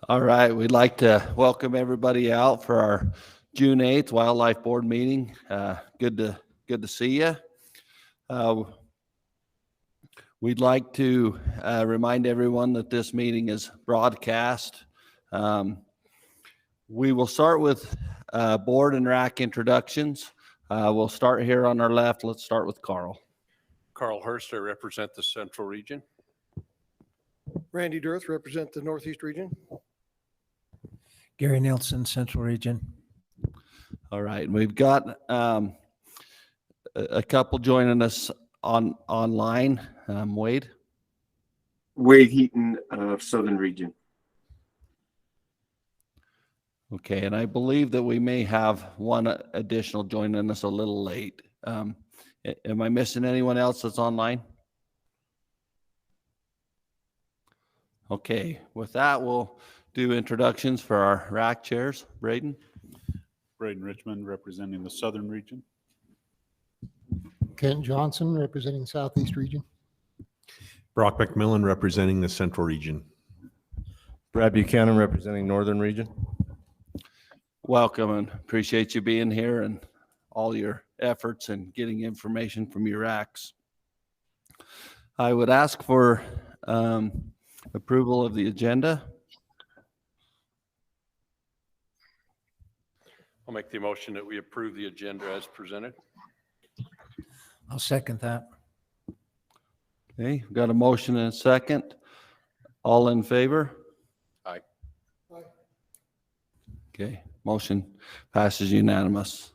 All right, we'd like to welcome everybody out for our June 8th Wildlife Board meeting. Good to see you. We'd like to remind everyone that this meeting is broadcast. We will start with board and RAC introductions. We'll start here on our left. Let's start with Carl. Carl Hurst, I represent the Central Region. Randy Dirth, represent the Northeast Region. Gary Nelson, Central Region. All right, we've got a couple joining us online. Wade Heaton of Southern Region. Okay, and I believe that we may have one additional joining us a little late. Am I missing anyone else that's online? Okay, with that, we'll do introductions for our RAC chairs. Braden Richmond, representing the Southern Region. Kent Johnson, representing Southeast Region. Brock McMillan, representing the Central Region. Brad Buchanan, representing Northern Region. Welcome, and appreciate you being here and all your efforts and getting information from your RACs. I would ask for approval of the agenda. I'll make the motion that we approve the agenda as presented. I'll second that. Okay, we've got a motion and a second. All in favor? Aye. Okay, motion passes unanimous.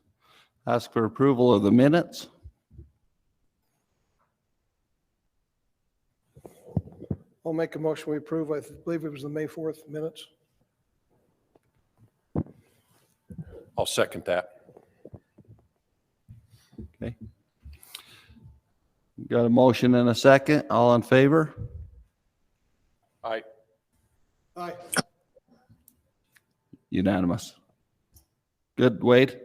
Ask for approval of the minutes. I'll make a motion we approve. I believe it was the May 4th minutes. I'll second that. Okay. Got a motion and a second. All in favor? Aye. Aye. Unanimous. Good, Wade?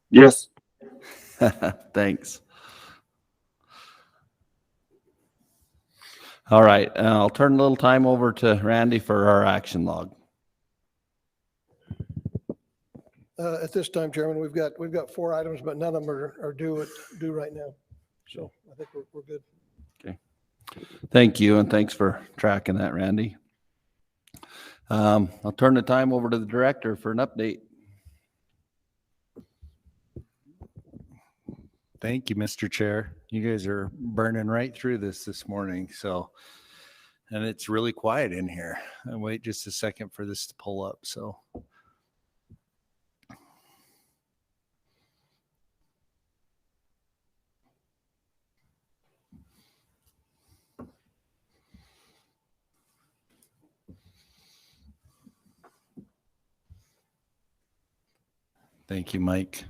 Yes. Thanks. All right, I'll turn a little time over to Randy for our action log. At this time, Chairman, we've got 4 items, but none of them are due right now. So I think we're good. Okay. Thank you, and thanks for tracking that, Randy. I'll turn the time over to the director for an update. Thank you, Mr. Chair. You guys are burning right through this morning. And it's really quiet in here. I wait just a second for this to pull up. So. Thank you, Mike.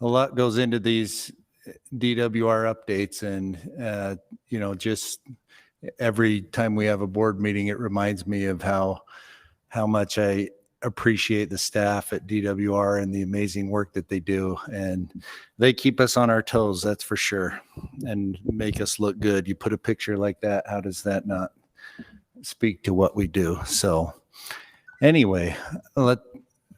A lot goes into these DWR updates, and just every time we have a board meeting, it reminds me of how much I appreciate the staff at DWR and the amazing work that they do. And they keep us on our toes, that's for sure, and make us look good. You put a picture like that, how does that not speak to what we do? So anyway,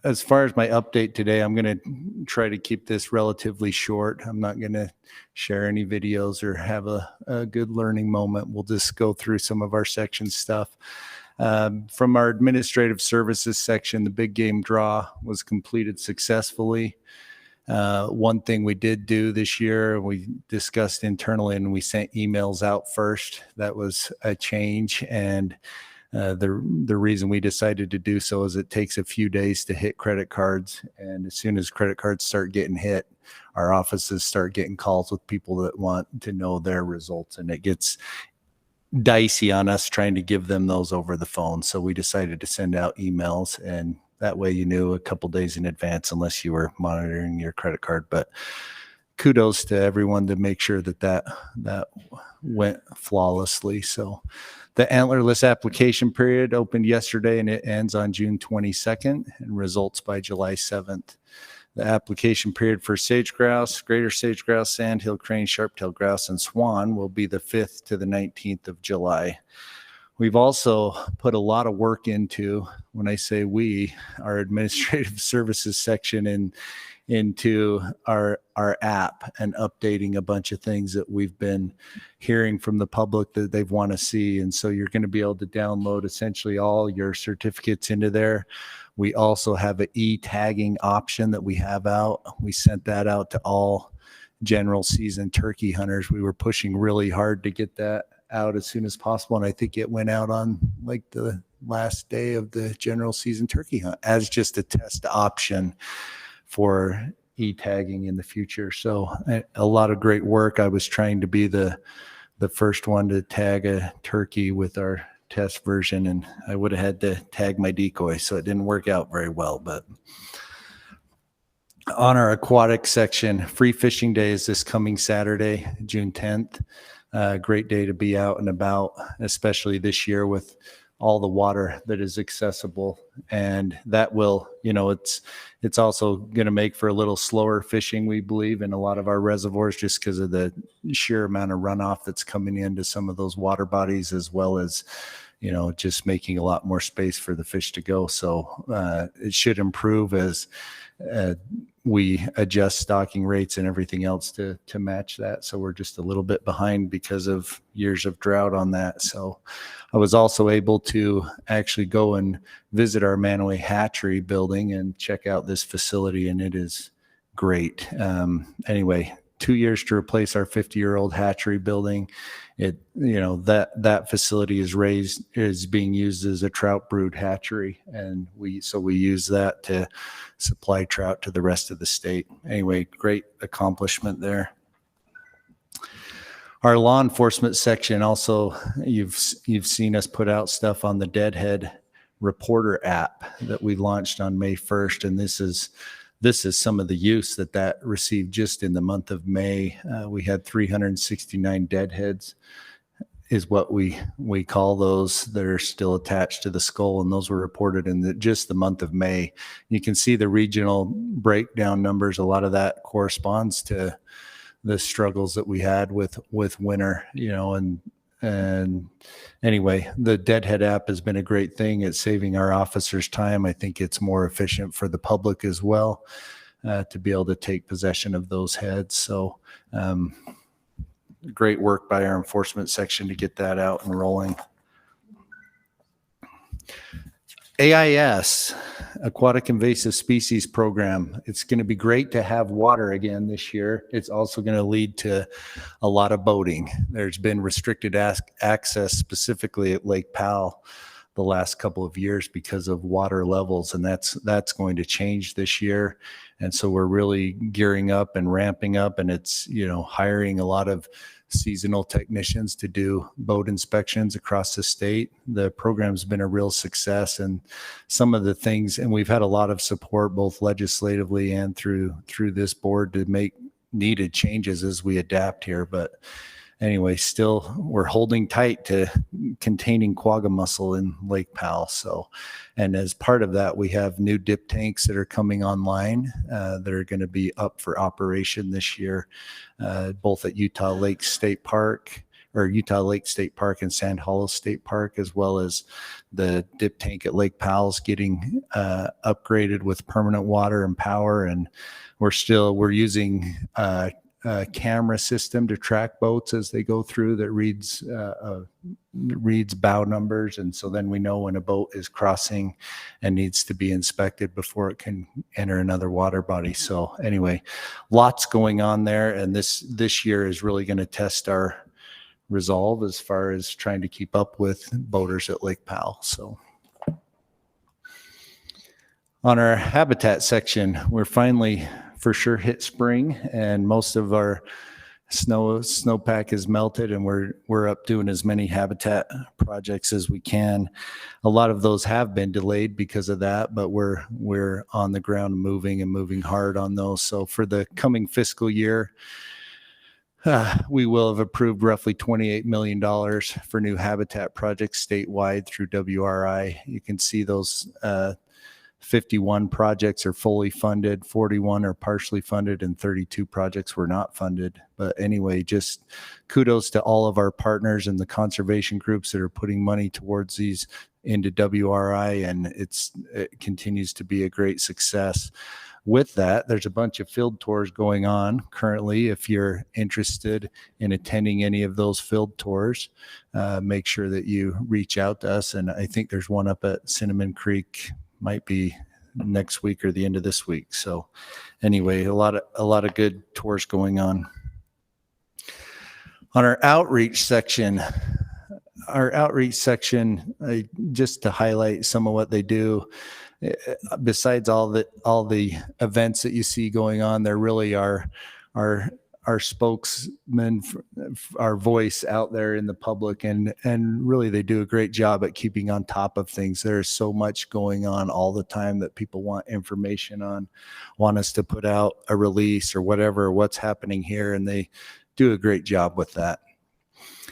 as far as my update today, I'm going to try to keep this relatively short. I'm not going to share any videos or have a good learning moment. We'll just go through some of our section stuff. From our administrative services section, the big game draw was completed successfully. One thing we did do this year, we discussed internally and we sent emails out first. That was a change, and the reason we decided to do so is it takes a few days to hit credit cards, and as soon as credit cards start getting hit, our offices start getting calls with people that want to know their results, and it gets dicey on us trying to give them those over the phone. So we decided to send out emails, and that way you knew a couple days in advance unless you were monitoring your credit card. But kudos to everyone to make sure that went flawlessly. So the antlerless application period opened yesterday and it ends on June 22nd and results by July 7th. The application period for sage grouse, greater sage grouse, sandhill crane, sharp-tailed grouse, and swan will be the 5th to the 19th of July. We've also put a lot of work into, when I say we, our administrative services section into our app and updating a bunch of things that we've been hearing from the public that they want to see. And so you're going to be able to download essentially all your certificates into there. We also have an e-tagging option that we have out. We sent that out to all general season turkey hunters. We were pushing really hard to get that out as soon as possible. And I think it went out on like the last day of the general season turkey hunt as just a test option for e-tagging in the future. So a lot of great work. I was trying to be the first one to tag a turkey with our test version, and I would have had to tag my decoy. So it didn't work out very well, but on our aquatic section, free fishing day is this coming Saturday, June 10th. Great day to be out and about, especially this year with all the water that is accessible. And that will, it's also going to make for a little slower fishing, we believe, in a lot of our reservoirs, just because of the sheer amount of runoff that's coming into some of those water bodies, as well as, just making a lot more space for the fish to go. So it should improve as we adjust stocking rates and everything else to match that. So we're just a little bit behind because of years of drought on that. So I was also able to actually go and visit our Manaway hatchery building and check out this facility, and it is great. Anyway, 2 years to replace our 50-year-old hatchery building. That facility is being used as a trout brood hatchery, and we use that to supply trout to the rest of the state. Anyway, great accomplishment there. Our law enforcement section also, you've seen us put out stuff on the Deadhead Reporter app that we launched on May 1st, and this is some of the use that received just in the month of May. We had 369 deadheads is what we call those that are still attached to the skull, and those were reported in just the month of May. You can see the regional breakdown numbers. A lot of that corresponds to the struggles that we had with winter, and anyway, the Deadhead app has been a great thing. It's saving our officers time. I think it's more efficient for the public as well, to be able to take possession of those heads. So great work by our enforcement section to get that out and rolling. AIS, Aquatic Invasive Species Program. It's going to be great to have water again this year. It's also going to lead to a lot of boating. There's been restricted access specifically at Lake Powell the last couple of years because of water levels, and that's going to change this year. And so we're really gearing up and ramping up, and it's hiring a lot of seasonal technicians to do boat inspections across the state. The program's been a real success, and some of the things, and we've had a lot of support both legislatively and through this board to make needed changes as we adapt here. But anyway, still we're holding tight to containing quagga mussel in Lake Powell. So, and as part of that, we have new dip tanks that are coming online that are going to be up for operation this year, both at Utah Lake State Park and Sand Hollow State Park, as well as the dip tank at Lake Powell's getting upgraded with permanent water and power. And we're using a camera system to track boats as they go through that reads bow numbers, and so then we know when a boat is crossing and needs to be inspected before it can enter another water body. So anyway, lots going on there, and this year is really going to test our resolve as far as trying to keep up with boaters at Lake Powell. So on our habitat section, we're finally for sure hit spring, and most of our snowpack is melted, and we're up doing as many habitat projects as we can. A lot of those have been delayed because of that, but we're on the ground moving hard on those. So for the coming fiscal year, we will have approved roughly $28 million for new habitat projects statewide through WRI. You can see those 51 projects are fully funded, 41 are partially funded, and 32 projects were not funded. But anyway, just kudos to all of our partners and the conservation groups that are putting money towards these into WRI, and it continues to be a great success. With that, there's a bunch of field tours going on currently. If you're interested in attending any of those field tours, make sure that you reach out to us. And I think there's one up at Cinnamon Creek, might be next week or the end of this week. So anyway, a lot of good tours going on. On our outreach section, just to highlight some of what they do, besides all the events that you see going on, they're really our spokesman, our voice out there in the public, and really they do a great job at keeping on top of things. There's so much going on all the time that people want information on, want us to put out a release or what's happening here, and they do a great job with that.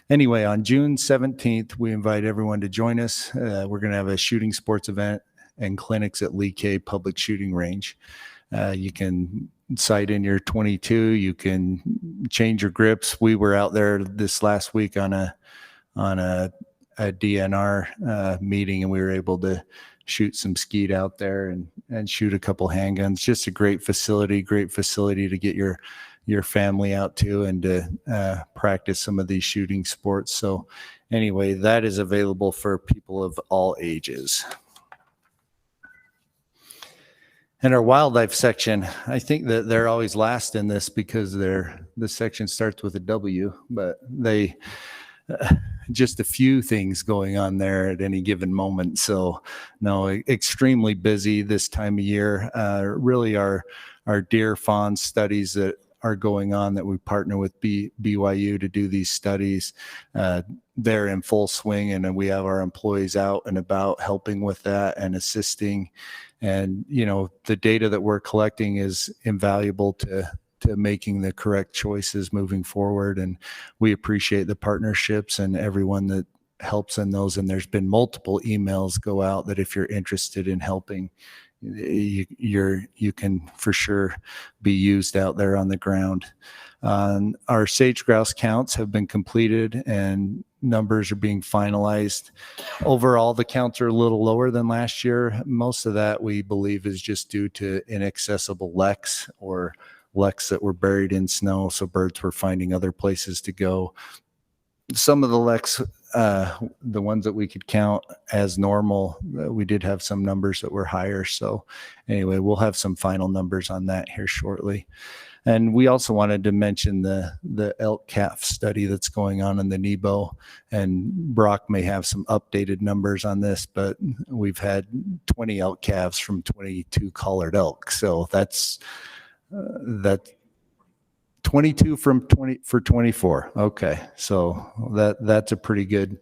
Anyway, on June 17th, we invite everyone to join us. We're going to have a shooting sports event and clinics at Lee K Public Shooting Range. You can sight in your .22. You can change your grips. We were out there this last week on a DNR meeting, and we were able to shoot some skeet out there and shoot a couple handguns. Just a great facility to get your family out to and to practice some of these shooting sports. So anyway, that is available for people of all ages. And our wildlife section, I think that they're always last in this because the section starts with a W, but they just a few things going on there at any given moment. So no, extremely busy this time of year. Really our deer fawn studies that are going on that we partner with BYU to do these studies. They're in full swing, and we have our employees out and about helping with that and assisting. And, the data that we're collecting is invaluable to making the correct choices moving forward. And we appreciate the partnerships and everyone that helps in those. And there's been multiple emails go out that if you're interested in helping, you can for sure be used out there on the ground. Our sage grouse counts have been completed and numbers are being finalized. Overall, the counts are a little lower than last year. Most of that we believe is just due to inaccessible leks or leks that were buried in snow, so birds were finding other places to go. Some of the leks, the ones that we could count as normal, we did have some numbers that were higher. So anyway, we'll have some final numbers on that here shortly. And we also wanted to mention the elk calf study that's going on in the Nebo, and Brock may have some updated numbers on this, but we've had 20 elk calves from 22 collared elk. So that's 22 from 20 for 24. Okay. So that's a pretty good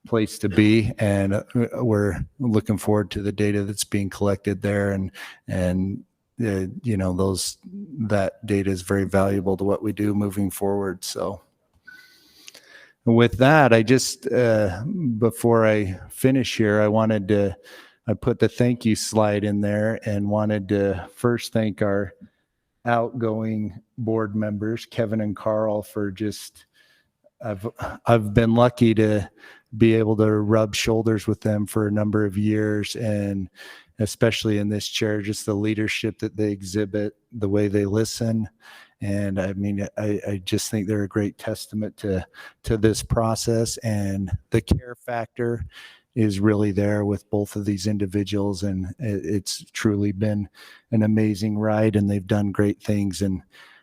place to be. And we're looking forward to the data that's being collected there. And that data is very valuable to what we do moving forward. So with that, I just, before I finish here, I put the thank you slide in there and wanted to first thank our outgoing board members, Kevin and Carl, for just, I've been lucky to be able to rub shoulders with them for a number of years, and especially in this chair, just the leadership that they exhibit, the way they listen. And I mean, I just think they're a great testament to this process, and the care factor is really there with both of these individuals. And it's truly been an amazing ride, and they've done great things. And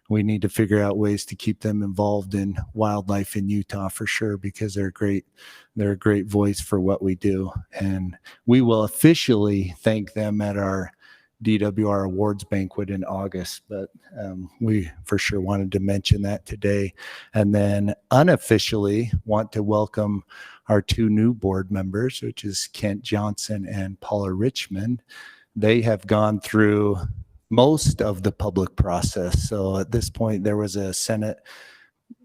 we need to figure out ways to keep them involved in wildlife in Utah for sure, because they're a great voice for what we do. And we will officially thank them at our DWR Awards banquet in August, but we for sure wanted to mention that today. And then unofficially want to welcome our two new board members, which is Kent Johnson and Paula Richmond. They have gone through most of the public process. So at this point, there was a Senate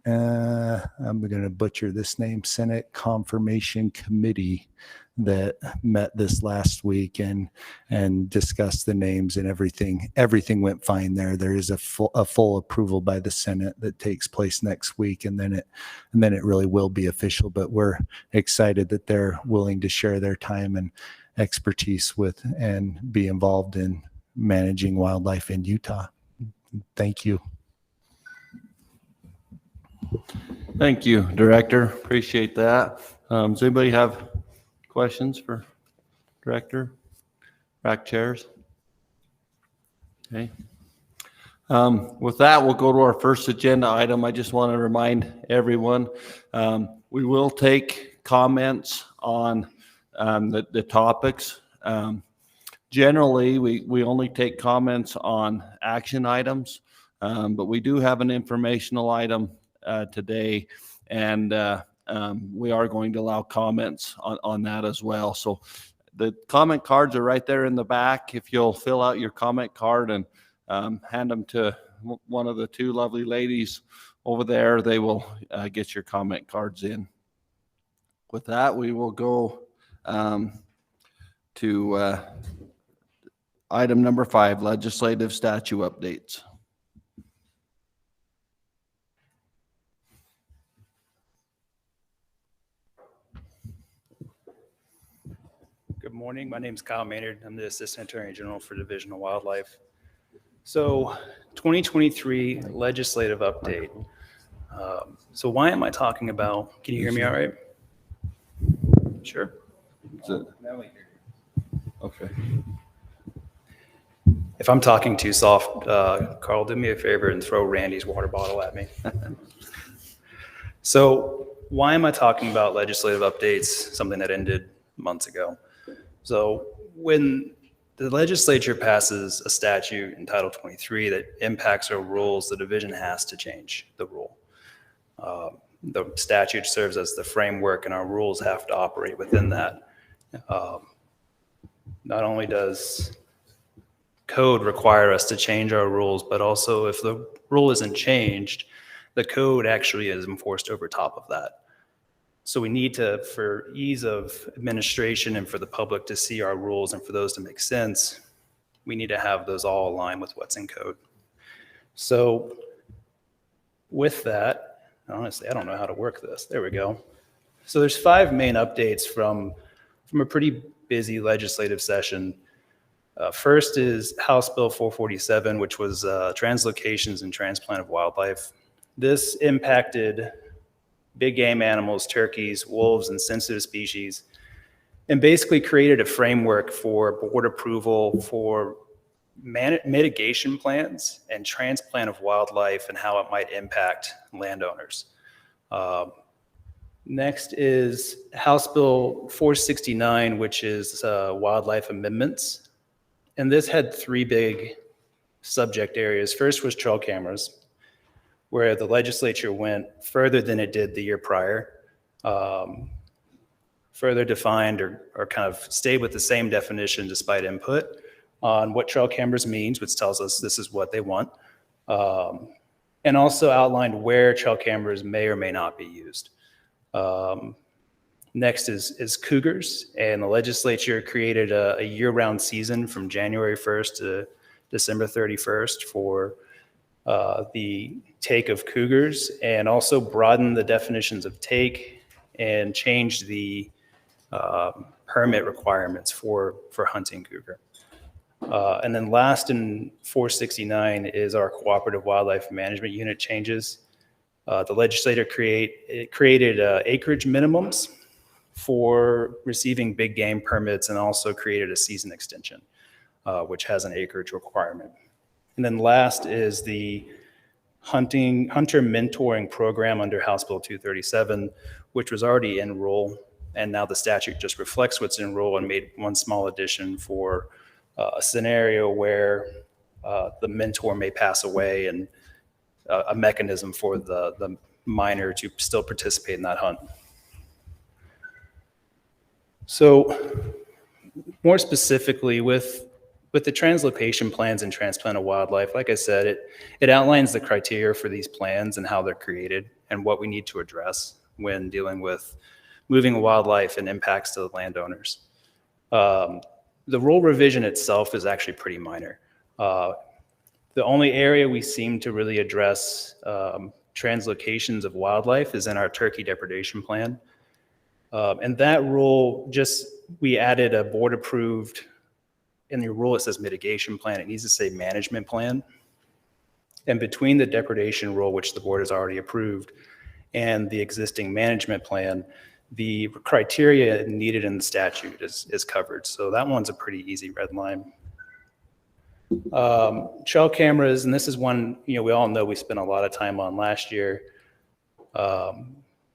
I'm going to butcher this name, Senate Confirmation Committee that met this last week and discussed the names and everything. Everything went fine there. There is a full approval by the Senate that takes place next week, and then it really will be official. But we're excited that they're willing to share their time and expertise with and be involved in managing wildlife in Utah. Thank you. Thank you, Director. Appreciate that. Does anybody have questions for Director? RAC chairs? Okay. With that, we'll go to our first agenda item. I just want to remind everyone, we will take comments on the topics. Generally, we only take comments on action items, but we do have an informational item today, and we are going to allow comments on that as well. So the comment cards are right there in the back. If you'll fill out your comment card and hand them to one of the two lovely ladies over there, they will get your comment cards in. With that, we will go to item number 5, legislative statute updates. Good morning. My name is Kyle Maynard. I'm the Assistant Attorney General for Division of Wildlife. So 2023 legislative update. So why am I talking about, can you hear me all right? Sure. Okay. If I'm talking too soft, Carl, do me a favor and throw Randy's water bottle at me. So why am I talking about legislative updates, something that ended months ago? So when the legislature passes a statute in Title 23 that impacts our rules, the division has to change the rule. The statute serves as the framework, and our rules have to operate within that. Not only does code require us to change our rules, but also if the rule isn't changed, the code actually is enforced over top of that. So we need to, for ease of administration and for the public to see our rules and for those to make sense, we need to have those all align with what's in code. So with that, honestly, I don't know how to work this. There we go. So there's 5 main updates from a pretty busy legislative session. First is House Bill 447, which was translocations and transplant of wildlife. This impacted big game animals, turkeys, wolves, and sensitive species, and basically created a framework for board approval for mitigation plans and transplant of wildlife and how it might impact landowners. Next is House Bill 469, which is wildlife amendments. And this had 3 big subject areas. First was trail cameras, where the legislature went further than it did the year prior, further defined or kind of stayed with the same definition despite input on what trail cameras means, which tells us this is what they want, and also outlined where trail cameras may or may not be used. Next is cougars, and the legislature created a year-round season from January 1st to December 31st for the take of cougars, and also broadened the definitions of take and changed the permit requirements for hunting cougar. And then last in 469 is our cooperative wildlife management unit changes. The legislature created acreage minimums for receiving big game permits, and also created a season extension, which has an acreage requirement. And then last is the hunter mentoring program under House Bill 237, which was already in rule, and now the statute just reflects what's in rule and made one small addition for a scenario where the mentor may pass away, and a mechanism for the minor to still participate in that hunt. So more specifically with the translocation plans and transplant of wildlife, like I said, it outlines the criteria for these plans and how they're created. and what we need to address when dealing with moving wildlife and impacts to the landowners. The rule revision itself is actually pretty minor. The only area we seem to really address translocations of wildlife is in our turkey depredation plan. And that rule, we added a board approved, in the rule it says mitigation plan, it needs to say management plan. And between the depredation rule, which the board has already approved, and the existing management plan, the criteria needed in the statute is covered. So that one's a pretty easy red line. Trail cameras, and this is one, we all know we spent a lot of time on last year.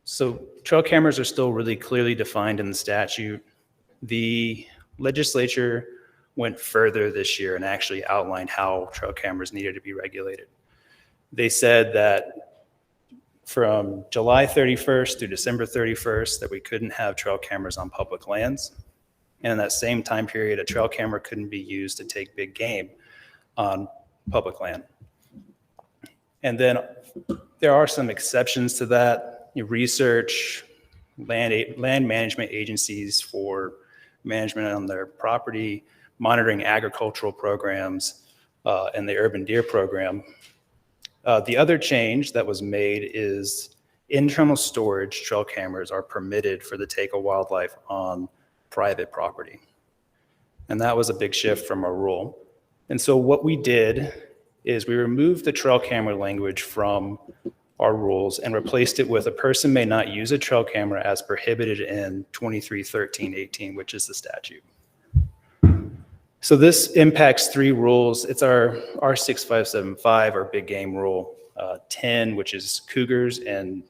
So trail cameras are still really clearly defined in the statute. The legislature went further this year and actually outlined how trail cameras needed to be regulated. They said that from July 31st through December 31st that we couldn't have trail cameras on public lands. And in that same time period, a trail camera couldn't be used to take big game on public land. And then there are some exceptions to that. Research, land management agencies for management on their property, monitoring agricultural programs, and the urban deer program. The other change that was made is internal storage trail cameras are permitted for the take of wildlife on private property. And that was a big shift from our rule. And so what we did is we removed the trail camera language from our rules and replaced it with a person may not use a trail camera as prohibited in 2313-18, which is the statute. So this impacts 3 rules. It's our R6575, our big game rule, 10, which is cougars, and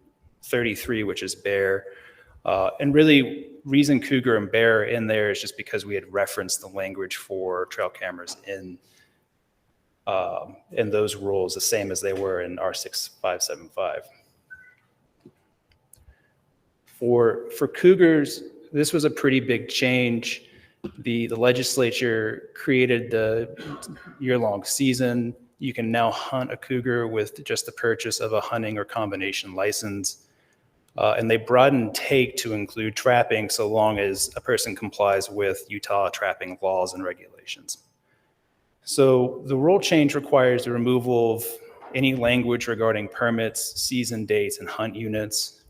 33, which is bear. And really, reason cougar and bear are in there is just because we had referenced the language for trail cameras in those rules, the same as they were in R6575. For cougars, this was a pretty big change. The legislature created the year-long season. You can now hunt a cougar with just the purchase of a hunting or combination license. And they broadened take to include trapping so long as a person complies with Utah trapping laws and regulations. So the rule change requires the removal of any language regarding permits, season dates, and hunt units.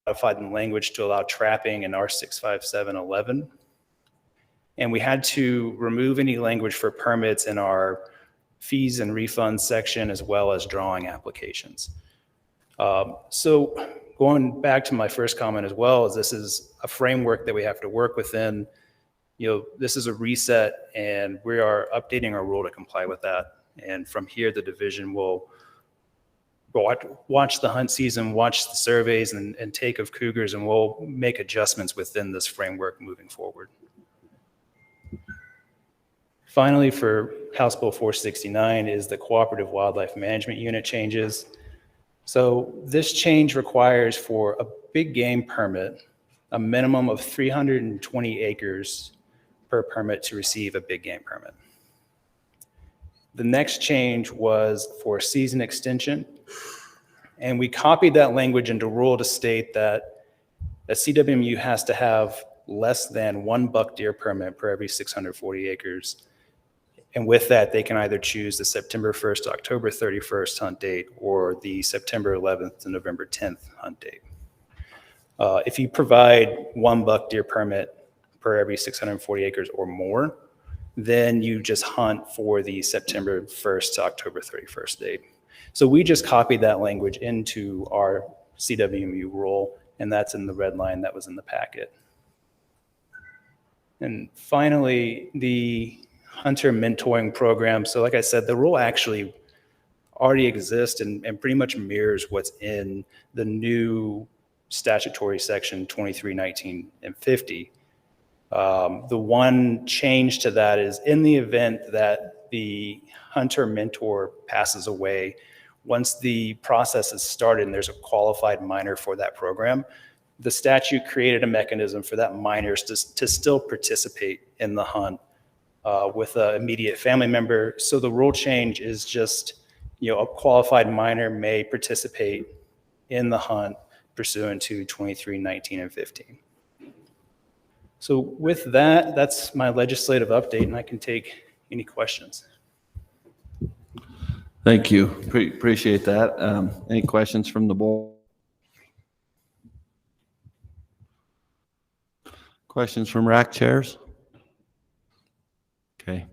Modified the language to allow trapping in R65711. And we had to remove any language for permits in our fees and refunds section, as well as drawing applications. So going back to my first comment as well, is this is a framework that we have to work within. This is a reset, and we are updating our rule to comply with that. And from here, the division will watch the hunt season, watch the surveys and take of cougars, and we'll make adjustments within this framework moving forward. Finally, for House Bill 469 is the Cooperative Wildlife Management Unit changes. So this change requires for a big game permit, a minimum of 320 acres per permit to receive a big game permit. The next change was for season extension. And we copied that language into rule to state that a CWMU has to have less than 1 buck deer permit per every 640 acres. And with that, they can either choose the September 1st to October 31st hunt date or the September 11th to November 10th hunt date. If you provide 1 buck deer permit per every 640 acres or more, then you just hunt for the September 1st to October 31st date. So we just copied that language into our CWMU rule, and that's in the red line that was in the packet. And finally, the hunter mentoring program. So like I said, the rule actually already exists and pretty much mirrors what's in the new statutory section 2319 and 50. The one change to that is in the event that the hunter mentor passes away, once the process is started and there's a qualified minor for that program, the statute created a mechanism for that minors to still participate in the hunt with an immediate family member. So the rule change is just, a qualified minor may participate in the hunt pursuant to 2319 and 15. So with that, that's my legislative update, and I can take any questions. Thank you. Appreciate that. Any questions from the board? Questions from RAC chairs? Okay.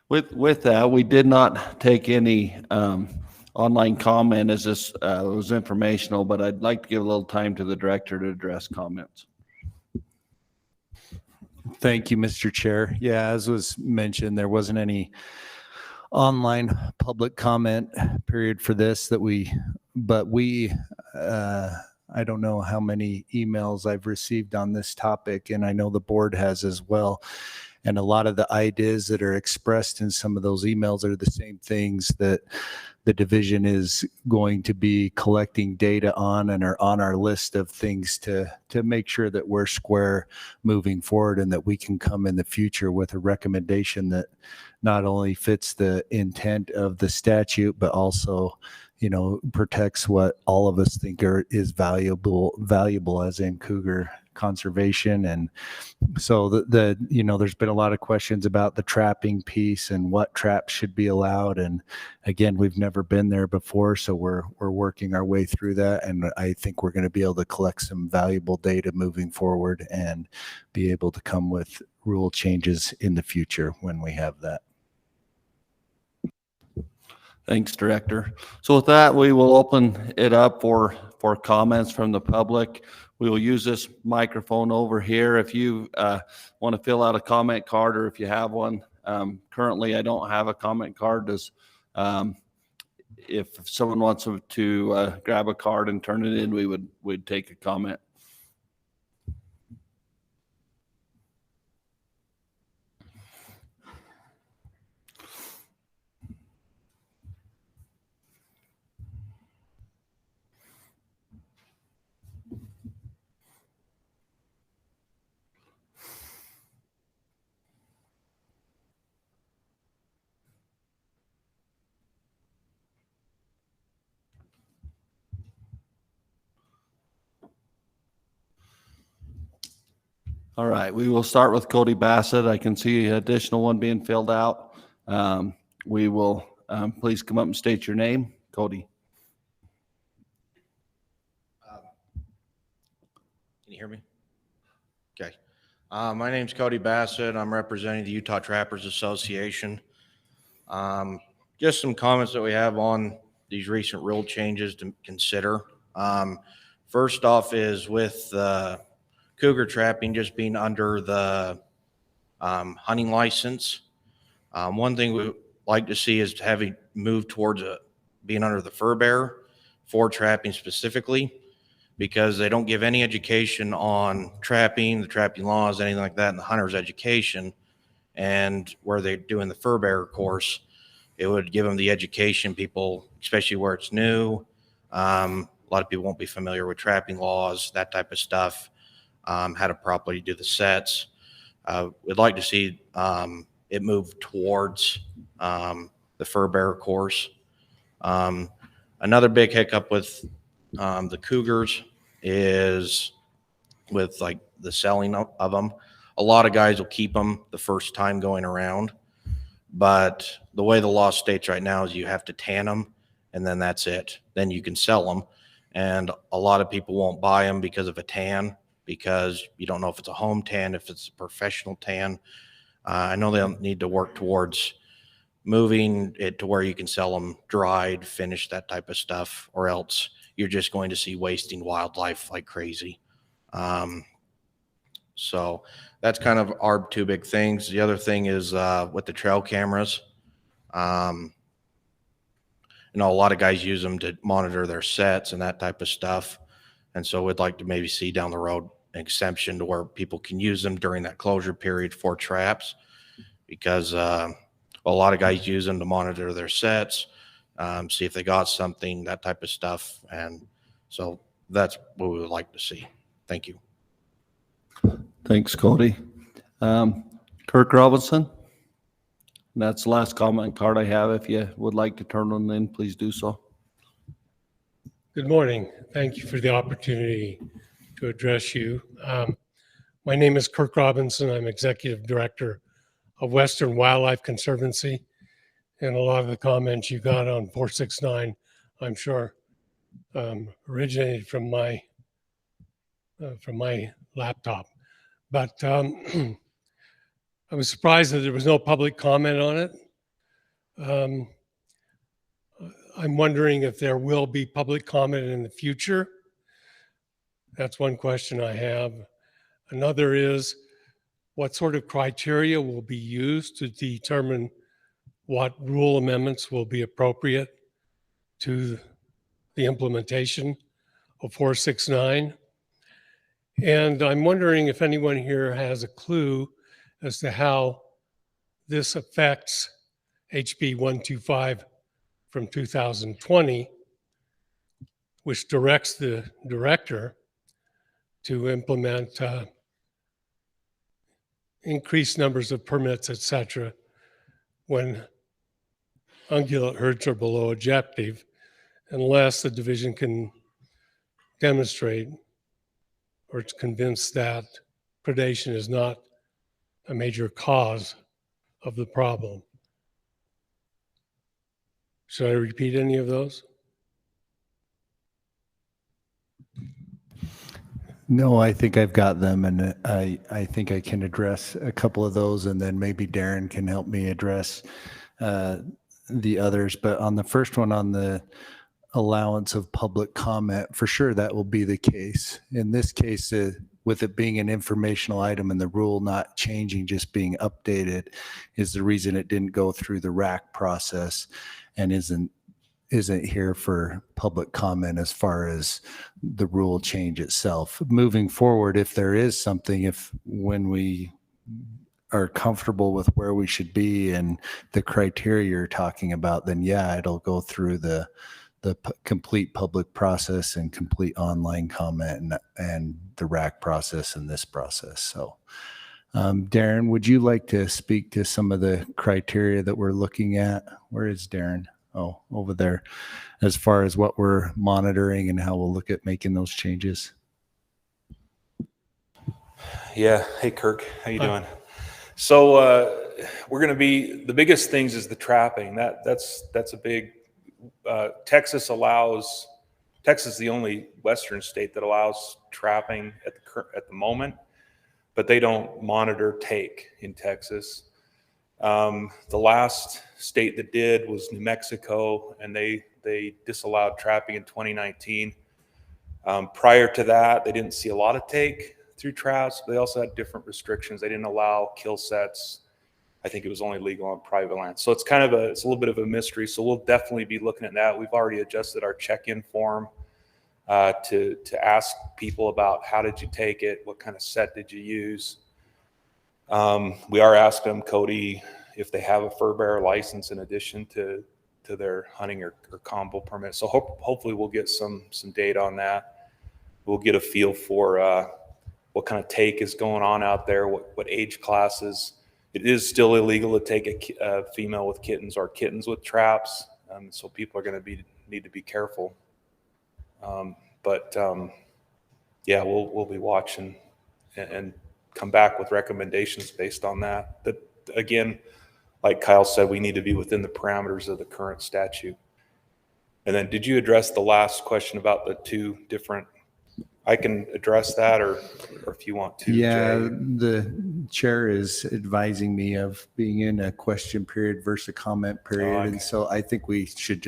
With that, we did not take any online comment as this was informational, but I'd like to give a little time to the director to address comments. Thank you, Mr. Chair. Yeah, as was mentioned, there wasn't any online public comment period for this but I don't know how many emails I've received on this topic, and I know the board has as well. And a lot of the ideas that are expressed in some of those emails are the same things that the division is going to be collecting data on and are on our list of things to make sure that we're square moving forward, and that we can come in the future with a recommendation that not only fits the intent of the statute, but also, protects what all of us think is valuable as in cougar conservation. And so there's been a lot of questions about the trapping piece and what traps should be allowed. And again, we've never been there before, so we're working our way through that. And I think we're going to be able to collect some valuable data moving forward and be able to come with rule changes in the future when we have that. Thanks, Director. So with that, we will open it up for comments from the public. We will use this microphone over here. If you want to fill out a comment card, or if you have one, currently I don't have a comment card. If someone wants to grab a card and turn it in, we'd take a comment. All right, we will start with Cody Bassett. I can see an additional one being filled out. We will, please come up and state your name. Cody. Can you hear me? Okay. My name's Cody Bassett. I'm representing the Utah Trappers Association. Just some comments that we have on these recent rule changes to consider. First off is with cougar trapping just being under the hunting license. One thing we like to see is having moved towards being under the fur bearer for trapping specifically, because they don't give any education on trapping, the trapping laws, anything like that in the hunter's education. And where they're doing the fur bearer course, it would give them the education, people, especially where it's new. A lot of people won't be familiar with trapping laws, that type of stuff. How to properly do the sets. We'd like to see it move towards the fur bearer course. Another big hiccup with the cougars is with like the selling of them. A lot of guys will keep them the first time going around, but the way the law states right now is you have to tan them, and then that's it. Then you can sell them, and a lot of people won't buy them because of a tan, because you don't know if it's a home tan, if it's a professional tan. I know they'll need to work towards moving it to where you can sell them dried, finished, that type of stuff, or else you're just going to see wasting wildlife like crazy. So that's kind of our two big things. The other thing is with the trail cameras. A lot of guys use them to monitor their sets and that type of stuff. And so we'd like to maybe see down the road an exemption to where people can use them during that closure period for traps, because a lot of guys use them to monitor their sets, see if they got something, that type of stuff. And so that's what we would like to see. Thank you. Thanks, Cody. Kirk Robinson. That's the last comment card I have. If you would like to turn one in, please do so. Good morning. Thank you for the opportunity to address you. My name is Kirk Robinson. I'm Executive Director of Western Wildlife Conservancy. And a lot of the comments you got on 469, I'm sure, originated from my laptop. But I was surprised that there was no public comment on it. I'm wondering if there will be public comment in the future. That's one question I have. Another is, what sort of criteria will be used to determine what rule amendments will be appropriate to the implementation of 469? And I'm wondering if anyone here has a clue as to how this affects HB 125 from 2020, which directs the director to implement increased numbers of permits, et cetera, when ungulate herds are below objective, unless the division can demonstrate or it's convinced that predation is not a major cause of the problem. Should I repeat any of those? No, I think I've got them, and I think I can address a couple of those, and then maybe Darren can help me address the others. But on the first one, on the allowance of public comment, for sure that will be the case. In this case, with it being an informational item and the rule not changing, just being updated, is the reason it didn't go through the RAC process and isn't here for public comment as far as the rule change itself. Moving forward, if there is something, when we are comfortable with where we should be and the criteria you're talking about, then yeah, it'll go through the complete public process and complete online comment and the RAC process and this process. So Darren, would you like to speak to some of the criteria that we're looking at? Where is Darren? Oh, over there, as far as what we're monitoring and how we'll look at making those changes. Yeah. Hey, Kirk, how you doing? So we're going to be, the biggest things is the trapping. That's a big, Texas is the only Western state that allows trapping at the moment, but they don't monitor take in Texas. The last state that did was New Mexico, and they disallowed trapping in 2019. Prior to that, they didn't see a lot of take through traps, but they also had different restrictions. They didn't allow kill sets. I think it was only legal on private land. So it's kind of it's a little bit of a mystery. So we'll definitely be looking at that. We've already adjusted our check-in form to ask people about how did you take it? What kind of set did you use? We are asking them, Cody, if they have a fur bearer license in addition to their hunting or combo permit. So hopefully we'll get some data on that. We'll get a feel for what kind of take is going on out there, what age classes. It is still illegal to take a female with kittens or kittens with traps. So people are going to need to be careful. Yeah, we'll be watching and come back with recommendations based on that. But again, like Kyle said, we need to be within the parameters of the current statute. And then did you address the last question about the two different, I can address that or if you want to. Yeah, Jay. the chair is advising me of being in a question period versus a comment period. okay. And so I think we should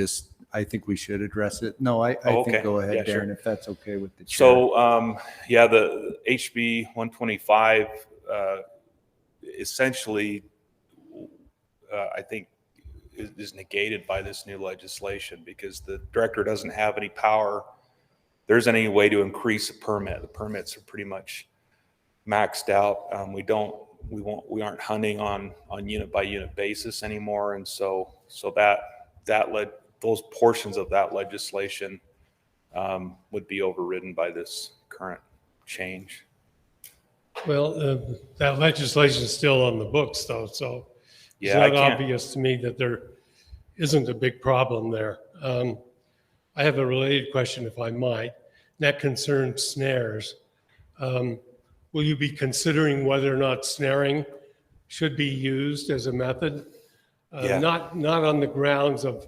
address it. No, I okay. think go ahead, Yeah, Darren, sure. if that's okay with the chair. So, yeah, the HB 125 essentially, I think, is negated by this new legislation because the director doesn't have any power. There's any way to increase a permit. The permits are pretty much maxed out. We aren't hunting on unit by unit basis anymore, and so that led those portions of that legislation would be overridden by this current change. Well, that legislation is still on the books though, so Yeah, it's not obvious to me that there isn't a big problem there. I have a related question, if I might. That concerns snares. Will you be considering whether or not snaring should be used as a method? Yeah. Not on the grounds of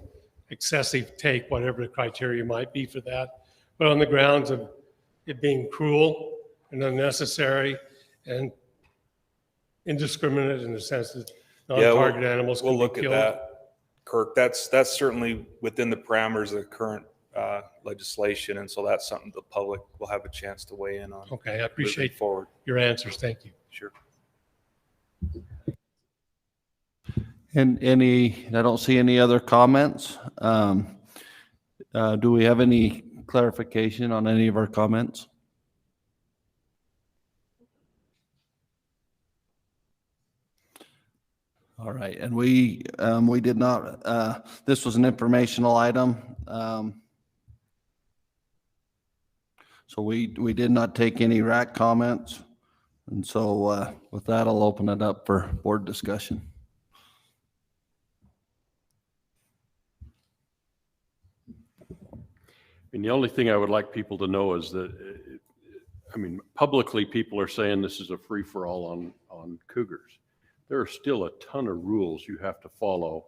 excessive take, whatever the criteria might be for that, but on the grounds of it being cruel and unnecessary and indiscriminate in the sense that non-target animals can We'll be look at killed. that, Kirk. That's certainly within the parameters of the current legislation, and so that's something the public will have a chance to weigh in on. Okay, I moving appreciate forward. your answers. Thank you. Sure. And I don't see any other comments. Do we have any clarification on any of our comments? All right, and we did not, this was an informational item. So we did not take any RAC comments. And so with that, I'll open it up for board discussion. And the only thing I would like people to know is that, publicly people are saying this is a free-for-all on cougars. There are still a ton of rules you have to follow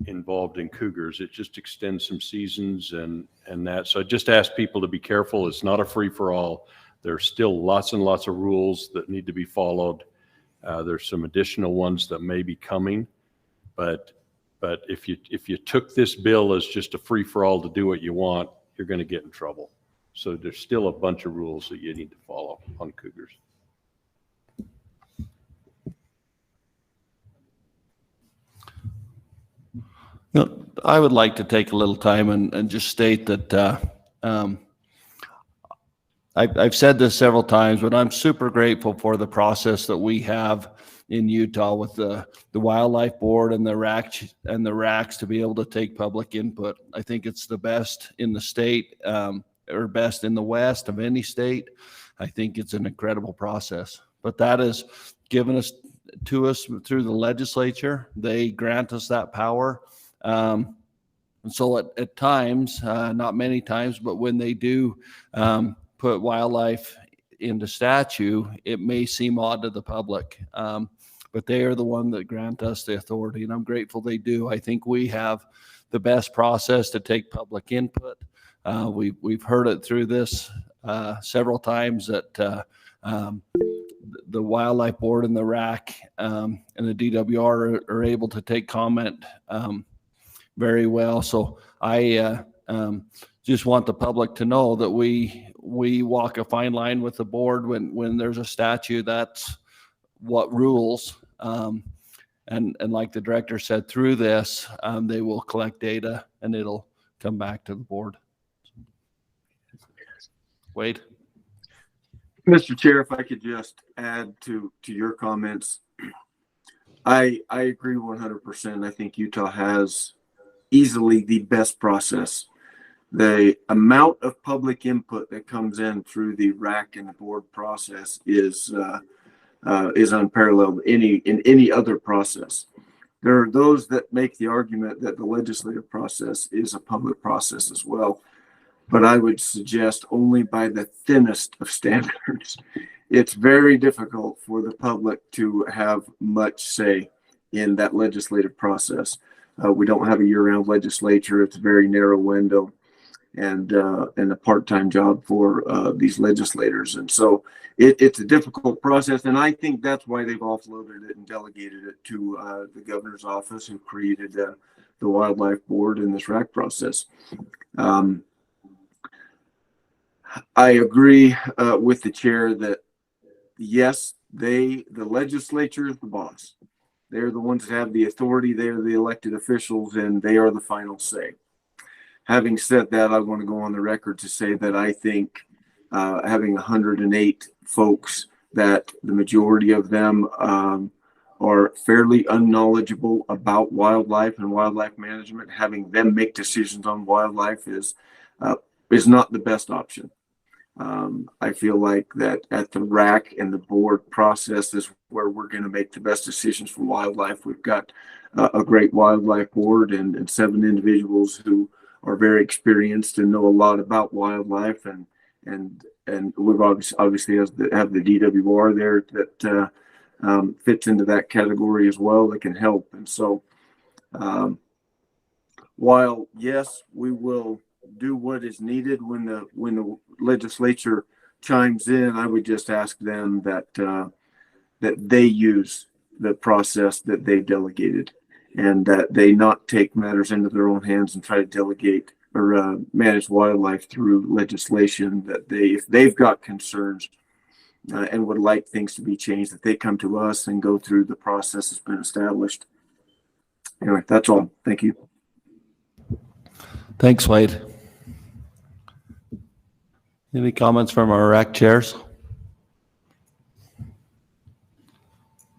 involved in cougars. It just extends some seasons and that. So I just ask people to be careful. It's not a free-for-all. There's still lots and lots of rules that need to be followed. There's some additional ones that may be coming, but if you took this bill as just a free-for-all to do what you want, you're going to get in trouble. So there's still a bunch of rules that you need to follow on cougars. I would like to take a little time and just state that I've said this several times, but I'm super grateful for the process that we have in Utah with the Wildlife Board and the RACs to be able to take public input. I think it's the best in the state, or best in the West of any state. I think it's an incredible process, but that is given to us through the legislature. They grant us that power. And so at times, not many times, but when they do put wildlife into statute, it may seem odd to the public. But they are the one that grant us the authority, and I'm grateful they do. I think we have the best process to take public input. We've heard it through this several times that the Wildlife Board and the RAC and the DWR are able to take comment very well. So I just want the public to know that we walk a fine line with the board when there's a statute. That's what rules. And like the director said, through this, they will collect data and it'll come back to the board. Wade? Mr. Chair, if I could just add to your comments, I agree 100%. I think Utah has easily the best process. The amount of public input that comes in through the RAC and the board process is unparalleled in any other process. There are those that make the argument that the legislative process is a public process as well, but I would suggest only by the thinnest of standards. It's very difficult for the public to have much say in that legislative process. We don't have a year-round legislature. It's a very narrow window and a part-time job for these legislators. And so it's a difficult process. And I think that's why they've offloaded it and delegated it to the governor's office, who created the Wildlife Board in this RAC process. I agree with the chair that yes, the legislature is the boss. They're the ones that have the authority. They're the elected officials, and they are the final say. Having said that, I want to go on the record to say that I think having 108 folks, that the majority of them are fairly unknowledgeable about wildlife and wildlife management, having them make decisions on wildlife is not the best option. I feel like that at the RAC and the board process is where we're going to make the best decisions for wildlife. We've got a great wildlife board and 7 individuals who are very experienced and know a lot about wildlife, and we've obviously have the DWR there that fits into that category as well, that can help. And so while yes, we will do what is needed when the legislature chimes in, I would just ask them that they use the process that they've delegated, and that they not take matters into their own hands and try to delegate or manage wildlife through legislation. That if they've got concerns and would like things to be changed, that they come to us and go through the process that's been established. Anyway, that's all. Thank you. Thanks, Wade. Any comments from our RAC chairs?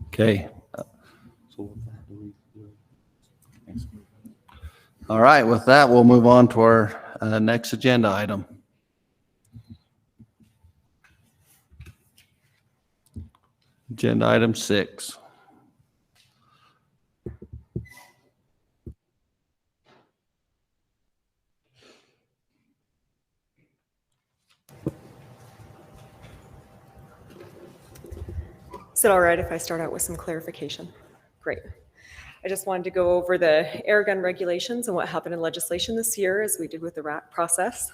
Okay. All right, with that, we'll move on to our next agenda item. Agenda item 6. Is it all right if I start out with some clarification? Great. I just wanted to go over the air gun regulations and what happened in legislation this year, as we did with the RAC process.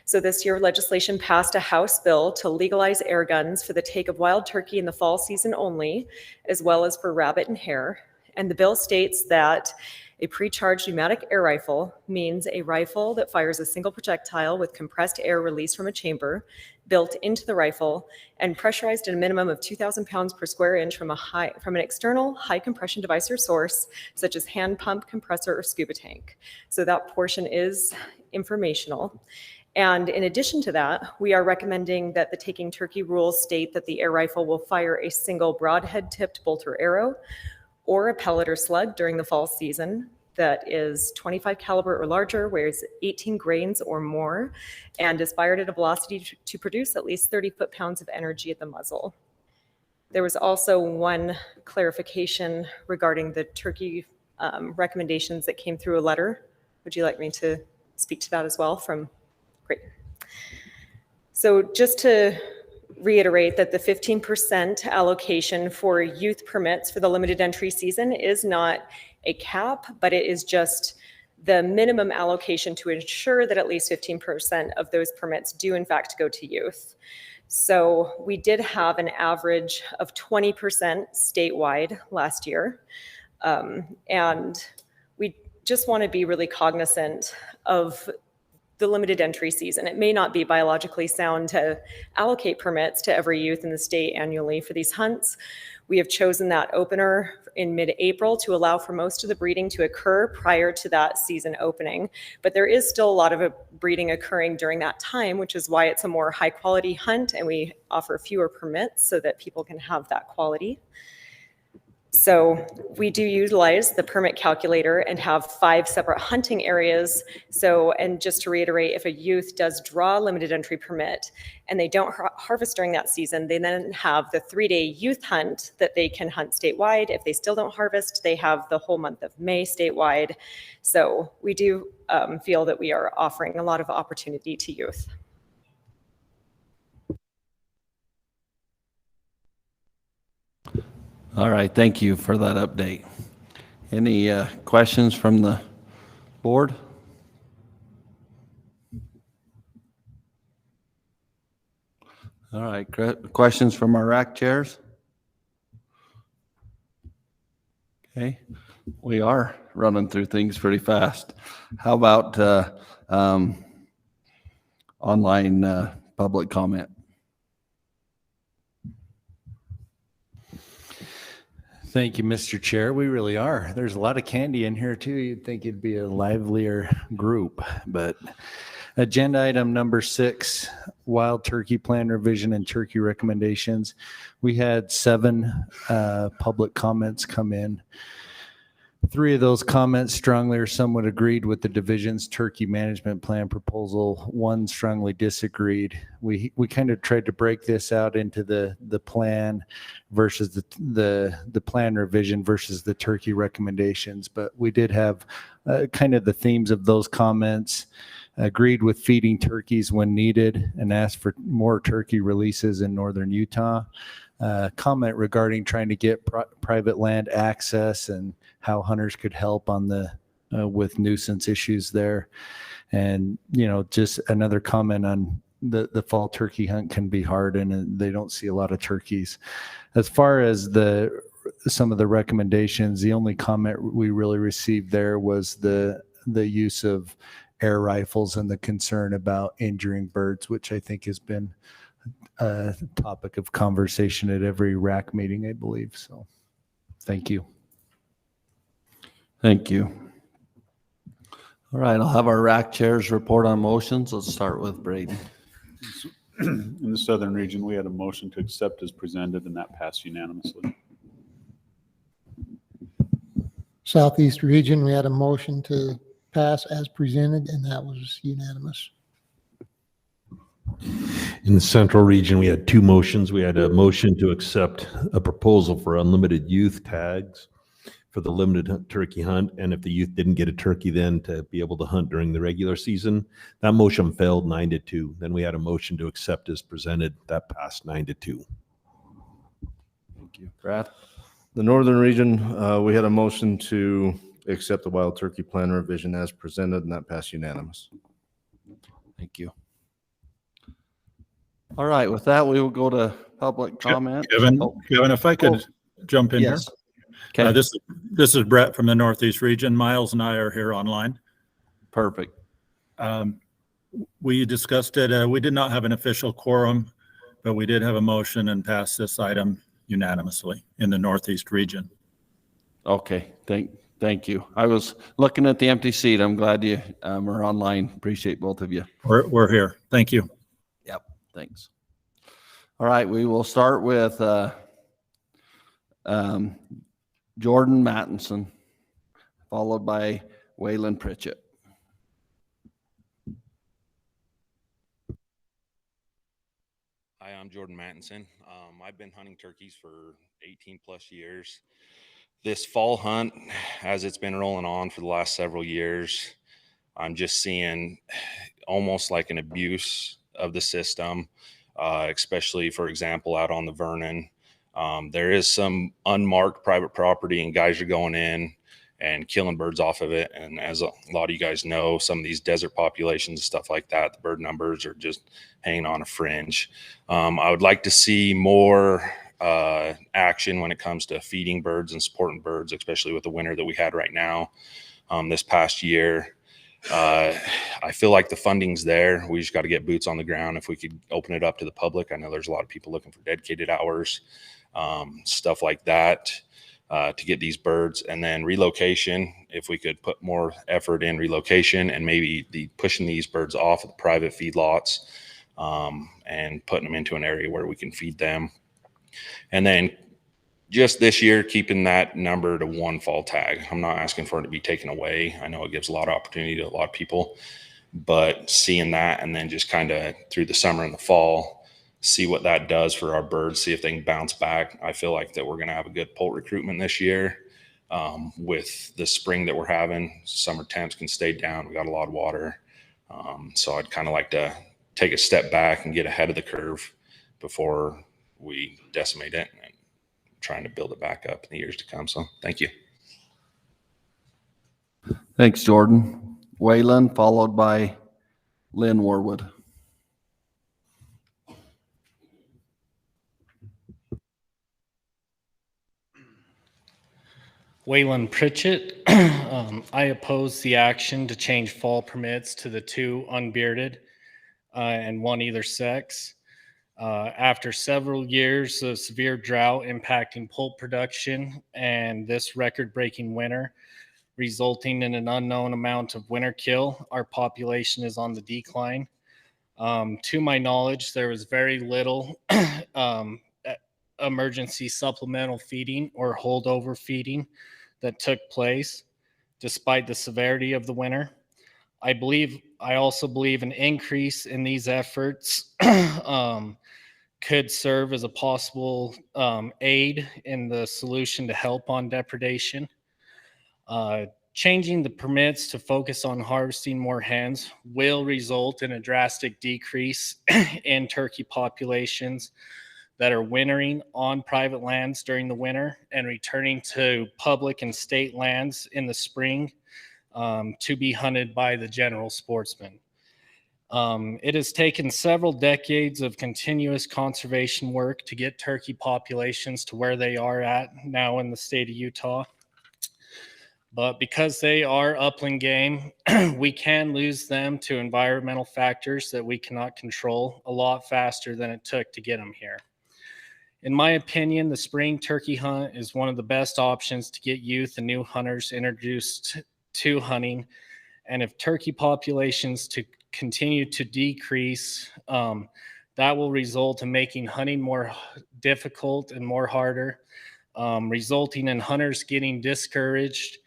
So this year, legislation passed a House bill to legalize air guns for the take of wild turkey in the fall season only, as well as for rabbit and hare. And the bill states that a pre-charged pneumatic air rifle means a rifle that fires a single projectile with compressed air released from a chamber built into the rifle and pressurized at a minimum of 2,000 pounds per square inch from an external high compression device or source, such as hand pump, compressor, or scuba tank. So that portion is informational. And in addition to that, we are recommending that the taking turkey rules state that the air rifle will fire a single broadhead tipped bolt or arrow or a pellet or slug during the fall season that is 25 caliber or larger, weighs 18 grains or more, and is fired at a velocity to produce at least 30 foot-pounds of energy at the muzzle. There was also one clarification regarding the turkey recommendations that came through a letter. Would you like me to speak to that as well? Great. So just to reiterate that the 15% allocation for youth permits for the limited entry season is not a cap, but it is just the minimum allocation to ensure that at least 15% of those permits do in fact go to youth. So we did have an average of 20% statewide last year. And we just want to be really cognizant of the limited entry season. It may not be biologically sound to allocate permits to every youth in the state annually for these hunts. We have chosen that opener in mid-April to allow for most of the breeding to occur prior to that season opening. But there is still a lot of breeding occurring during that time, which is why it's a more high quality hunt and we offer fewer permits so that people can have that quality. So we do utilize the permit calculator and have 5 separate hunting areas. So, and just to reiterate, if a youth does draw a limited entry permit and they don't harvest during that season, they then have the 3-day youth hunt that they can hunt statewide. If they still don't harvest, they have the whole month of May statewide. So we do feel that we are offering a lot of opportunity to youth. All right, thank you for that update. Any questions from the board? All right, questions from our RAC chairs? Okay, we are running through things pretty fast. How about online public comment? Thank you, Mr. Chair. We really are. There's a lot of candy in here too. You'd think it'd be a livelier group, but agenda item number 6, wild turkey plan revision and turkey recommendations. We had 7 public comments come in. 3 of those comments strongly or somewhat agreed with the division's turkey management plan proposal. 1 strongly disagreed. We kind of tried to break this out into the plan versus the plan revision versus the turkey recommendations, but we did have kind of the themes of those comments. Agreed with feeding turkeys when needed and asked for more turkey releases in northern Utah. Comment regarding trying to get private land access and how hunters could help on the with nuisance issues there. And, just another comment on the fall turkey hunt can be hard and they don't see a lot of turkeys. As far as some of the recommendations, the only comment we really received there was the use of air rifles and the concern about injuring birds, which I think has been a topic of conversation at every RAC meeting, I believe. So thank you. Thank you. All right, I'll have our RAC chairs report on motions. Let's start with Braden. In the Southern region, we had a motion to accept as presented, and that passed unanimously. Southeast region, we had a motion to pass as presented, and that was unanimous. In the central region, we had two motions. We had a motion to accept a proposal for unlimited youth tags for the limited turkey hunt. And if the youth didn't get a turkey, then to be able to hunt during the regular season. That motion failed 9-2. Then we had a motion to accept as presented. That passed 9-2. Thank you. Brad? The northern region, we had a motion to accept the wild turkey plan revision as presented, and that passed unanimous. Thank you. All right, with that, we will go to public comment. Kevin, Oh. Kevin, if I could jump in Yes. here. Okay. This is Brett from the Northeast region. Miles and I are here online. Perfect. We discussed it. We did not have an official quorum, but we did have a motion and passed this item unanimously in the Northeast region. Okay, thank you. I was looking at the empty seat. I'm glad you are online. Appreciate both of you. We're here. Thank you. Yep, thanks. All right, we will start with Jordan Mattinson, followed by Waylon Pritchett. Hi, I'm Jordan Mattinson. I've been hunting turkeys for 18 plus years. This fall hunt, as it's been rolling on for the last several years, I'm just seeing almost like an abuse of the system, especially, for example, out on the Vernon. There is some unmarked private property and guys are going in and killing birds off of it. And as a lot of you guys know, some of these desert populations, stuff like that, the bird numbers are just hanging on a fringe. I would like to see more action when it comes to feeding birds and supporting birds, especially with the winter that we had right now this past year. I feel like the funding's there. We just got to get boots on the ground. If we could open it up to the public, I know there's a lot of people looking for dedicated hours, stuff like that, to get these birds. And then relocation, if we could put more effort in relocation and maybe pushing these birds off of the private feedlots and putting them into an area where we can feed them. And then just this year, keeping that number to one fall tag. I'm not asking for it to be taken away. I know it gives a lot of opportunity to a lot of people, but seeing that and then just kind of through the summer and the fall, see what that does for our birds, see if they can bounce back. I feel like that we're going to have a good poult recruitment this year with the spring that we're having. Summer temps can stay down. We got a lot of water. So I'd kind of like to take a step back and get ahead of the curve before we decimate it, and trying to build it back up in the years to come. So thank you. Thanks, Jordan. Waylon, followed by Lynn Warwood. Waylon Pritchett. I oppose the action to change fall permits to the 2 unbearded and 1 either sex. After several years of severe drought impacting poult production and this record-breaking winter, resulting in an unknown amount of winter kill, our population is on the decline. To my knowledge, there was very little emergency supplemental feeding or holdover feeding that took place despite the severity of the winter. I also believe an increase in these efforts could serve as a possible aid in the solution to help on depredation. Changing the permits to focus on harvesting more hens will result in a drastic decrease in turkey populations that are wintering on private lands during the winter and returning to public and state lands in the spring to be hunted by the general sportsman. It has taken several decades of continuous conservation work to get turkey populations to where they are at now in the state of Utah. But because they are upland game, we can lose them to environmental factors that we cannot control a lot faster than it took to get them here. In my opinion, the spring turkey hunt is one of the best options to get youth and new hunters introduced to hunting. And if turkey populations to continue to decrease, that will result in making hunting more difficult and more harder, resulting in hunters getting discouraged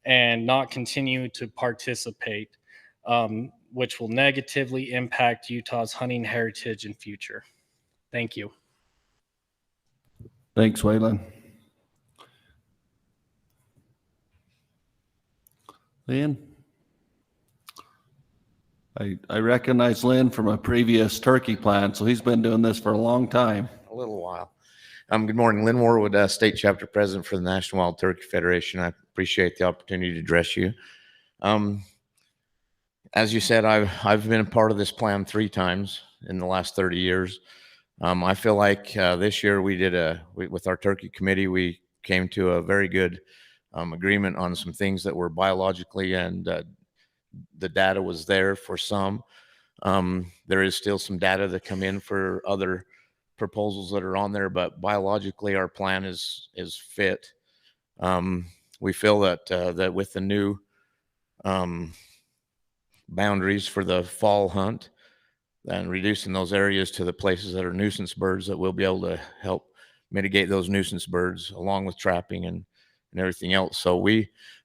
and not continue to participate, which will negatively impact Utah's hunting heritage and future. Thank you. Thanks, Waylon. Lynn? I recognize Lynn from a previous turkey plant, so he's been doing this for a long time. A little while. Good morning. Lynn Warwood, State Chapter President for the National Wild Turkey Federation. I appreciate the opportunity to address you. As you said, I've been a part of this plan 3 times in the last 30 years. I feel like this year with our turkey committee, we came to a very good agreement on some things that were biologically, and the data was there for some. There is still some data that come in for other proposals that are on there, but biologically our plan is fit. We feel that with the new boundaries for the fall hunt and reducing those areas to the places that are nuisance birds, that we'll be able to help mitigate those nuisance birds along with trapping and everything else. So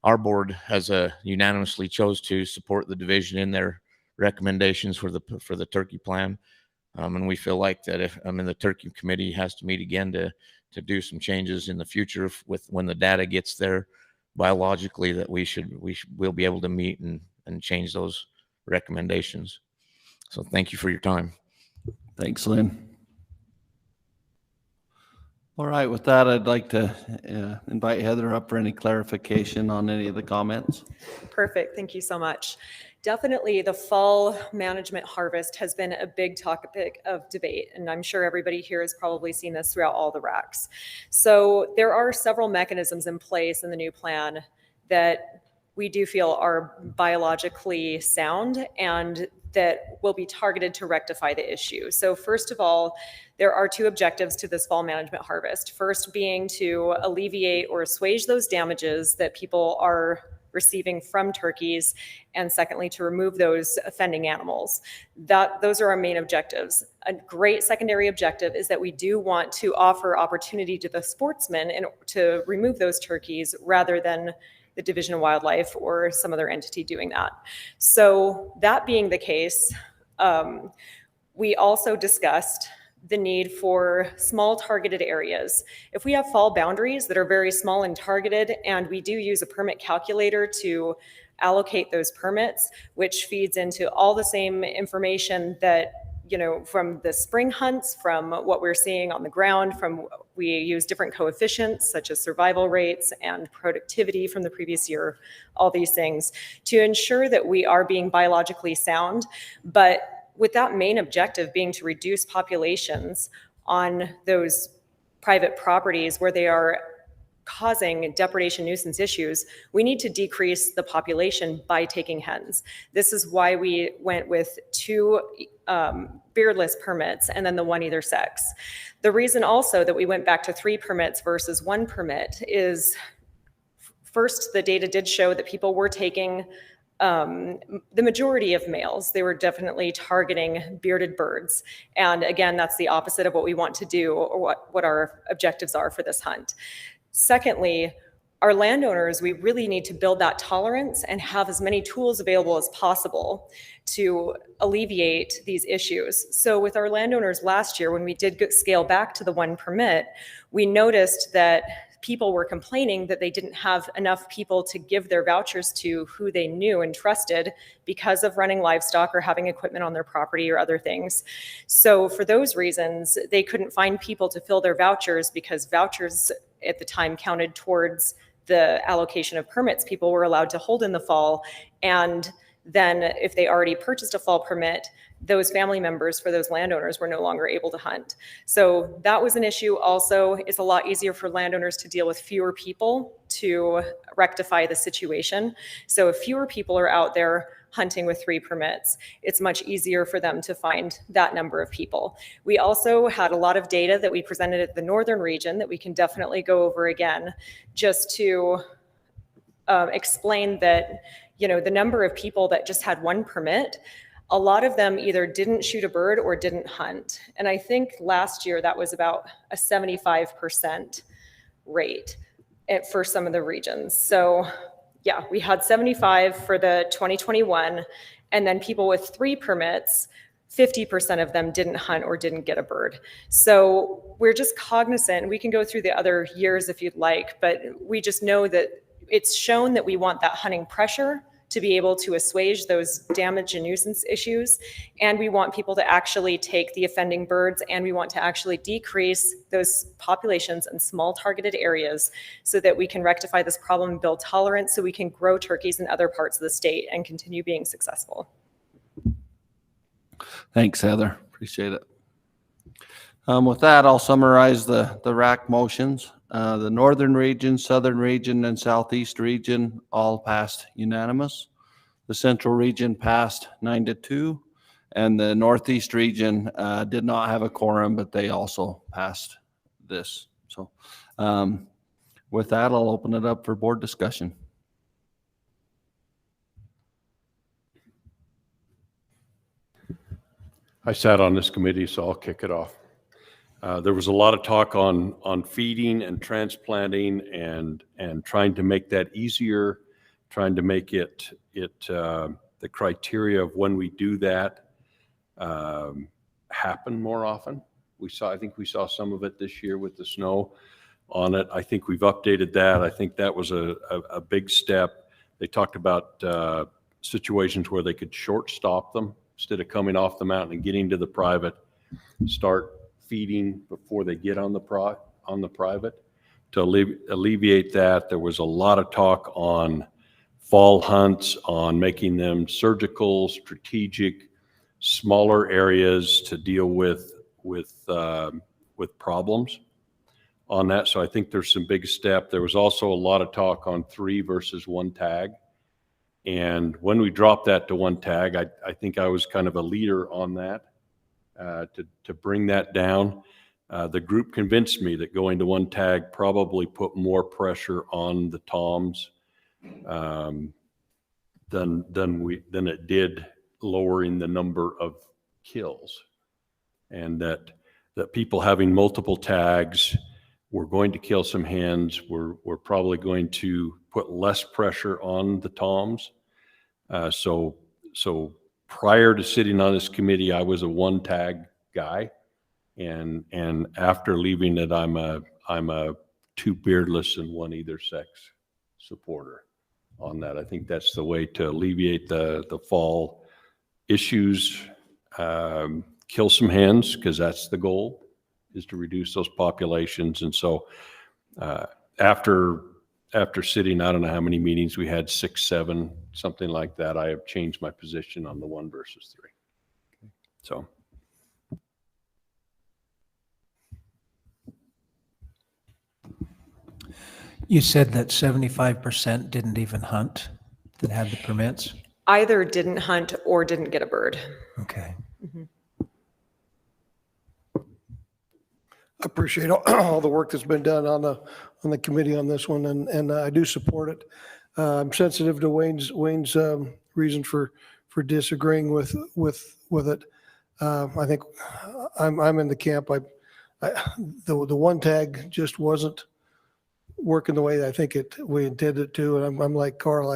our board has unanimously chose to support the division in their recommendations for the turkey plan. And we feel like that if the turkey committee has to meet again to do some changes in the future when the data gets there biologically, that we'll be able to meet and change those recommendations. So thank you for your time. Thanks, Lynn. All right, with that, I'd like to invite Heather up for any clarification on any of the comments. Perfect. Thank you so much. Definitely the fall management harvest has been a big topic of debate, and I'm sure everybody here has probably seen this throughout all the RACs. So there are several mechanisms in place in the new plan that we do feel are biologically sound and that will be targeted to rectify the issue. So first of all, there are 2 objectives to this fall management harvest. First being to alleviate or assuage those damages that people are receiving from turkeys, and secondly, to remove those offending animals. Those are our main objectives. A great secondary objective is that we do want to offer opportunity to the sportsmen to remove those turkeys rather than the Division of Wildlife or some other entity doing that. So that being the case, we also discussed the need for small targeted areas. If we have fall boundaries that are very small and targeted, and we do use a permit calculator to allocate those permits, which feeds into all the same information that, from the spring hunts, from what we're seeing on the ground, we use different coefficients such as survival rates and productivity from the previous year, all these things to ensure that we are being biologically sound, but with that main objective being to reduce populations on those private properties where they are causing depredation nuisance issues, we need to decrease the population by taking hens. This is why we went with 2 beardless permits and then the 1 either sex. The reason also that we went back to 3 permits versus 1 permit is, first, the data did show that people were taking the majority of males. They were definitely targeting bearded birds. And again, that's the opposite of what we want to do or what our objectives are for this hunt. Secondly, our landowners, we really need to build that tolerance and have as many tools available as possible to alleviate these issues. So with our landowners last year, when we did scale back to the 1 permit, we noticed that people were complaining that they didn't have enough people to give their vouchers to who they knew and trusted because of running livestock or having equipment on their property or other things. So for those reasons, they couldn't find people to fill their vouchers because vouchers at the time counted towards the allocation of permits people were allowed to hold in the fall. And then if they already purchased a fall permit, those family members for those landowners were no longer able to hunt. So that was an issue. Also, it's a lot easier for landowners to deal with fewer people to rectify the situation. So if fewer people are out there hunting with 3 permits, it's much easier for them to find that number of people. We also had a lot of data that we presented at the northern region that we can definitely go over again, just to explain that, you know, the number of people that just had 1 permit, a lot of them either didn't shoot a bird or didn't hunt. And I think last year that was about a 75% rate for some of the regions. So yeah, we had 75 for the 2021, and then people with 3 permits, 50% of them didn't hunt or didn't get a bird. So we're just cognizant, we can go through the other years if you'd like, but we just know that it's shown that we want that hunting pressure to be able to assuage those damage and nuisance issues. And we want people to actually take the offending birds, and we want to actually decrease those populations in small targeted areas so that we can rectify this problem and build tolerance so we can grow turkeys in other parts of the state and continue being successful. Thanks, Heather. Appreciate it. With that, I'll summarize the RAC motions. The northern region, southern region, and southeast region all passed unanimous. The central region passed 9-2, and the northeast region did not have a quorum, but they also passed this. So with that, I'll open it up for board discussion. I sat on this committee, so I'll kick it off. There was a lot of talk on feeding and transplanting and trying to make that easier, trying to make it the criteria of when we do that happen more often. I think we saw some of it this year with the snow on it. I think we've updated that. I think that was a big step. They talked about situations where they could short stop them instead of coming off the mountain and getting to the private, start feeding before they get on the private. To alleviate that, there was a lot of talk on fall hunts, on making them surgical, strategic, smaller areas to deal with problems on that. So I think there's some big step. There was also a lot of talk on 3 versus 1 tag. And when we dropped that to 1 tag, I think I was kind of a leader on that. To bring that down. The group convinced me that going to 1 tag probably put more pressure on the toms than it did lowering the number of kills, and that people having multiple tags were going to kill some hens. We're probably going to put less pressure on the toms. So prior to sitting on this committee, I was a 1 tag guy, and after leaving it, I'm a 2 beardless and 1 either sex supporter on that. I think that's the way to alleviate the fall issues, kill some hens, because that's the goal, is to reduce those populations. And so after sitting, I don't know how many meetings we had, 6, 7, something like that, I have changed my position on the 1 versus 3. So. You said that 75% didn't even hunt that had the permits? Either didn't hunt or didn't get a bird. Okay. Mm-hmm. I appreciate all the work that's been done on the committee on this one, and I do support it. I'm sensitive to Wayne's reason for disagreeing with it. I think I'm in the camp. The 1 tag just wasn't working the way I think we intended it to, and I'm like Carl.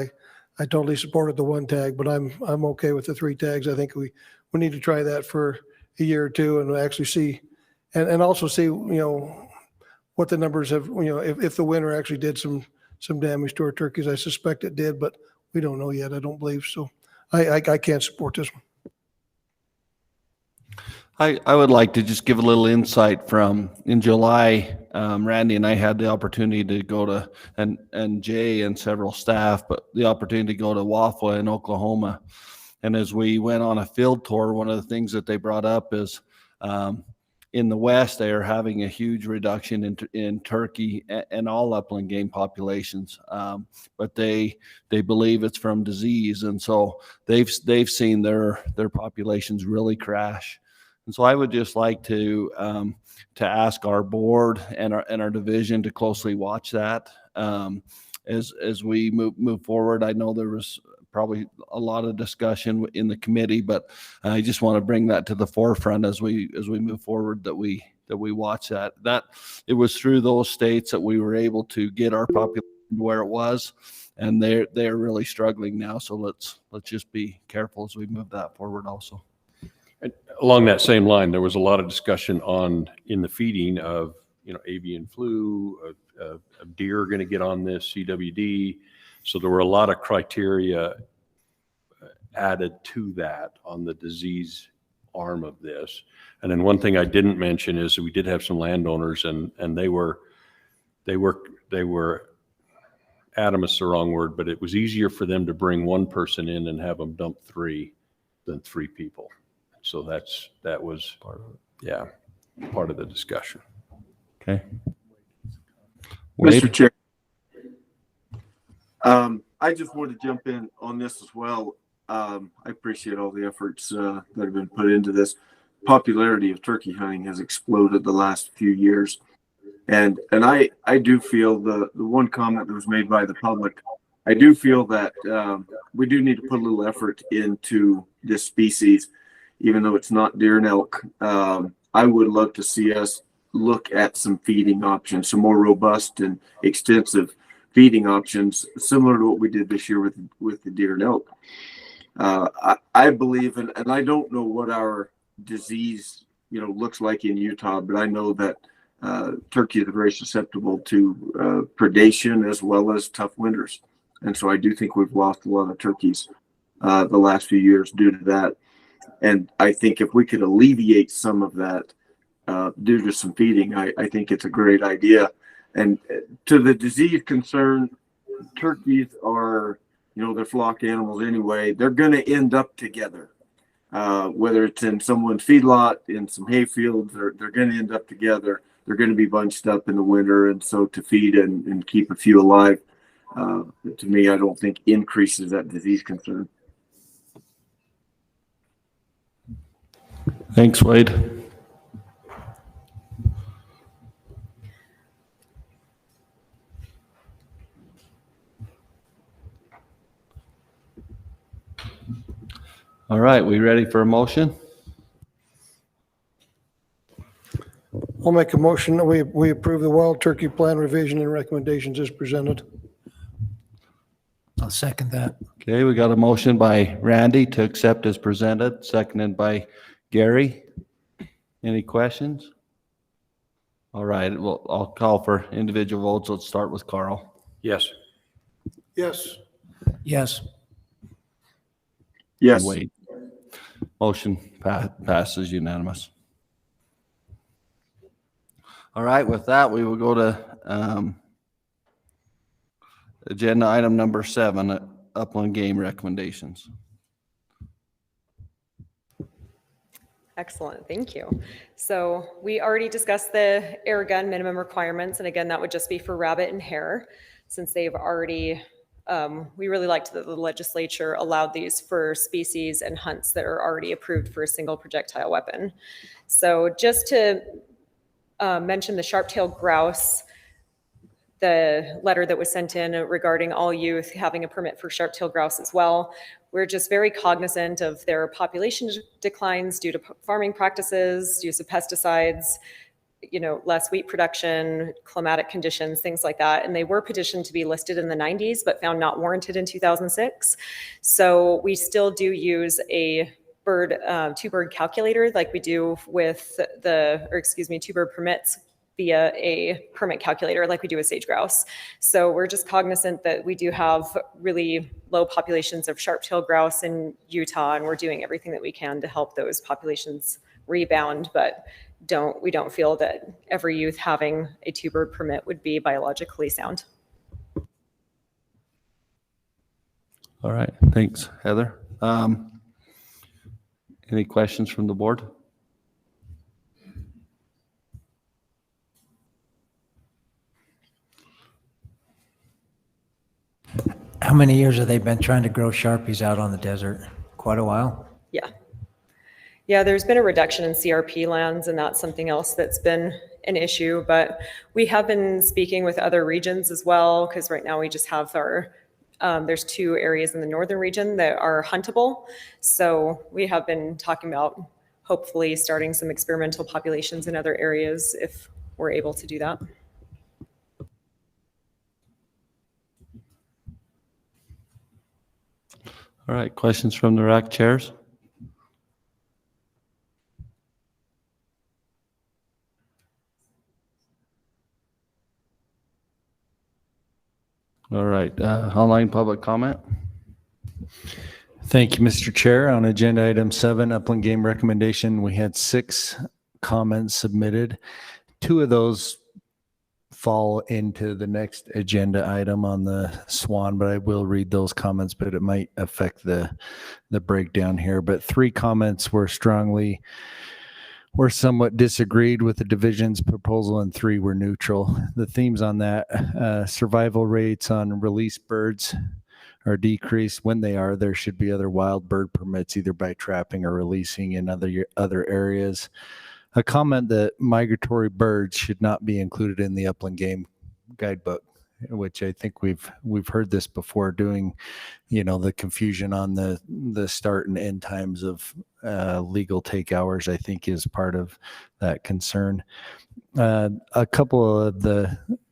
I totally supported the 1 tag, but I'm okay with the 3 tags. I think we need to try that for a year or 2 and actually see. And also see, what what the numbers have, if the winter actually did some damage to our turkeys. I suspect it did, but we don't know yet. I don't believe so. I can't support this one. I would like to just give a little insight from in July. Randy and I had the opportunity to go to, and Jay and several staff, but the opportunity to go to Wafwa in Oklahoma. And as we went on a field tour, one of the things that they brought up is in the West, they are having a huge reduction in turkey and all upland game populations. But they believe it's from disease. And so they've seen their populations really crash. And so I would just like to ask our board and our division to closely watch that as we move forward. I know there was probably a lot of discussion in the committee, but I just want to bring that to the forefront as we move forward, that we watch that. That it was through those states that we were able to get our population where it was, and they're really struggling now. So let's just be careful as we move that forward also. And along that same line, there was a lot of discussion in the feeding of, avian flu, of deer are going to get on this, CWD. So there were a lot of criteria added to that on the disease arm of this. And then one thing I didn't mention is we did have some landowners, and they were adamant's the wrong word, but it was easier for them to bring one person in and have them dump 3 than 3 people. So that was part of the discussion. Okay. Mr. Chair, I just wanted to jump in on this as well. I appreciate all the efforts that have been put into this. Popularity of turkey hunting has exploded the last few years. And I do feel the one comment that was made by the public, I do feel that we do need to put a little effort into this species. Even though it's not deer and elk, I would love to see us look at some feeding options, some more robust and extensive feeding options, similar to what we did this year with the deer and elk. I believe, and I don't know what our disease, looks like in Utah, but I know that turkeys are very susceptible to predation as well as tough winters. And so I do think we've lost a lot of turkeys the last few years due to that. And I think if we could alleviate some of that due to some feeding, I think it's a great idea. And to the disease concern, turkeys are, they're flock animals anyway. They're going to end up together, whether it's in someone's feedlot, in some hay fields, they're going to end up together. They're going to be bunched up in the winter. And so to feed and keep a few alive, to me, I don't think increases that disease concern. Thanks, Wade. All right, we ready for a motion? I'll make a motion that we approve the wild turkey plan revision and recommendations as presented. I'll second that. Okay, we got a motion by Randy to accept as presented, seconded by Gary. Any questions? All right, well, I'll call for individual votes. Let's start with Carl. Yes. Yes. Yes. Yes. Wade. Motion passes unanimous. All right, with that, we will go to agenda item number 7, upland game recommendations. Excellent, thank you. So we already discussed the air gun minimum requirements, and again, that would just be for rabbit and hare, since they've already, we really liked that the legislature allowed these for species and hunts that are already approved for a single projectile weapon. So just to mention the sharp-tailed grouse, the letter that was sent in regarding all youth having a permit for sharp-tailed grouse as well. We're just very cognizant of their population declines due to farming practices, use of pesticides, less wheat production, climatic conditions, things like that. And they were petitioned to be listed in the 90s, but found not warranted in 2006. So we still do use a two-bird calculator like we do with two-bird permits via a permit calculator like we do with sage grouse. So we're just cognizant that we do have really low populations of sharp-tailed grouse in Utah, and we're doing everything that we can to help those populations rebound, but we don't feel that every youth having a 2-bird permit would be biologically sound. All right, thanks, Heather. Any questions from the board? How many years have they been trying to grow Sharpies out on the desert? Quite a while. Yeah. Yeah, there's been a reduction in CRP lands, and that's something else that's been an issue. But we have been speaking with other regions as well, because right now we just have there's 2 areas in the northern region that are huntable. So we have been talking about hopefully starting some experimental populations in other areas if we're able to do that. All right, questions from the RAC chairs? All right, online public comment. Thank you, Mr. Chair. On agenda item 7, upland game recommendation, we had 6 comments submitted. 2 of those fall into the next agenda item on the SWAN, but I will read those comments, but it might affect the breakdown here. But 3 comments were somewhat disagreed with the division's proposal, and 3 were neutral. The themes on that, survival rates on released birds are decreased. When they are, there should be other wild bird permits, either by trapping or releasing in other areas. A comment that migratory birds should not be included in the upland game guidebook, which I think we've heard this before, doing, the confusion on the start and end times of legal take hours, I think is part of that concern. A couple of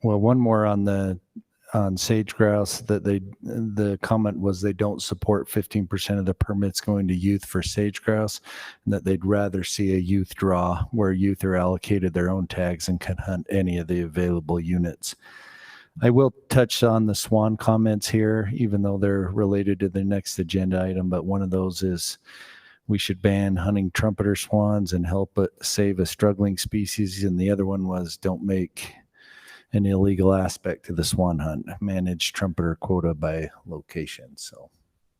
one more on sage grouse, that the comment was they don't support 15% of the permits going to youth for sage grouse, and that they'd rather see a youth draw where youth are allocated their own tags and can hunt any of the available units. I will touch on the SWAN comments here, even though they're related to the next agenda item, but one of those is we should ban hunting trumpeter swans and help save a struggling species, and the other one was don't make an illegal aspect to the swan hunt, manage trumpeter quota by location. So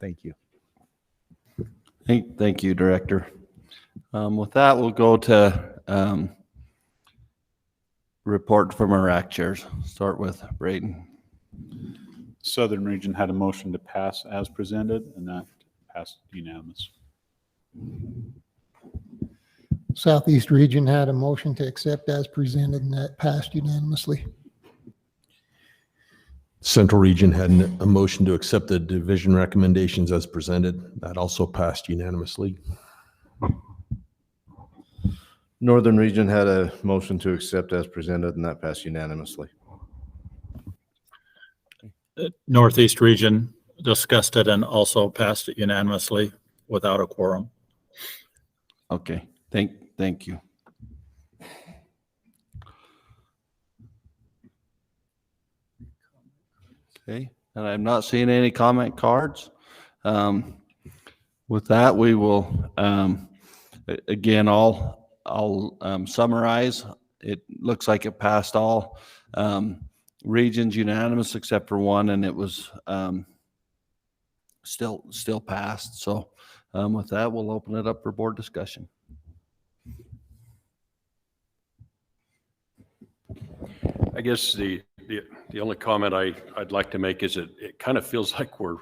thank you. Thank you, Director. With that, we'll go to report from our RAC chairs. Start with Braden. Southern region had a motion to pass as presented, and that passed unanimous. Southeast region had a motion to accept as presented, and that passed unanimously. Central region had a motion to accept the division recommendations as presented. That also passed unanimously. Northern region had a motion to accept as presented, and that passed unanimously. Northeast region discussed it and also passed it unanimously without a quorum. Okay, thank you. Okay, and I'm not seeing any comment cards. With that, we will, again, I'll summarize. It looks like it passed all regions unanimous except for one, and it was still passed. So with that, we'll open it up for board discussion. I guess the only comment I'd like to make is it kind of feels like we're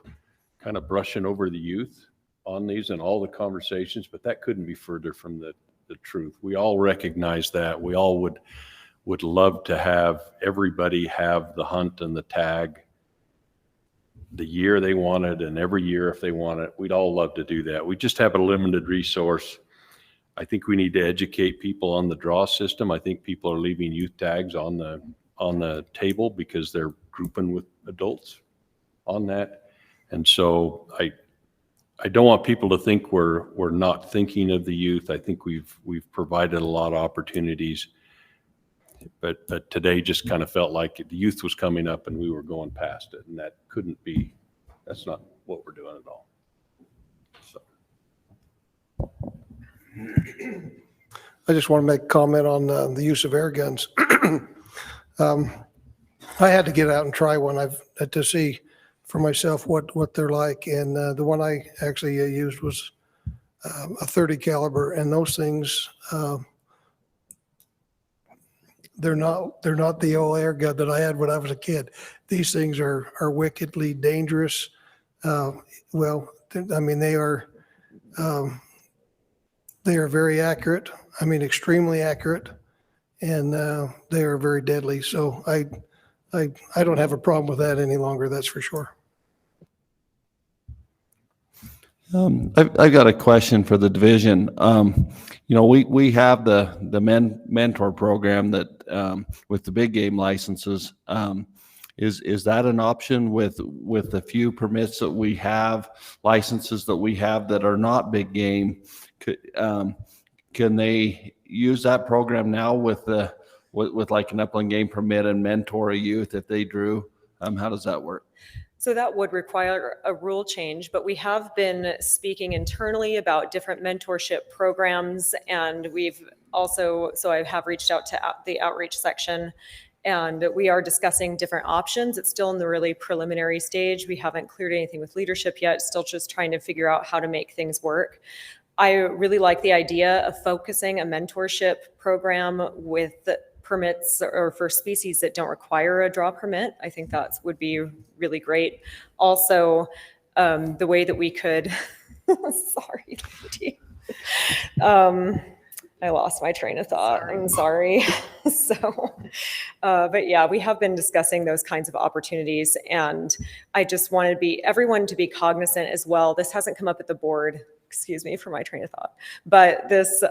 kind of brushing over the youth on these and all the conversations, but that couldn't be further from the truth. We all recognize that. We all would love to have everybody have the hunt and the tag the year they want it, and every year if they want it. We'd all love to do that. We just have a limited resource. I think we need to educate people on the draw system. I think people are leaving youth tags on the table because they're grouping with adults on that. And so I don't want people to think we're not thinking of the youth. I think we've provided a lot of opportunities. But today just kind of felt like the youth was coming up and we were going past it, and that couldn't be, that's not what we're doing at all. So. I just want to make a comment on the use of air guns. I had to get out and try one to see for myself what they're like. And the one I actually used was a 30 caliber, and those things, they're not the old air gun that I had when I was a kid. These things are wickedly dangerous. Well, I mean, they are very accurate. I mean, extremely accurate, and they are very deadly. So I don't have a problem with that any longer. That's for sure. I've got a question for the division. You know, we have the mentor program that with the big game licenses. Is that an option with the few permits that we have, licenses that we have that are not big game? Can they use that program now with like an upland game permit and mentor a youth if they drew? How does that work? So that would require a rule change, but we have been speaking internally about different mentorship programs, and we've also, so I have reached out to the outreach section, and we are discussing different options. It's still in the really preliminary stage. We haven't cleared anything with leadership yet, still just trying to figure out how to make things work. I really like the idea of focusing a mentorship program with permits or for species that don't require a draw permit. I think that would be really great. Also, the way that we could, sorry, Lindy. I lost my train of thought. I'm sorry. But yeah, we have been discussing those kinds of opportunities, and I just wanted everyone to be cognizant as well. This hasn't come up at the board, excuse me for my train of thought, but this,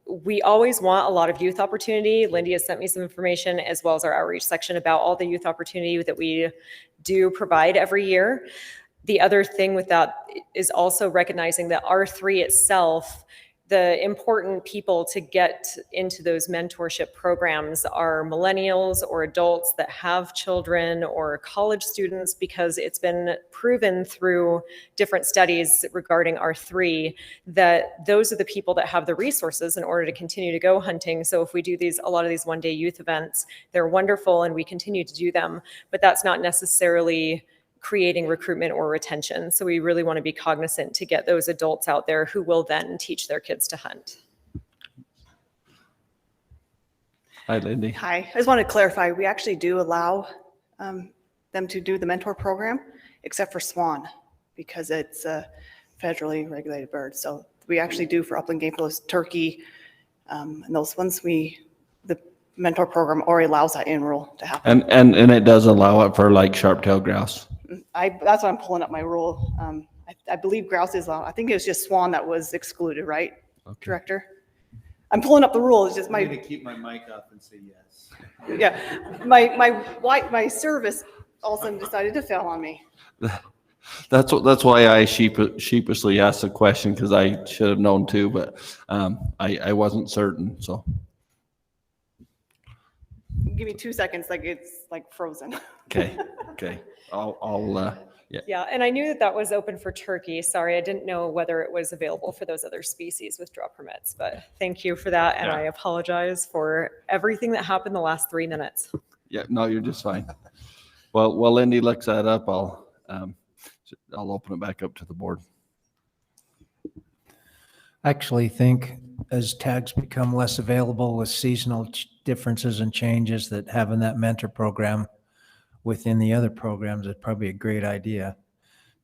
we always want a lot of youth opportunity. Lindy has sent me some information as well as our outreach section about all the youth opportunity that we do provide every year. The other thing with that is also recognizing that R3 itself, the important people to get into those mentorship programs are millennials or adults that have children or college students, because it's been proven through different studies regarding R3 that those are the people that have the resources in order to continue to go hunting. So if we do a lot of these one-day youth events, they're wonderful and we continue to do them, but that's not necessarily creating recruitment or retention. So we really want to be cognizant to get those adults out there who will then teach their kids to hunt. Hi, Lindy. Hi, I just want to clarify, we actually do allow them to do the mentor program, except for swan, because it's a federally regulated bird. So we actually do for upland game, for those turkey, and those ones the mentor program already allows that in rule to happen. And it does allow it for like sharp-tailed grouse. That's why I'm pulling up my rule. I believe grouse is I think it was just swan that was excluded, right, okay. Director? I'm pulling up the rule. It's just I'm going to keep my mic up and say yes. Yeah, my service all of a sudden decided to fail on me. That's why I sheepishly asked the question, because I should have known too, but I wasn't certain. So give me 2 seconds, like it's like frozen. Okay. I'll Yeah, and I knew that was open for turkey. Sorry, I didn't know whether it was available for those other species with draw permits, but thank you for that. And I apologize for everything that happened the last 3 minutes. Yeah, no, you're just fine. Well, Lindy looks that up. I'll open it back up to the board. I actually think as tags become less available with seasonal differences and changes, that having that mentor program within the other programs is probably a great idea,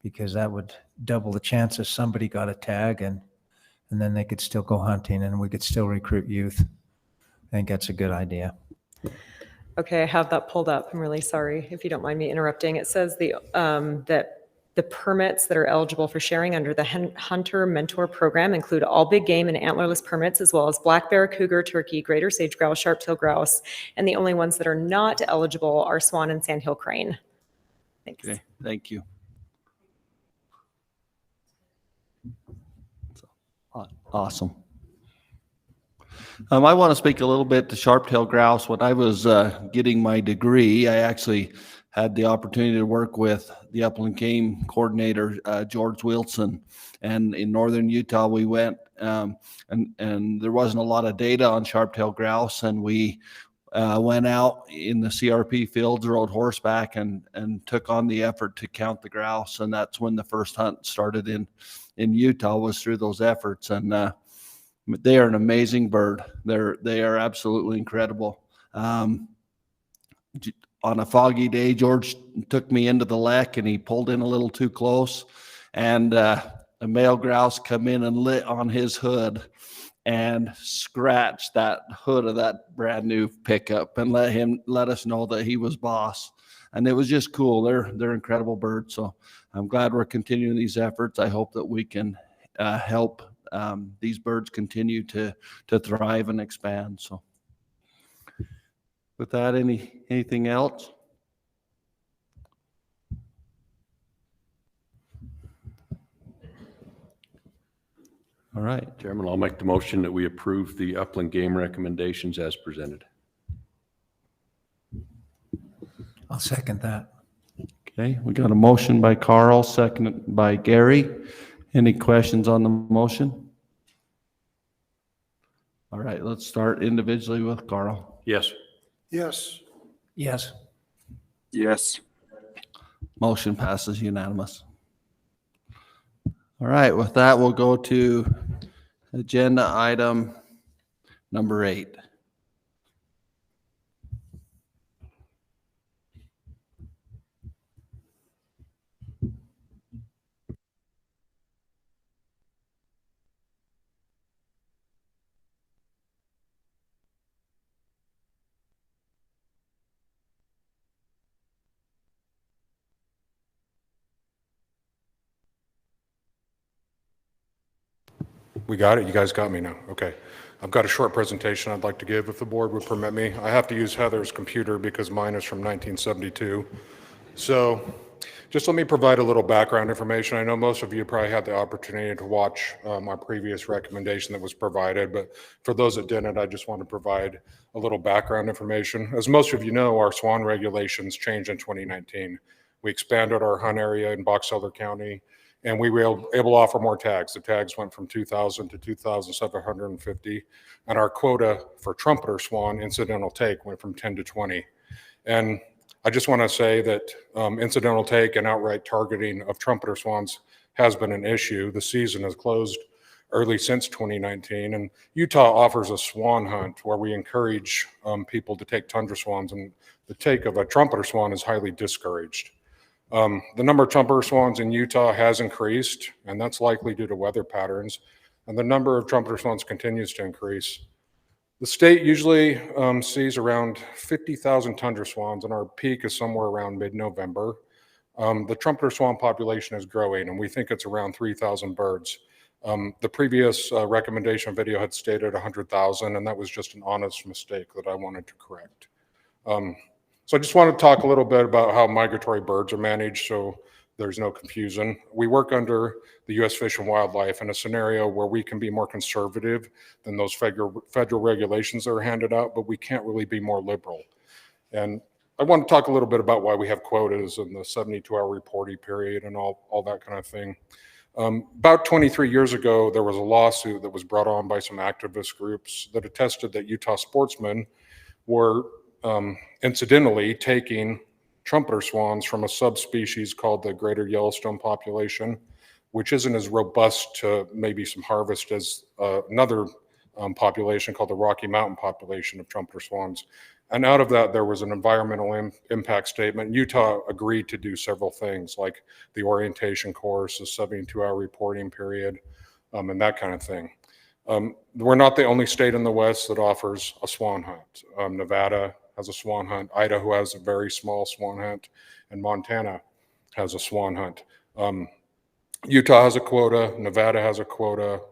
because that would double the chances somebody got a tag and then they could still go hunting and we could still recruit youth. I think that's a good idea. Okay, I have that pulled up. I'm really sorry if you don't mind me interrupting. It says that the permits that are eligible for sharing under the Hunter Mentor Program include all big game and antlerless permits, as well as black bear, cougar, turkey, greater sage grouse, sharp-tailed grouse, and the only ones that are not eligible are swan and sandhill crane. Thanks. Okay, thank you. Awesome. I want to speak a little bit to sharp-tailed grouse. When I was getting my degree, I actually had the opportunity to work with the upland game coordinator, George Wilson. And in northern Utah, we went and there wasn't a lot of data on sharp-tailed grouse. And we went out in the CRP fields, rode horseback, and took on the effort to count the grouse. And that's when the first hunt started in Utah, was through those efforts. And they are an amazing bird. They are absolutely incredible. On a foggy day, George took me into the lek and he pulled in a little too close, and a male grouse come in and lit on his hood and scratched that hood of that brand new pickup and let us know that he was boss. And it was just cool. They're incredible birds. So I'm glad we're continuing these efforts. I hope that we can help these birds continue to thrive and expand. So with that, anything else? All right. Chairman, I'll make the motion that we approve the upland game recommendations as presented. I'll second that. Okay, we got a motion by Carl, seconded by Gary. Any questions on the motion? All right, let's start individually with Carl. Yes. Yes. Yes. Yes. Motion passes unanimous. All right, with that, we'll go to agenda item number 8. We got it? You guys got me now? Okay. I've got a short presentation I'd like to give if the board would permit me. I have to use Heather's computer because mine is from 1972. So just let me provide a little background information. I know most of you probably had the opportunity to watch my previous recommendation that was provided, but for those that didn't, I just want to provide a little background information. As most of you know, our swan regulations changed in 2019. We expanded our hunt area in Box Elder County, and we were able to offer more tags. The tags went from 2,000 to 2,750, and our quota for trumpeter swan incidental take went from 10 to 20. And I just want to say that incidental take and outright targeting of trumpeter swans has been an issue. The season has closed early since 2019, and Utah offers a swan hunt where we encourage people to take tundra swans, and the take of a trumpeter swan is highly discouraged. The number of trumpeter swans in Utah has increased, and that's likely due to weather patterns, and the number of trumpeter swans continues to increase. The state usually sees around 50,000 tundra swans, and our peak is somewhere around mid-November. The trumpeter swan population is growing, and we think it's around 3,000 birds. The previous recommendation video had stated 100,000, and that was just an honest mistake that I wanted to correct. So I just want to talk a little bit about how migratory birds are managed so there's no confusion. We work under the U.S. Fish and Wildlife in a scenario where we can be more conservative than those federal regulations that are handed out, but we can't really be more liberal. And I want to talk a little bit about why we have quotas and the 72-hour reporting period and all that kind of thing. About 23 years ago, there was a lawsuit that was brought on by some activist groups that attested that Utah sportsmen were incidentally taking trumpeter swans from a subspecies called the greater Yellowstone population, which isn't as robust to maybe some harvest as another population called the Rocky Mountain population of trumpeter swans. And out of that, there was an environmental impact statement. Utah agreed to do several things like the orientation course, the 72-hour reporting period, and that kind of thing. We're not the only state in the West that offers a swan hunt. Nevada has a swan hunt. Idaho has a very small swan hunt, and Montana has a swan hunt. Utah has a quota. Nevada has a quota.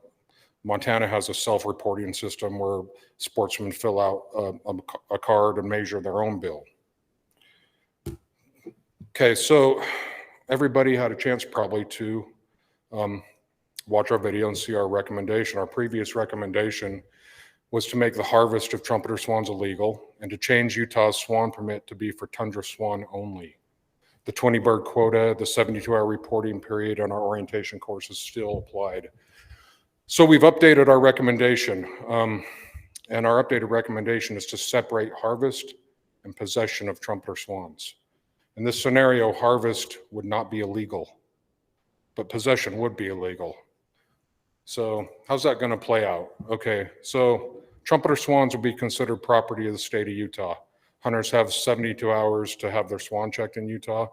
Montana has a self-reporting system where sportsmen fill out a card and measure their own bill. Okay, so everybody had a chance probably to watch our video and see our recommendation. Our previous recommendation was to make the harvest of trumpeter swans illegal and to change Utah's swan permit to be for tundra swan only. The 20 bird quota, the 72-hour reporting period on our orientation courses still applied. So we've updated our recommendation, and our updated recommendation is to separate harvest and possession of trumpeter swans. In this scenario, harvest would not be illegal, but possession would be illegal. So how's that going to play out? Okay, so trumpeter swans will be considered property of the state of Utah. Hunters have 72 hours to have their swan checked in Utah.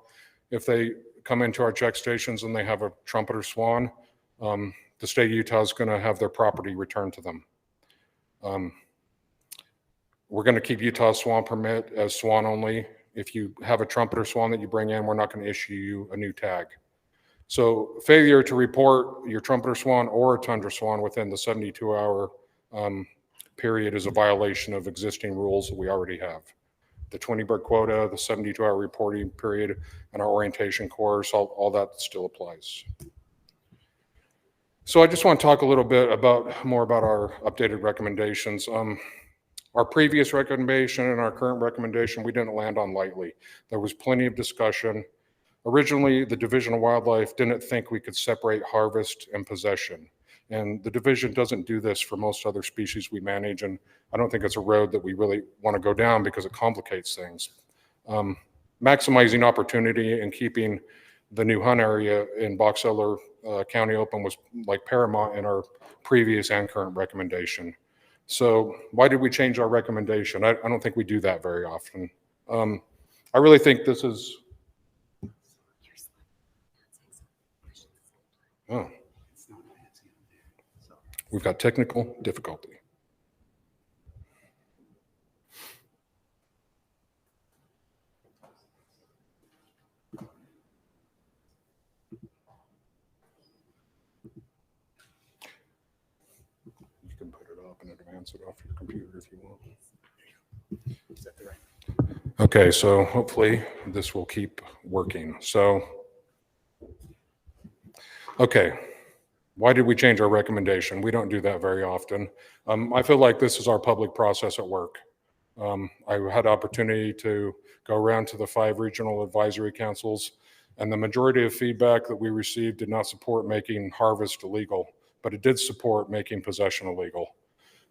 If they come into our check stations and they have a trumpeter swan, the state of Utah is going to have their property returned to them. We're going to keep Utah swan permit as swan only. If you have a trumpeter swan that you bring in, we're not going to issue you a new tag. So failure to report your trumpeter swan or a tundra swan within the 72-hour period is a violation of existing rules that we already have. The 20 bird quota, the 72-hour reporting period, and our orientation course, all that still applies. So I just want to talk a little bit more about our updated recommendations. Our previous recommendation and our current recommendation, we didn't land on lightly. There was plenty of discussion. Originally, the Division of Wildlife didn't think we could separate harvest and possession. And the division doesn't do this for most other species we manage. And I don't think it's a road that we really want to go down because it complicates things. Maximizing opportunity and keeping the new hunt area in Box Elder County open was like paramount in our previous and current recommendation. So why did we change our recommendation? I don't think we do that very often. I really think this is, oh, we've got technical difficulty. You can put it up and advance it off your computer if you want. Okay, so hopefully this will keep working. So, okay, why did we change our recommendation? We don't do that very often. I feel like this is our public process at work. I had opportunity to go around to the 5 regional advisory councils, and the majority of feedback that we received did not support making harvest illegal, but it did support making possession illegal.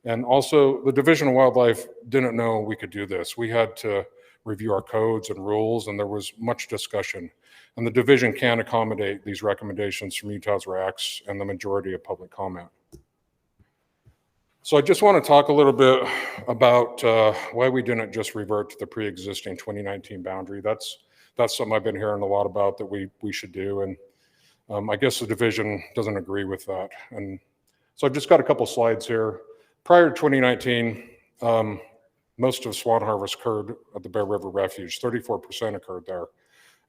And also, the Division of Wildlife didn't know we could do this. We had to review our codes and rules, and there was much discussion. And the division can accommodate these recommendations from Utah's RACs and the majority of public comment. So I just want to talk a little bit about why we didn't just revert to the pre-existing 2019 boundary. That's something I've been hearing a lot about that we should do. And I guess the division doesn't agree with that. And so I've just got a couple slides here. Prior to 2019, most of swan harvest occurred at the Bear River Refuge. 34% occurred there.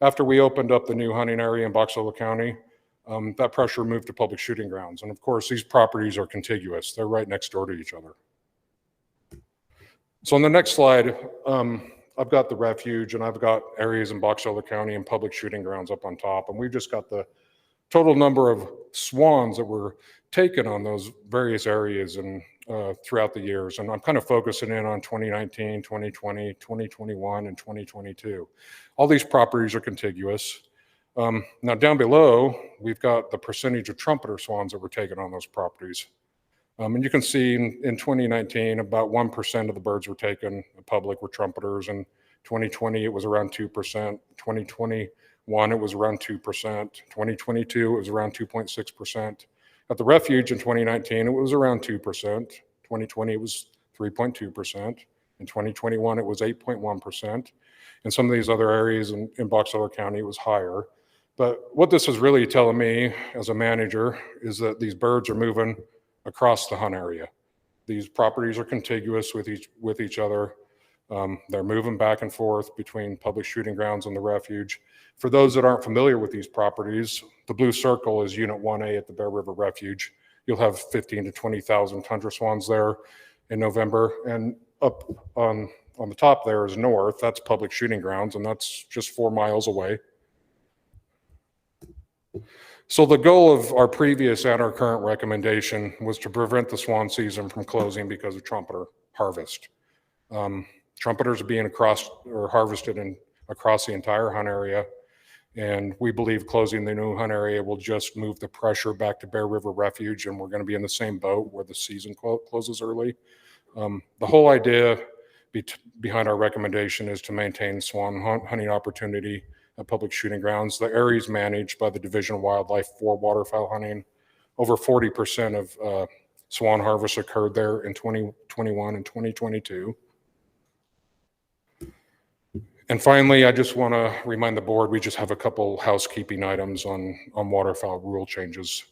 After we opened up the new hunting area in Box Elder County, that pressure moved to public shooting grounds. And of course, these properties are contiguous. They're right next door to each other. So on the next slide, I've got the refuge and I've got areas in Box Elder County and public shooting grounds up on top. And we've just got the total number of swans that were taken on those various areas and throughout the years. And I'm kind of focusing in on 2019, 2020, 2021, and 2022. All these properties are contiguous. Now down below, we've got the percentage of trumpeter swans that were taken on those properties. And you can see in 2019, about 1% of the birds were taken in public were trumpeters. In 2020, it was around 2%. 2021, it was around 2%. 2022, it was around 2.6%. At the refuge in 2019, it was around 2%. 2020, it was 3.2%. In 2021, it was 8.1%. In some of these other areas in Box Elder County, it was higher. But what this is really telling me as a manager is that these birds are moving across the hunt area. These properties are contiguous with each other. They're moving back and forth between public shooting grounds and the refuge. For those that aren't familiar with these properties, the blue circle is Unit 1A at the Bear River Refuge. You'll have 15 to 20,000 tundra swans there in November. And up on the top there is north. That's public shooting grounds, and that's just 4 miles away. So the goal of our previous and our current recommendation was to prevent the swan season from closing because of trumpeter harvest. Trumpeters are being harvested across the entire hunt area. And we believe closing the new hunt area will just move the pressure back to Bear River Refuge, and we're going to be in the same boat where the season closes early. The whole idea behind our recommendation is to maintain swan hunting opportunity at public shooting grounds. The area is managed by the Division of Wildlife for waterfowl hunting. Over 40% of swan harvest occurred there in 2021 and 2022. And finally, I just want to remind the board, we just have a couple housekeeping items on waterfowl rule changes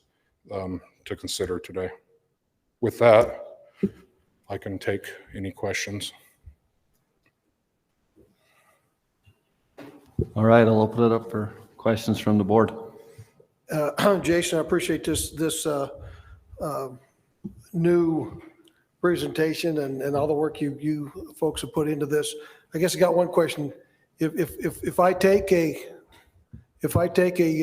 to consider today. With that, I can take any questions. All right, I'll open it up for questions from the board. Jason, I appreciate this new presentation and all the work you folks have put into this. I guess I got one question. If I take a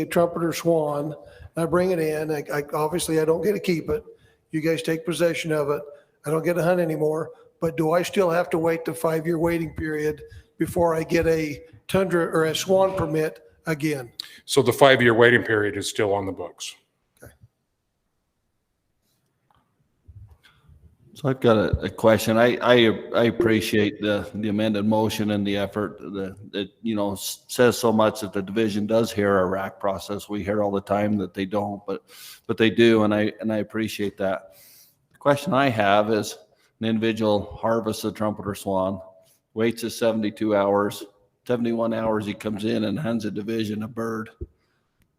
trumpeter swan, I bring it in, obviously I don't get to keep it. You guys take possession of it. I don't get to hunt anymore, but do I still have to wait the 5-year waiting period before I get a tundra or a swan permit again? So the 5-year waiting period is still on the books. So I've got a question. I appreciate the amended motion and the effort that, you know, says so much that the division does hear our RAC process. We hear all the time that they don't, but they do, and I appreciate that. The question I have is, an individual harvests a trumpeter swan, waits his 72 hours, 71 hours, he comes in and hands a division a bird.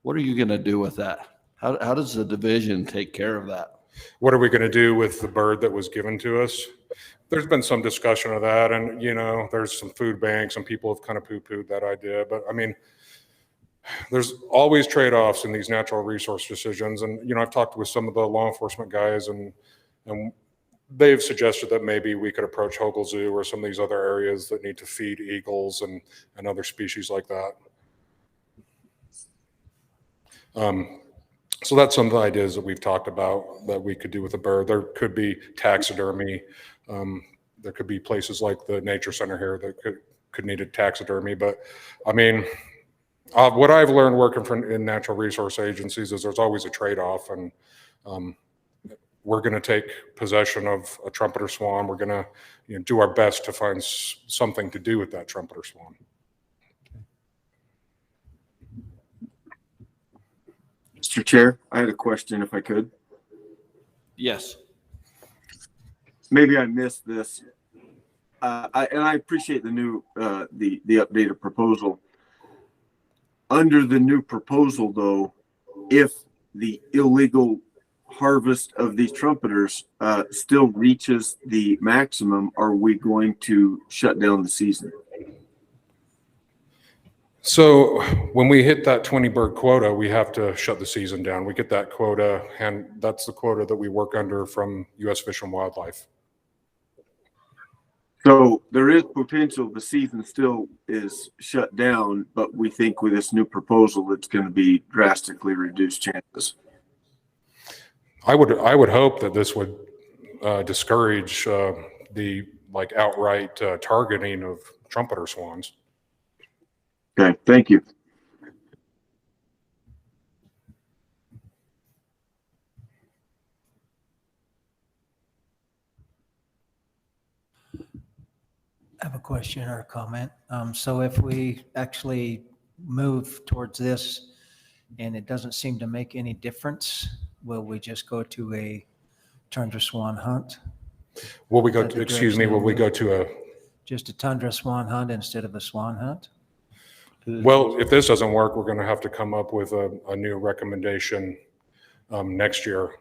What are you going to do with that? How does the division take care of that? What are we going to do with the bird that was given to us? There's been some discussion of that, and you know, there's some food banks and people have kind of poo-pooed that idea. But I mean, there's always trade-offs in these natural resource decisions. And you know, I've talked with some of the law enforcement guys, and they've suggested that maybe we could approach Hogle Zoo or some of these other areas that need to feed eagles and other species like that. So that's some of the ideas that we've talked about that we could do with a bird. There could be taxidermy. There could be places like the Nature Center here that could need a taxidermy. But I mean, what I've learned working in natural resource agencies is there's always a trade-off, and we're going to take possession of a trumpeter swan. We're going to do our best to find something to do with that trumpeter swan. Mr. Chair, I had a question if I could. Yes. Maybe I missed this. I appreciate the new, the updated proposal. Under the new proposal, though, if the illegal harvest of these trumpeters still reaches the maximum, are we going to shut down the season? So when we hit that 20 bird quota, we have to shut the season down. We get that quota, and that's the quota that we work under from U.S. Fish and Wildlife. So there is potential the season still is shut down, but we think with this new proposal, it's going to be drastically reduced chances. I would hope that this would discourage the outright targeting of trumpeter swans. Okay, thank you. I have a question or a comment. So if we actually move towards this and it doesn't seem to make any difference, will we just go to a tundra swan hunt? Will we go to, excuse me, will we go to a... Just a tundra swan hunt instead of a swan hunt? Well, if this doesn't work, we're going to have to come up with a new recommendation next year.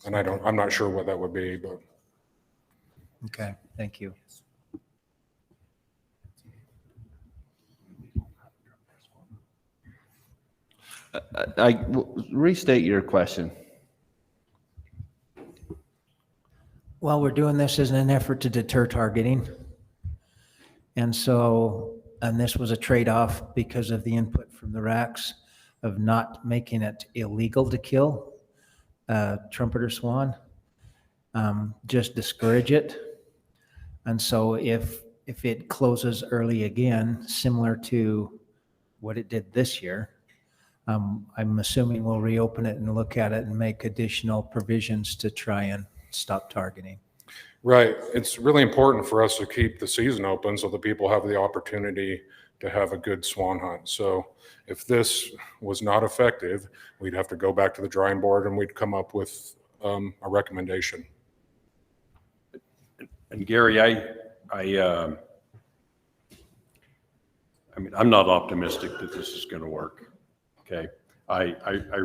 And I'm not sure what that would be, but. Okay, thank you. Restate your question. Well, we're doing this as an effort to deter targeting. And so, and this was a trade-off because of the input from the RACs. of not making it illegal to kill trumpeter swan, just discourage it. And so if it closes early again, similar to what it did this year, I'm assuming we'll reopen it and look at it and make additional provisions to try and stop targeting. Right. It's really important for us to keep the season open so that people have the opportunity to have a good swan hunt. So if this was not effective, we'd have to go back to the drawing board and we'd come up with a recommendation. And Gary, I mean, I'm not optimistic that this is going to work. Okay. I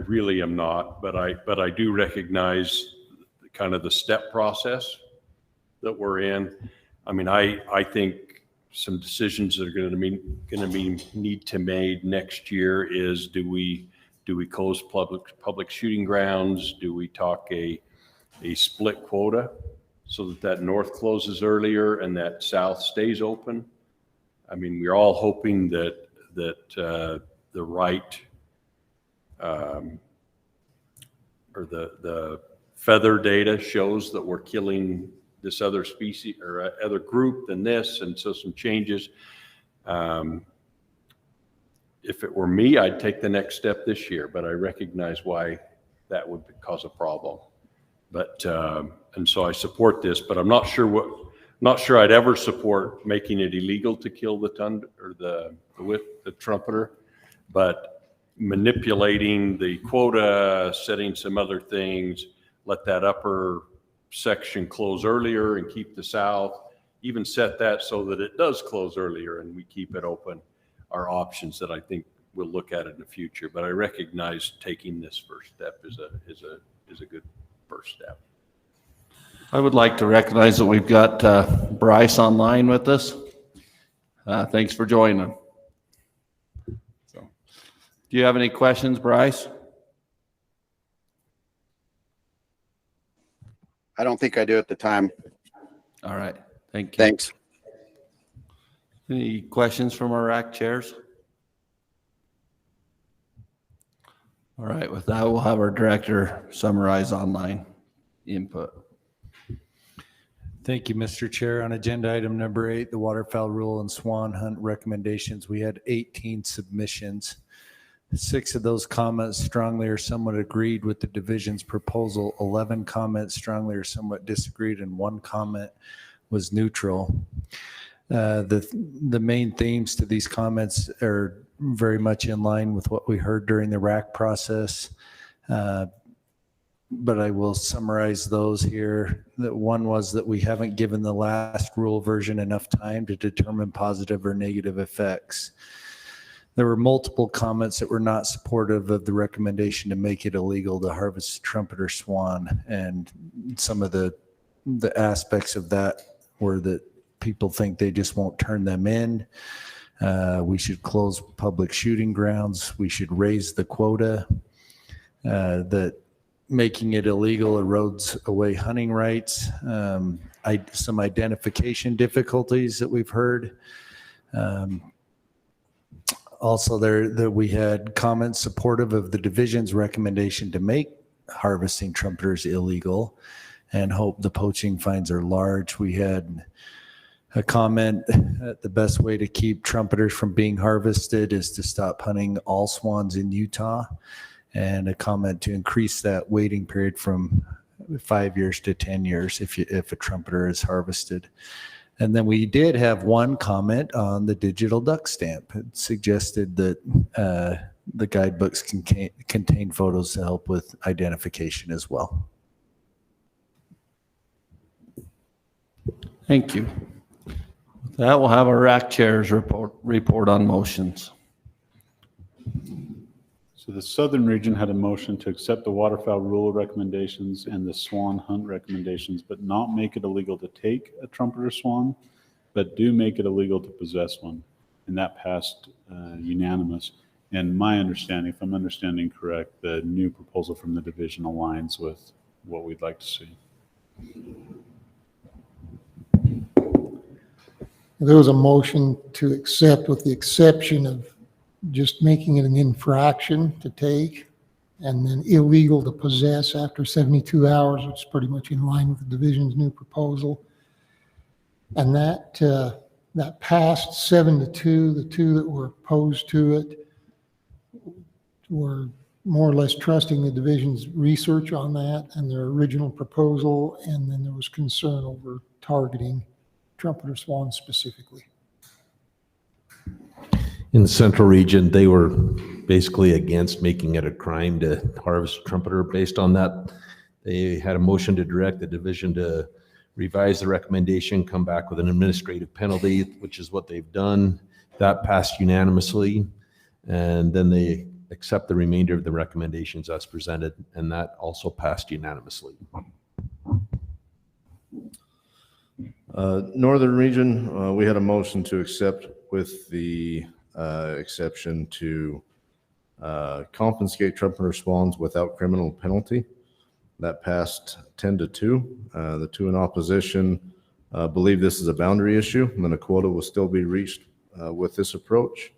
really am not, but I do recognize kind of the step process that we're in. I mean, I think some decisions that are going to be need to made next year is, do we close public shooting grounds? Do we talk a split quota so that north closes earlier and that south stays open? I mean, we're all hoping that the right or the feather data shows that we're killing this other species or other group than this, and so some changes. If it were me, I'd take the next step this year, but I recognize why that would cause a problem. But and so I support this, but I'm not sure I'd ever support making it illegal to kill the the trumpeter, but manipulating the quota, setting some other things, let that upper section close earlier and keep the south, even set that so that it does close earlier and we keep it open, are options that I think we'll look at in the future. But I recognize taking this first step is a good first step. I would like to recognize that we've got Bryce online with us. Thanks for joining. So, do you have any questions, Bryce? I don't think I do at the time. All right. Thank you. Thanks. Any questions from our RAC chairs? All right. With that, we'll have our director summarize online input. Thank you, Mr. Chair. On agenda item number 8, the waterfowl rule and swan hunt recommendations, we had 18 submissions. 6 of those comments strongly or somewhat agreed with the division's proposal. 11 comments strongly or somewhat disagreed, and 1 comment was neutral. The main themes to these comments are very much in line with what we heard during the RAC process. But I will summarize those here. That one was that we haven't given the last rule version enough time to determine positive or negative effects. There were multiple comments that were not supportive of the recommendation to make it illegal to harvest trumpeter swan, and some of the aspects of that were that people think they just won't turn them in. We should close public shooting grounds. We should raise the quota. That making it illegal erodes away hunting rights. Some identification difficulties that we've heard. Also, that we had comments supportive of the division's recommendation to make harvesting trumpeters illegal and hope the poaching fines are large. We had a comment that the best way to keep trumpeters from being harvested is to stop hunting all swans in Utah, and a comment to increase that waiting period from 5 years to 10 years if a trumpeter is harvested. And then we did have one comment on the digital duck stamp. It suggested that the guidebooks contain photos to help with identification as well. Thank you. With that, we'll have our RAC chairs report on motions. So the Southern region had a motion to accept the waterfowl rule recommendations and the swan hunt recommendations, but not make it illegal to take a trumpeter swan, but do make it illegal to possess one. And that passed unanimous. And my understanding, if I'm understanding correct, the new proposal from the division aligns with what we'd like to see. There was a motion to accept with the exception of just making it an infraction to take and then illegal to possess after 72 hours, which is pretty much in line with the division's new proposal. And that passed 7-2. The two that were opposed to it were more or less trusting the division's research on that and their original proposal. And then there was concern over targeting trumpeter swans specifically. In the central region, they were basically against making it a crime to harvest trumpeter. Based on that, they had a motion to direct the division to revise the recommendation, come back with an administrative penalty, which is what they've done. That passed unanimously. And then they accept the remainder of the recommendations as presented, and that also passed unanimously. Northern region, we had a motion to accept with the exception to confiscate trumpeter swans without criminal penalty. That passed 10-2. The two in opposition believe this is a boundary issue and then a quota will still be reached with this approach.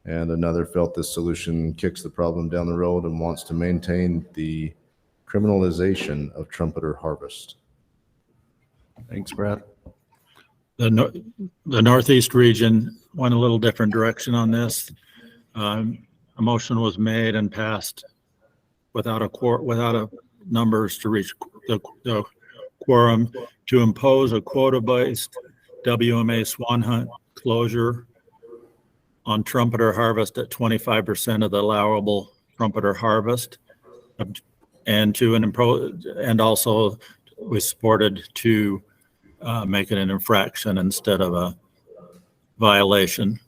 And another felt this solution kicks the problem down the road and wants to maintain the criminalization of trumpeter harvest. Thanks, Brad. The Northeast region went a little different direction on this. A motion was made and passed without a numbers to reach the quorum to impose a quota-based WMA swan hunt closure on trumpeter harvest at 25% of the allowable trumpeter harvest, and also we supported to make it an infraction instead of a violation.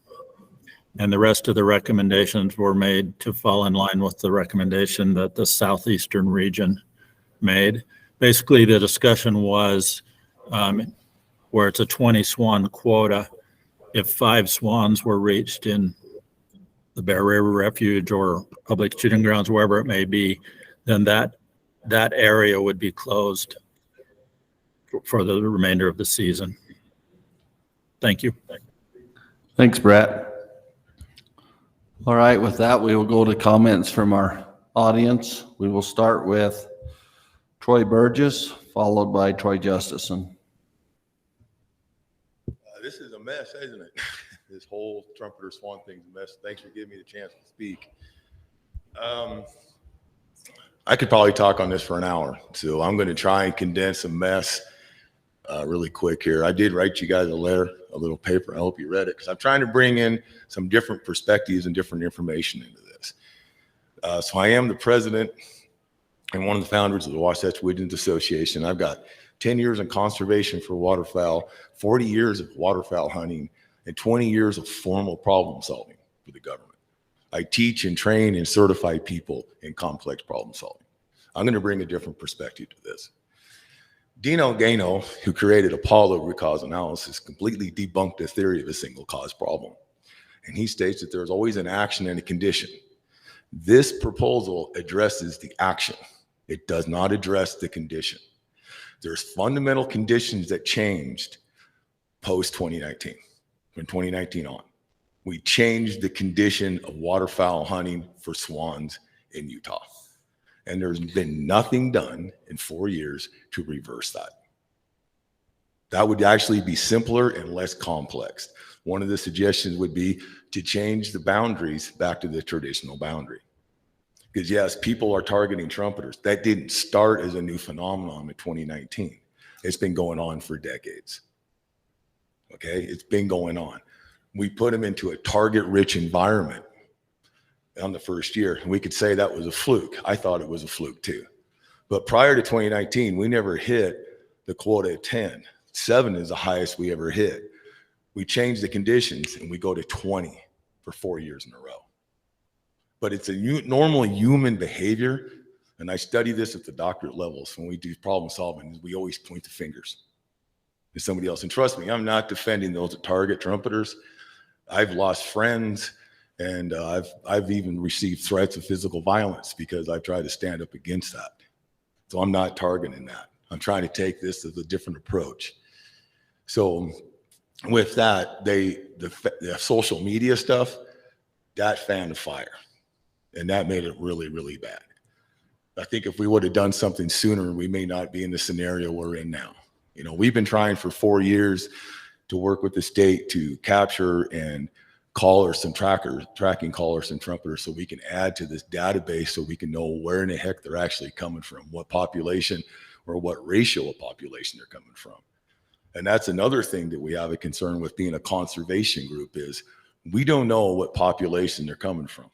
And the rest of the recommendations were made to fall in line with the recommendation that the Southeastern region made. Basically, the discussion was where it's a 20 swan quota. If 5 swans were reached in the Bear River Refuge or public shooting grounds, wherever it may be, then that area would be closed for the remainder of the season. Thank you. Thanks, Brett. All right, with that, we will go to comments from our audience. We will start with Troy Burgess, followed by Troy Justison. This is a mess, isn't it? This whole trumpeter swan thing's a mess. Thanks for giving me the chance to speak. I could probably talk on this for an hour, so I'm going to try and condense a mess really quick here. I did write you guys a letter, a little paper. I hope you read it because I'm trying to bring in some different perspectives and different information into this. So I am the president and one of the founders of the Wasatch Woodlands Association. I've got 10 years in conservation for waterfowl, 40 years of waterfowl hunting, and 20 years of formal problem solving for the government. I teach and train and certify people in complex problem solving. I'm going to bring a different perspective to this. Dino Gano, who created Apollo root cause analysis, completely debunked the theory of a single cause problem. And he states that there's always an action and a condition. This proposal addresses the action. It does not address the condition. There's fundamental conditions that changed post 2019, from 2019 on. We changed the condition of waterfowl hunting for swans in Utah. And there's been nothing done in 4 years to reverse that. That would actually be simpler and less complex. One of the suggestions would be to change the boundaries back to the traditional boundary. Because yes, people are targeting trumpeters. That didn't start as a new phenomenon in 2019. It's been going on for decades. Okay, it's been going on. We put them into a target-rich environment on the first year, and we could say that was a fluke. I thought it was a fluke too. But prior to 2019, we never hit the quota at 10. 7 is the highest we ever hit. We changed the conditions and we go to 20 for 4 years in a row. But it's a normal human behavior, and I study this at the doctorate levels. When we do problem solving, we always point the fingers to somebody else. And trust me, I'm not defending those that target trumpeters. I've lost friends, and I've even received threats of physical violence because I've tried to stand up against that. So I'm not targeting that. I'm trying to take this as a different approach. So with that, the social media stuff, that fanned the fire. And that made it really, really bad. I think if we would have done something sooner, we may not be in the scenario we're in now. You know, we've been trying for 4 years to work with the state to capture and callers and tracking callers and trumpeters so we can add to this database so we can know where in the heck they're actually coming from, what population or what ratio of population they're coming from. And that's another thing that we have a concern with being a conservation group is we don't know what population they're coming from.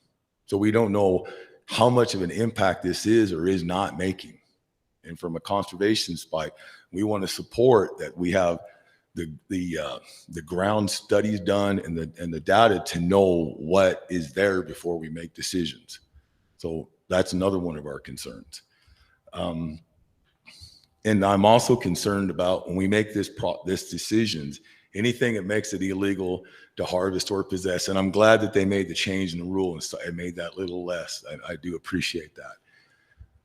So we don't know how much of an impact this is or is not making. And from a conservation spot, we want to support that we have the ground studies done and the data to know what is there before we make decisions. So that's another one of our concerns. And I'm also concerned about when we make this decisions, anything that makes it illegal to harvest or possess. And I'm glad that they made the change in the rule and made that little less. I do appreciate that.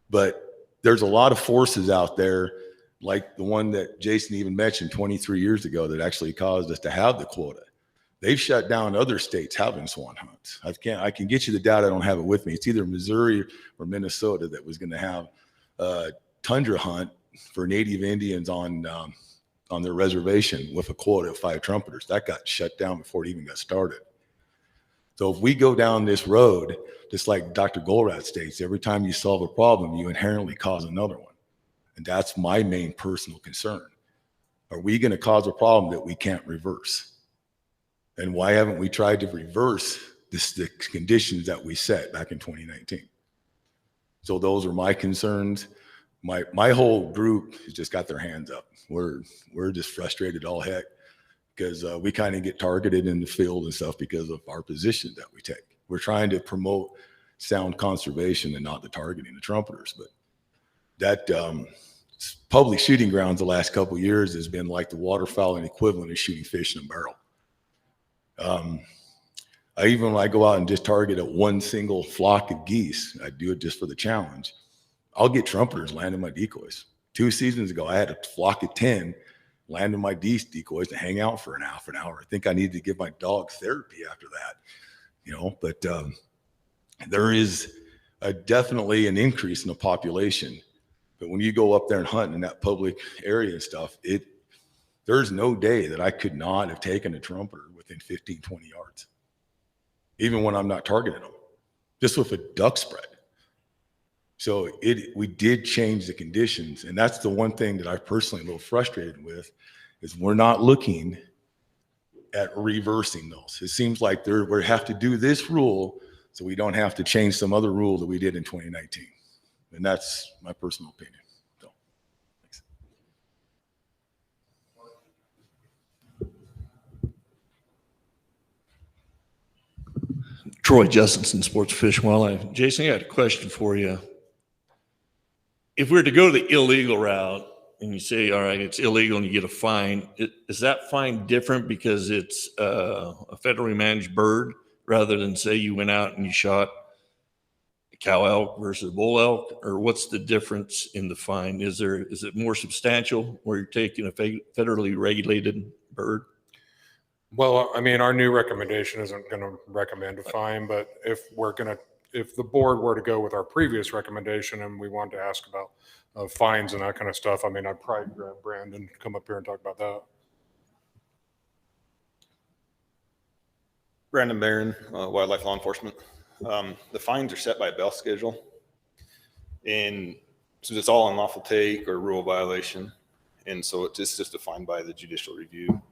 But there's a lot of forces out there, like the one that Jason even mentioned 23 years ago that actually caused us to have the quota. They've shut down other states having swan hunts. I can get you the data. I don't have it with me. It's either Missouri or Minnesota that was going to have a tundra hunt for Native Indians on their reservation with a quota of 5 trumpeters. That got shut down before it even got started. So if we go down this road, just like Dr. Goldratt states, every time you solve a problem, you inherently cause another one. And that's my main personal concern. Are we going to cause a problem that we can't reverse? And why haven't we tried to reverse the conditions that we set back in 2019? So those are my concerns. My whole group has just got their hands up. We're just frustrated all heck because we kind of get targeted in the field and stuff because of our position that we take. We're trying to promote sound conservation and not the targeting the trumpeters. But that public shooting grounds the last couple of years has been like the waterfowling equivalent of shooting fish in a barrel. When I go out and just target one single flock of geese, I do it just for the challenge. I'll get trumpeters landing my decoys. 2 seasons ago, I had a flock of 10 landing my decoys to hang out for an hour. I think I need to give my dog therapy after that, but there is definitely an increase in the population. But when you go up there and hunt in that public area and stuff, there's no day that I could not have taken a trumpeter within 15, 20 yards, even when I'm not targeting them, just with a duck spread. So we did change the conditions. And that's the one thing that I'm personally a little frustrated with is we're not looking at reversing those. It seems like we have to do this rule so we don't have to change some other rule that we did in 2019. And that's my personal opinion. So, thanks. Troy Justinson, Sports Fish and Wildlife. Jason, I got a question for you. If we were to go the illegal route and you say, all right, it's illegal and you get a fine, is that fine different because it's a federally managed bird rather than say you went out and you shot a cow elk versus a bull elk? Or what's the difference in the fine? Is it more substantial where you're taking a federally regulated bird? Well, I mean, our new recommendation isn't going to recommend a fine, but if the board were to go with our previous recommendation and we wanted to ask about fines and that kind of stuff, I mean, I'd probably grab Brandon to come up here and talk about that. Brandon Barron, Wildlife Law Enforcement. The fines are set by a bail schedule. And so it's all unlawful take or rule violation. And so it's just defined by the judicial review.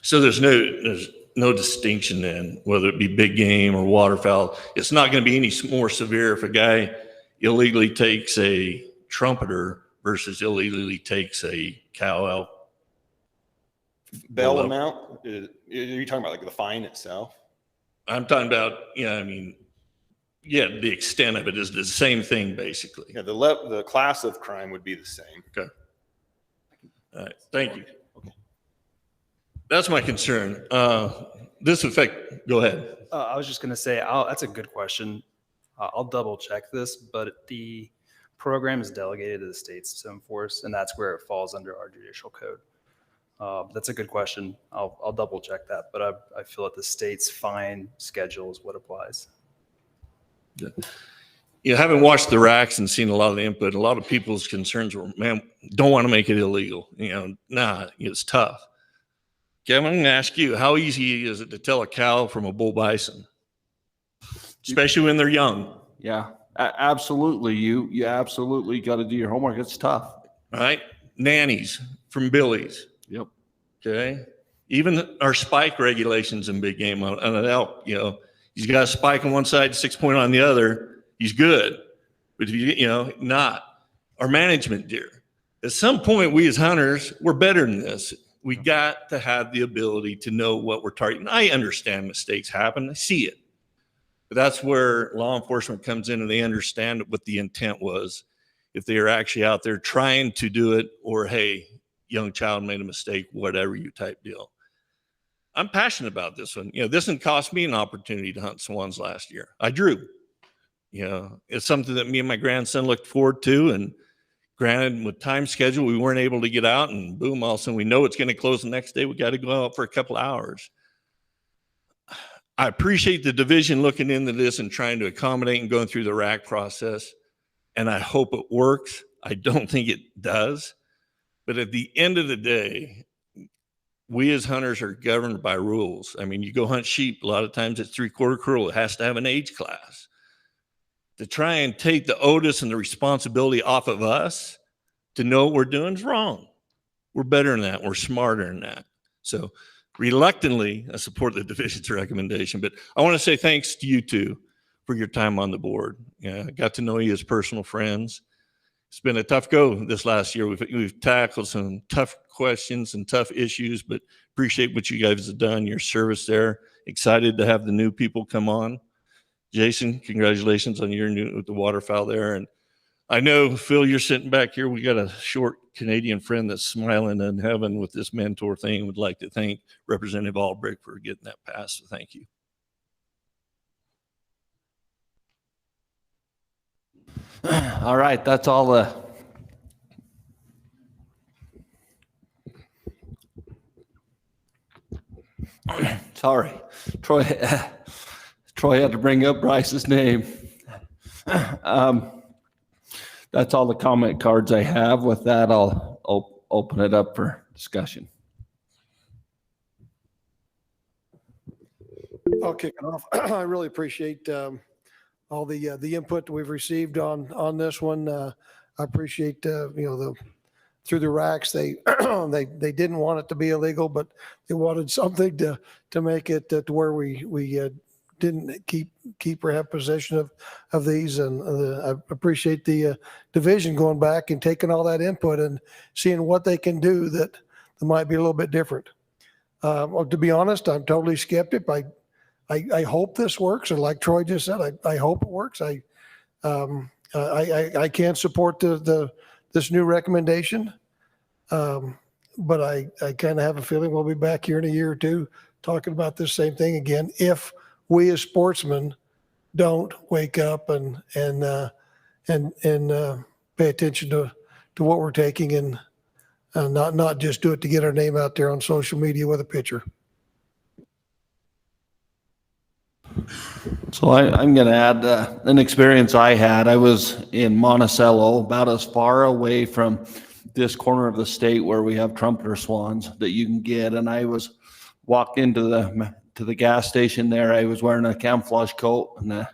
So there's no distinction then, whether it be big game or waterfowl. It's not going to be any more severe if a guy illegally takes a trumpeter versus illegally takes a cow elk. Bail amount? Are you talking about like the fine itself? I'm talking about, the extent of it is the same thing basically. Yeah, the class of crime would be the same. Okay. All right. Thank you. That's my concern. Go ahead. I was just going to say, that's a good question. I'll double check this, but the program is delegated to the states to enforce, and that's where it falls under our judicial code. That's a good question. I'll double check that, but I feel that the state's fine schedule is what applies. You haven't watched the RACs and seen a lot of the input. A lot of people's concerns were, man, don't want to make it illegal. Nah, it's tough. Kevin, I'm going to ask you, how easy is it to tell a cow from a bull bison, especially when they're young? Yeah, absolutely. You absolutely got to do your homework. It's tough. Right? Nannies from billies. Yep. Okay. Even our spike regulations in big game on an elk, he's got a spike on one side, 6 point on the other, he's good. But if not our management deer. At some point, we as hunters, we're better than this. We got to have the ability to know what we're targeting. I understand mistakes happen. I see it. But that's where law enforcement comes in and they understand what the intent was. If they are actually out there trying to do it, or, hey, young child made a mistake, whatever you type deal. I'm passionate about this one. This one cost me an opportunity to hunt swans last year. I drew. It's something that me and my grandson looked forward to. And granted, with time schedule, we weren't able to get out, and boom, all of a sudden we know it's going to close the next day. We got to go out for a couple hours. I appreciate the division looking into this and trying to accommodate and going through the RAC process. And I hope it works. I don't think it does. But at the end of the day, we as hunters are governed by rules. I mean, you go hunt sheep, a lot of times it's 3/4 cruel. It has to have an age class. To try and take the onus and the responsibility off of us to know what we're doing is wrong. We're better than that. We're smarter than that. So reluctantly, I support the division's recommendation. But I want to say thanks to you two for your time on the board. I got to know you as personal friends. It's been a tough go this last year. We've tackled some tough questions and tough issues, but appreciate what you guys have done, your service there. Excited to have the new people come on. Jason, congratulations on your new with the waterfowl there. And I know, Phil, you're sitting back here. We got a short Canadian friend that's smiling in heaven with this mentor thing. Would like to thank Representative Albrecht for getting that passed. So thank you. All right, that's all the sorry, Troy had to bring up Bryce's name. That's all the comment cards I have. With that, I'll open it up for discussion. I'll kick it off. I really appreciate all the input that we've received on this one. I appreciate through the RACs, they didn't want it to be illegal, but they wanted something to make it to where we didn't keep or have possession of these. And I appreciate the division going back and taking all that input and seeing what they can do that might be a little bit different. To be honest, I'm totally skeptic. I hope this works, and like Troy just said, I hope it works. I can't support this new recommendation, but I kind of have a feeling we'll be back here in a year or two talking about this same thing again if we as sportsmen don't wake up and pay attention to what we're taking and not just do it to get our name out there on social media with a picture. So I'm going to add an experience I had. I was in Monticello, about as far away from this corner of the state where we have trumpeter swans that you can get. And I walked into the gas station there. I was wearing a camouflage coat, and a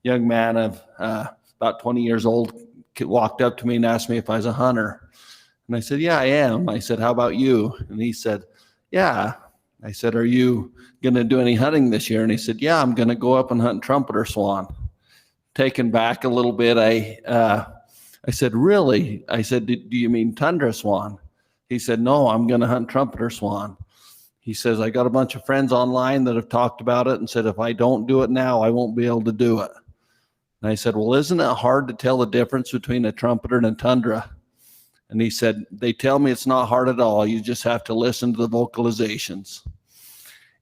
young man of about 20 years old walked up to me and asked me if I was a hunter. And I said, yeah, I am. I said, how about you? And he said, yeah. I said, are you going to do any hunting this year? And he said, yeah, I'm going to go up and hunt trumpeter swan. Taken back a little bit, I said, really? I said, do you mean tundra swan? He said, no, I'm going to hunt trumpeter swan. He says, I got a bunch of friends online that have talked about it and said, if I don't do it now, I won't be able to do it. And I said, well, isn't it hard to tell the difference between a trumpeter and a tundra? And he said, they tell me it's not hard at all. You just have to listen to the vocalizations.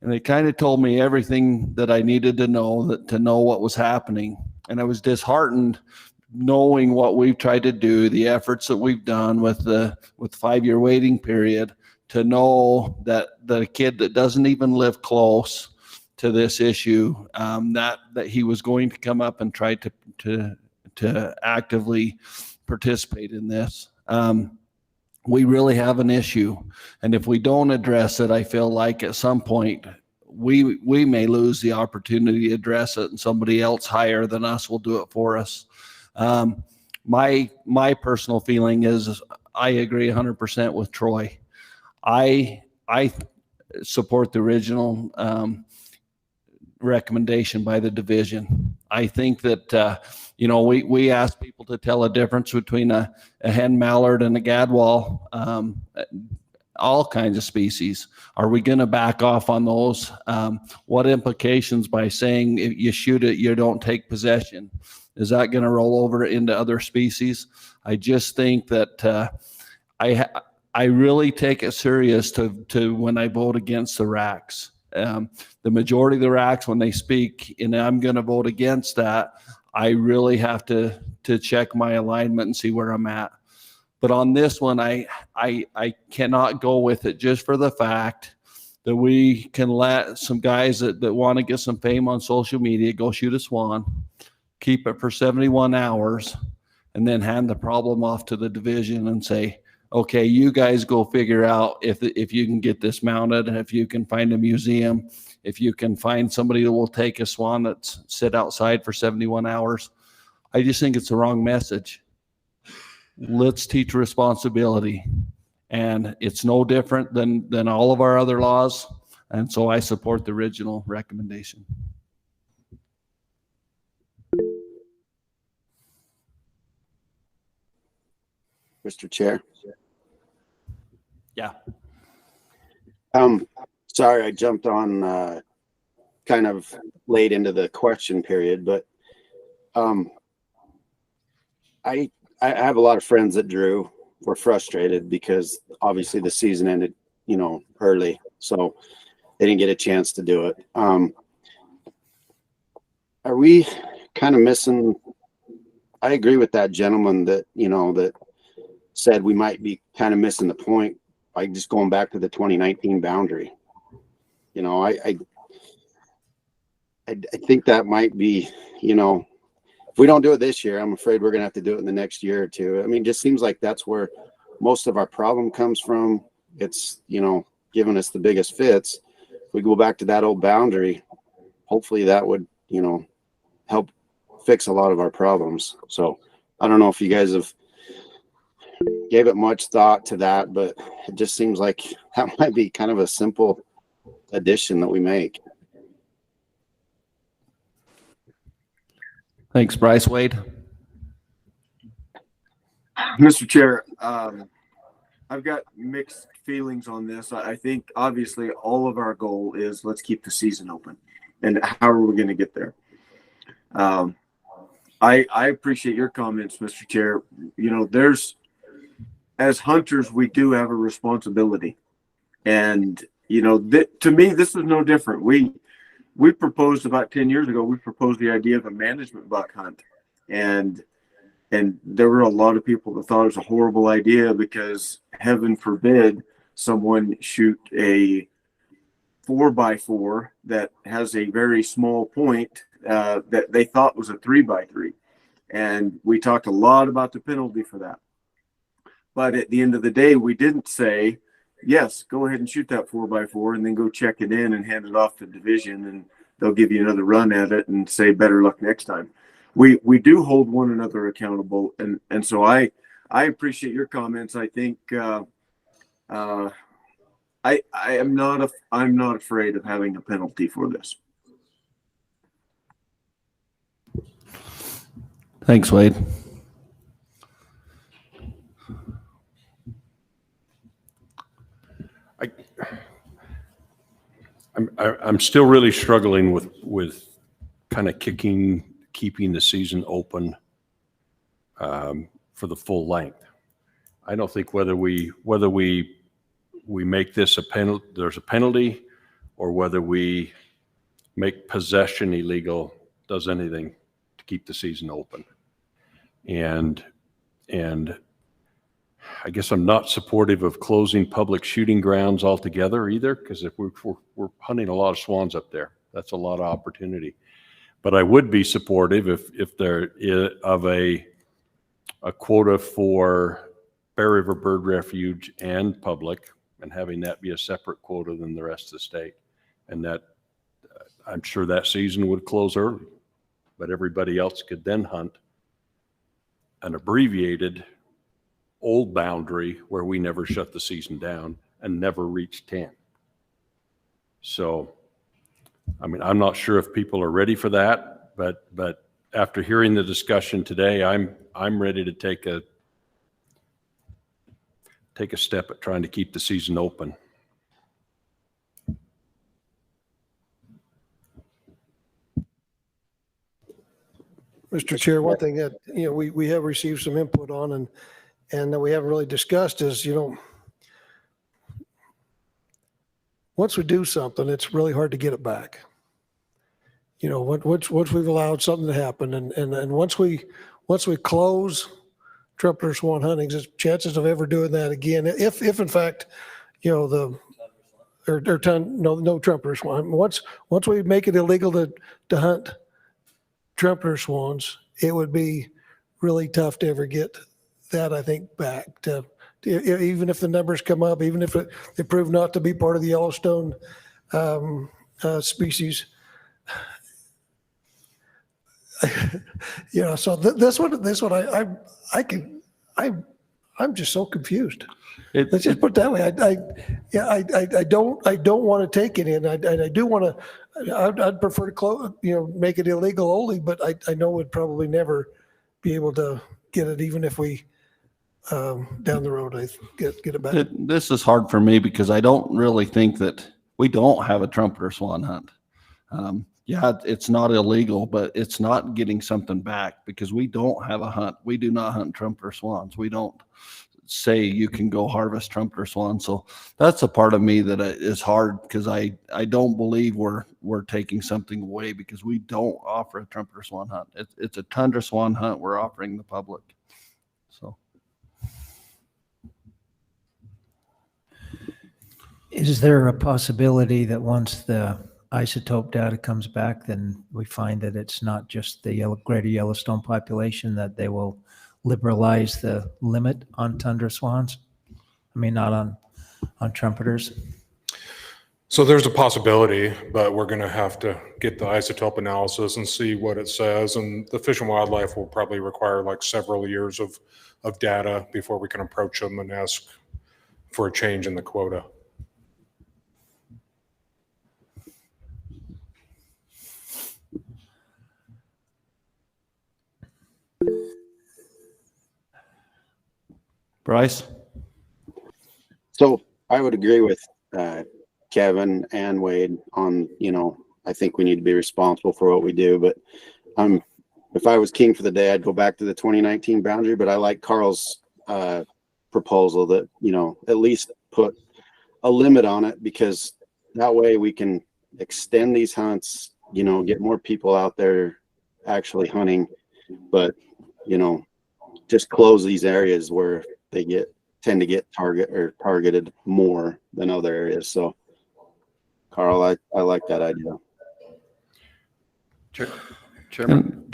And they kind of told me everything that I needed to know what was happening. And I was disheartened knowing what we've tried to do, the efforts that we've done with 5-year waiting period to know that the kid that doesn't even live close to this issue, that he was going to come up and try to actively participate in this. We really have an issue, and if we don't address it, I feel like at some point we may lose the opportunity to address it, and somebody else higher than us will do it for us. My personal feeling is I agree 100% with Troy. I support the original recommendation by the division. I think that we asked people to tell a difference between a hen mallard and a gadwall, all kinds of species. Are we going to back off on those? What implications by saying if you shoot it, you don't take possession? Is that going to roll over into other species? I just think that I really take it serious to when I vote against the RACs. The majority of the RACs, when they speak, and I'm going to vote against that, I really have to check my alignment and see where I'm at. But on this one, I cannot go with it just for the fact that we can let some guys that want to get some fame on social media go shoot a swan, keep it for 71 hours, and then hand the problem off to the division and say, okay, you guys go figure out if you can get this mounted, and if you can find a museum, if you can find somebody that will take a swan that's sit outside for 71 hours. I just think it's the wrong message. Let's teach responsibility. And it's no different than all of our other laws. And so I support the original recommendation. Mr. Chair. Yeah. Sorry, I jumped on kind of late into the question period, but I have a lot of friends that were frustrated because obviously the season ended, early, so they didn't get a chance to do it. Are we kind of missing? I agree with that gentleman that that said we might be kind of missing the point by just going back to the 2019 boundary. I think that might be, if we don't do it this year, I'm afraid we're going to have to do it in the next year or two. I mean, it just seems like that's where most of our problem comes from. It's, giving us the biggest fits. If we go back to that old boundary, hopefully that would, help fix a lot of our problems. So I don't know if you guys have gave it much thought to that, but it just seems like that might be kind of a simple addition that we make. Thanks, Bryce. Wade. Mr. Chair, I've got mixed feelings on this. I think obviously all of our goal is let's keep the season open. And how are we going to get there? I appreciate your comments, Mr. Chair. As hunters, we do have a responsibility. And, to me, this is no different. We proposed about 10 years ago, we proposed the idea of a management buck hunt. And there were a lot of people that thought it was a horrible idea because heaven forbid someone shoot a 4x4 that has a very small point that they thought was a 3x3. And we talked a lot about the penalty for that. But at the end of the day, we didn't say, yes, go ahead and shoot that 4x4 and then go check it in and hand it off to division and they'll give you another run at it and say better luck next time. We do hold one another accountable. And so I appreciate your comments. I think I'm not afraid of having a penalty for this. Thanks, Wade. I'm still really struggling with kind of keeping the season open for the full length. I don't think whether we make this a penalty, there's a penalty, or whether we make possession illegal does anything to keep the season open. And I guess I'm not supportive of closing public shooting grounds altogether either, because if we're hunting a lot of swans up there, that's a lot of opportunity. But I would be supportive if there is of a quota for Bear River Bird Refuge and public, and having that be a separate quota than the rest of the state. And that I'm sure that season would close early, but everybody else could then hunt an abbreviated old boundary where we never shut the season down and never reached 10. So, I mean, I'm not sure if people are ready for that, but after hearing the discussion today, I'm ready to take a step at trying to keep the season open. Mr. Chair, one thing that, we have received some input on and that we haven't really discussed is, once we do something, it's really hard to get it back. Once we've allowed something to happen and once we close trumpeter swan hunting, the chances of ever doing that again, if in fact, no trumpeter swan. Once we make it illegal to hunt trumpeter swans, it would be really tough to ever get that, I think, back to, even if the numbers come up, even if they prove not to be part of the Yellowstone species. So this one, I'm just so confused. Let's just put it that way. I don't want to take it in. I do want to. I'd prefer to close, make it illegal only. But I know we'd probably never be able to get it, even if we down the road I get it back. This is hard for me because I don't really think that we don't have a trumpeter swan hunt. Yeah, it's not illegal, but it's not getting something back because we don't have a hunt. We do not hunt trumpeter swans. We don't say you can go harvest trumpeter swans. So that's a part of me that is hard because I don't believe we're taking something away because we don't offer a trumpeter swan hunt. It's a tundra swan hunt we're offering the public. So. Is there a possibility that once the isotope data comes back, then we find that it's not just the greater Yellowstone population, that they will liberalize the limit on tundra swans? I mean, not on trumpeters. So there's a possibility, but we're going to have to get the isotope analysis and see what it says. And the Fish and Wildlife will probably require like several years of data before we can approach them and ask for a change in the quota. Bryce? So I would agree with Kevin and Wade on, I think we need to be responsible for what we do, but if I was king for the day, I'd go back to the 2019 boundary, but I like Carl's proposal that, at least put a limit on it, because that way we can extend these hunts, get more people out there actually hunting, but, just close these areas where they tend to get targeted more than other areas. So Carl, I like that idea. Chairman?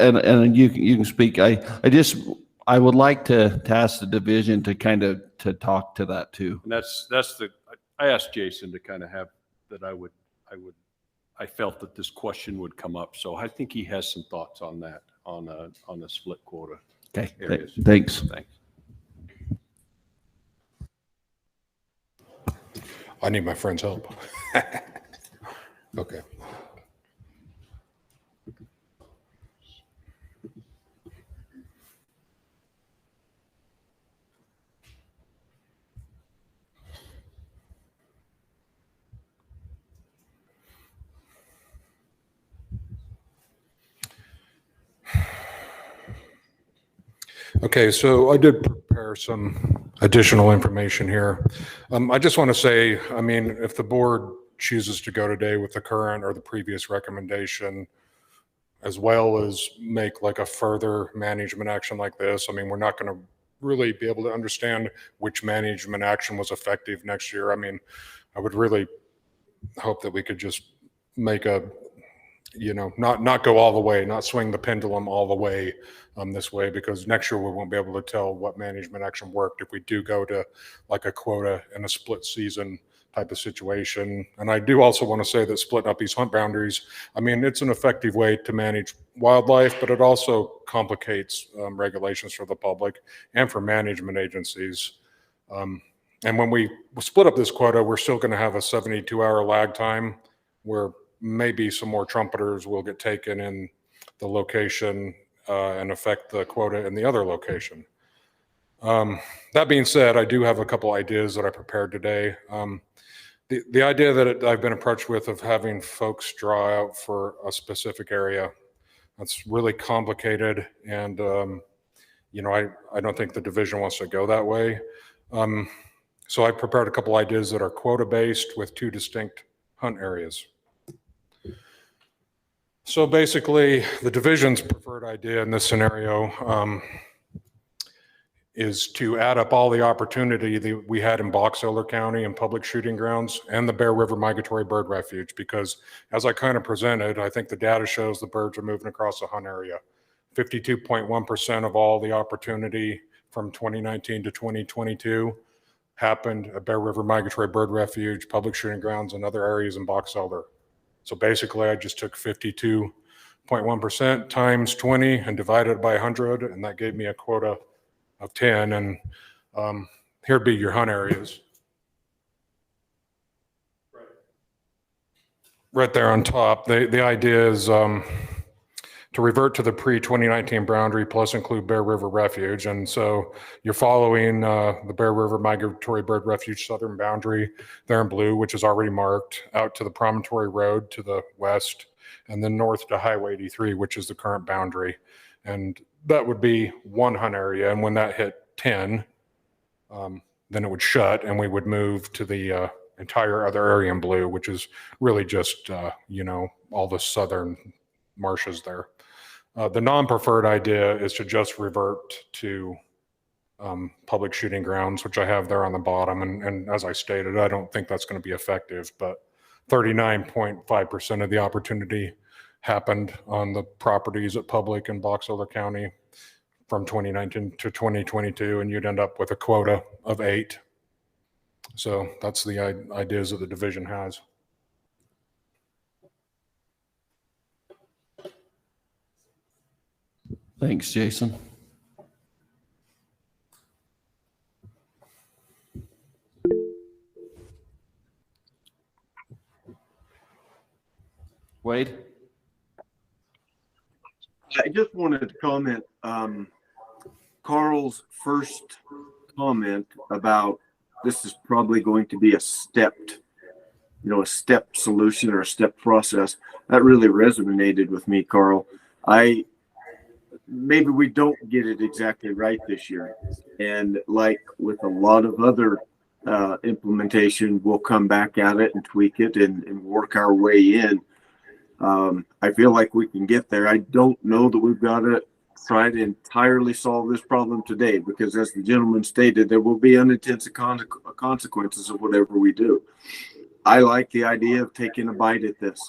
And you can speak. I would like to ask the division to talk to that too. And I asked Jason to kind of have that. I felt that this question would come up, so I think he has some thoughts on that on the split quota. Okay. Areas. Thanks. I need my friend's help. Okay. Okay, so I did prepare some additional information here. I just want to say, I mean, if the board chooses to go today with the current or the previous recommendation, as well as make like a further management action like this. I mean, we're not going to really be able to understand which management action was effective next year. I mean, I would really hope that we could just make a, not go all the way, not swing the pendulum all the way this way, because next year we won't be able to tell what management action worked if we do go to like a quota in a split season type of situation. And I do also want to say that splitting up these hunt boundaries, I mean, it's an effective way to manage wildlife, but it also complicates regulations for the public and for management agencies. And when we split up this quota, we're still going to have a 72-hour lag time where maybe some more trumpeters will get taken in the location and affect the quota in the other location. That being said, I do have a couple ideas that I prepared today. The idea that I've been approached with of having folks draw out for a specific area, that's really complicated. And, I don't think the division wants to go that way. So I prepared a couple ideas that are quota-based with 2 distinct hunt areas. So basically, the division's preferred idea in this scenario is to add up all the opportunity that we had in Box Elder County and public shooting grounds and the Bear River Migratory Bird Refuge, because as I kind of presented, I think the data shows the birds are moving across the hunt area. 52.1% of all the opportunity from 2019 to 2022 happened at Bear River Migratory Bird Refuge, public shooting grounds, and other areas in Box Elder. So basically, I just took 52.1% times 20 and divided it by 100, and that gave me a quota of 10. And here'd be your hunt areas. Right there on top. The idea is to revert to the pre-2019 boundary plus include Bear River Refuge. And so you're following the Bear River Migratory Bird Refuge southern boundary there in blue, which is already marked, out to the Promontory Road to the west, and then north to Highway 83, which is the current boundary. And that would be one hunt area. And when that hit 10, then it would shut and we would move to the entire other area in blue, which is really just, all the southern marshes there. The non-preferred idea is to just revert to public shooting grounds, which I have there on the bottom. And as I stated, I don't think that's going to be effective, but 39.5% of the opportunity happened on the properties at public in Box Elder County from 2019 to 2022, and you'd end up with a quota of 8. So that's the ideas that the division has. Thanks, Jason. Wade? I just wanted to comment, Carl's first comment about this is probably going to be a stepped solution or a step process. That really resonated with me, Carl. Maybe we don't get it exactly right this year. And like with a lot of other implementation, we'll come back at it and tweak it and work our way in. I feel like we can get there. I don't know that we've got to try to entirely solve this problem today, because as the gentleman stated, there will be unintended consequences of whatever we do. I like the idea of taking a bite at this.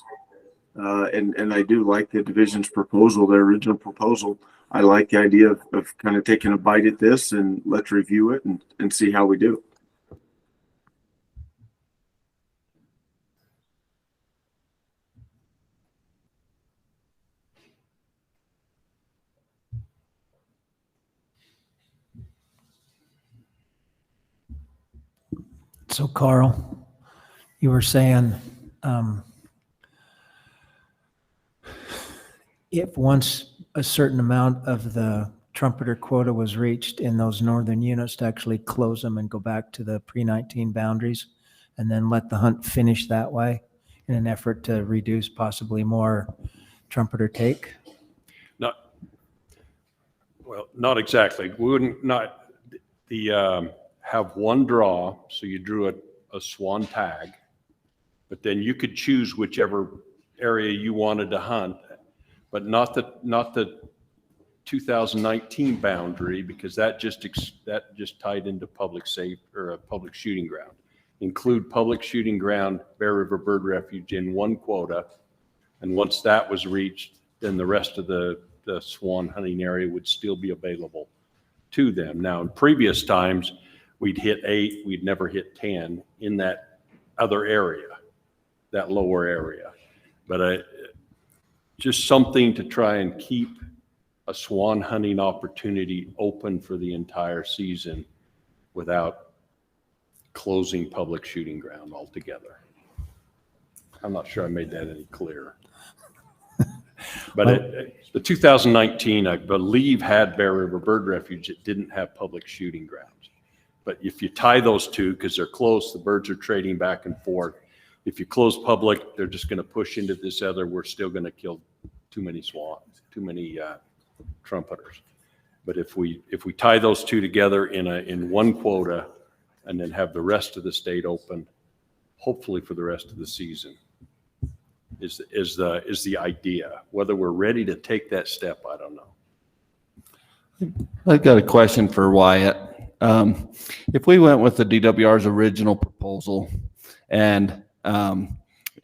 And I do like the division's proposal, their original proposal. I like the idea of kind of taking a bite at this, and let's review it and see how we do. So Carl, you were saying, if once a certain amount of the trumpeter quota was reached in those northern units, to actually close them and go back to the pre-19 boundaries and then let the hunt finish that way in an effort to reduce possibly more trumpeter take? Not exactly. We wouldn't have one draw, so you drew a swan tag, but then you could choose whichever area you wanted to hunt but not the 2019 boundary, because that just tied into public safe or a public shooting ground. Include public shooting ground, Bear River Bird Refuge in one quota. And once that was reached, then the rest of the swan hunting area would still be available to them. Now, in previous times, we'd hit 8, we'd never hit 10 in that other area, that lower area. But just something to try and keep a swan hunting opportunity open for the entire season without closing public shooting ground altogether. I'm not sure I made that any clearer. But the 2019, I believe, had Bear River Bird Refuge. It didn't have public shooting grounds. But if you tie those two, because they're close, the birds are trading back and forth. If you close public, they're just going to push into this other. We're still going to kill too many swans, too many trumpeters. But if we tie those two together in one quota, and then have the rest of the state open, hopefully for the rest of the season, is the idea. Whether we're ready to take that step, I don't know. I've got a question for Wyatt. If we went with the DWR's original proposal and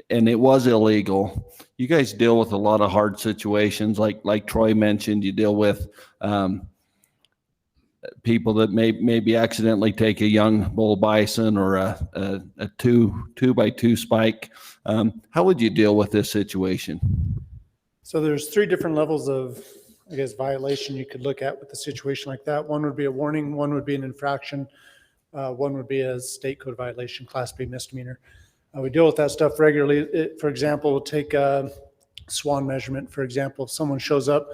it was illegal, you guys deal with a lot of hard situations. Like Troy mentioned, you deal with people that maybe accidentally take a young bull bison or a 2x2 spike. How would you deal with this situation? So there's 3 different levels of, I guess, violation you could look at with a situation like that. One would be a warning, one would be an infraction, one would be a state code violation, Class B misdemeanor. We deal with that stuff regularly. For example, we'll take a swan measurement. For example, if someone shows up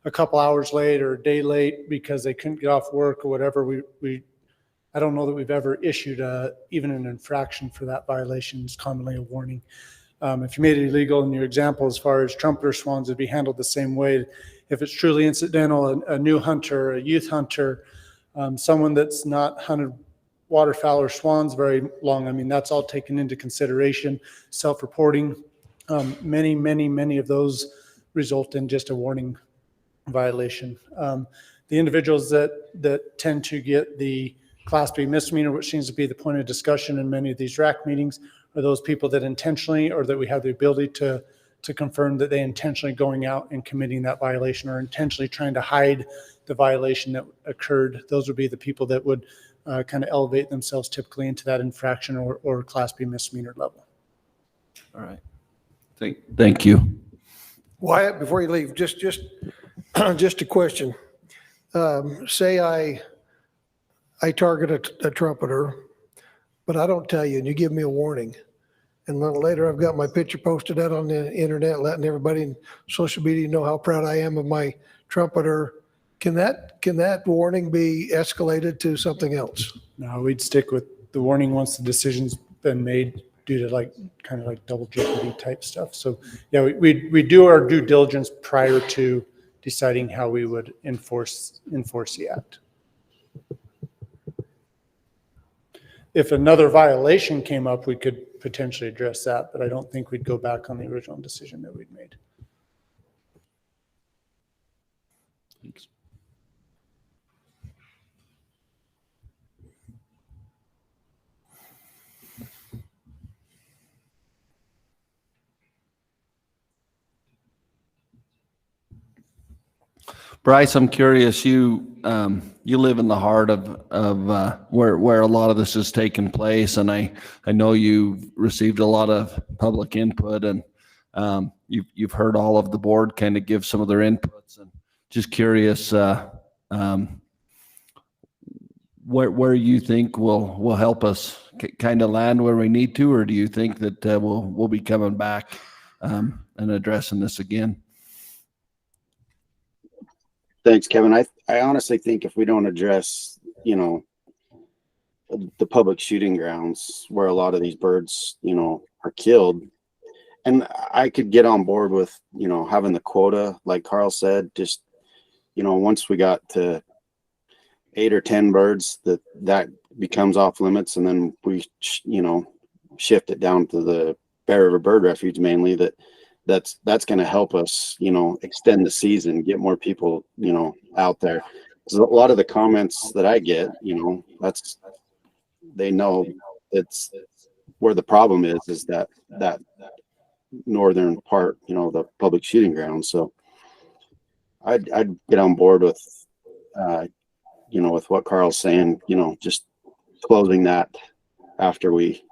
a couple hours late or a day late because they couldn't get off work or whatever, I don't know that we've ever issued even an infraction for that violation. It's commonly a warning. If you made it illegal, in your example, as far as trumpeter swans, it'd be handled the same way. If it's truly incidental, a new hunter, a youth hunter, someone that's not hunted waterfowl or swans very long, I mean, that's all taken into consideration. Self-reporting, many of those result in just a warning violation. The individuals that tend to get the Class B misdemeanor, which seems to be the point of discussion in many of these RAC meetings, are those people that intentionally, or that we have the ability to confirm that they intentionally going out and committing that violation or intentionally trying to hide the violation that occurred. Those would be the people that would kind of elevate themselves typically into that infraction or Class B misdemeanor level. All right. Thank you. Wyatt, before you leave, just a question. Say I target a trumpeter, but I don't tell you, and you give me a warning. And a little later, I've got my picture posted out on the internet, letting everybody in social media know how proud I am of my trumpeter. Can that warning be escalated to something else? No, we'd stick with the warning once the decision's been made, due to kind of double jeopardy type stuff. So yeah, we do our due diligence prior to deciding how we would enforce the act. If another violation came up, we could potentially address that, but I don't think we'd go back on the original decision that we'd made. Thanks. Bryce, I'm curious. You live in the heart of where a lot of this is taking place, and I know you've received a lot of public input, and you've heard all of the board kind of give some of their inputs. And just curious, where you think will help us kind of land where we need to, or do you think that we'll be coming back and addressing this again? Thanks, Kevin. I honestly think if we don't address, the public shooting grounds where a lot of these birds, are killed, and I could get on board with, having the quota, like Carl said, just, once we got to 8 or 10 birds, that becomes off limits, and then we, shift it down to the Bear River Bird Refuge mainly, that that's going to help us, extend the season, get more people, out there. So a lot of the comments that I get, they know it's where the problem is that northern part, the public shooting ground. So I'd get on board with, with what Carl's saying, just closing that after we,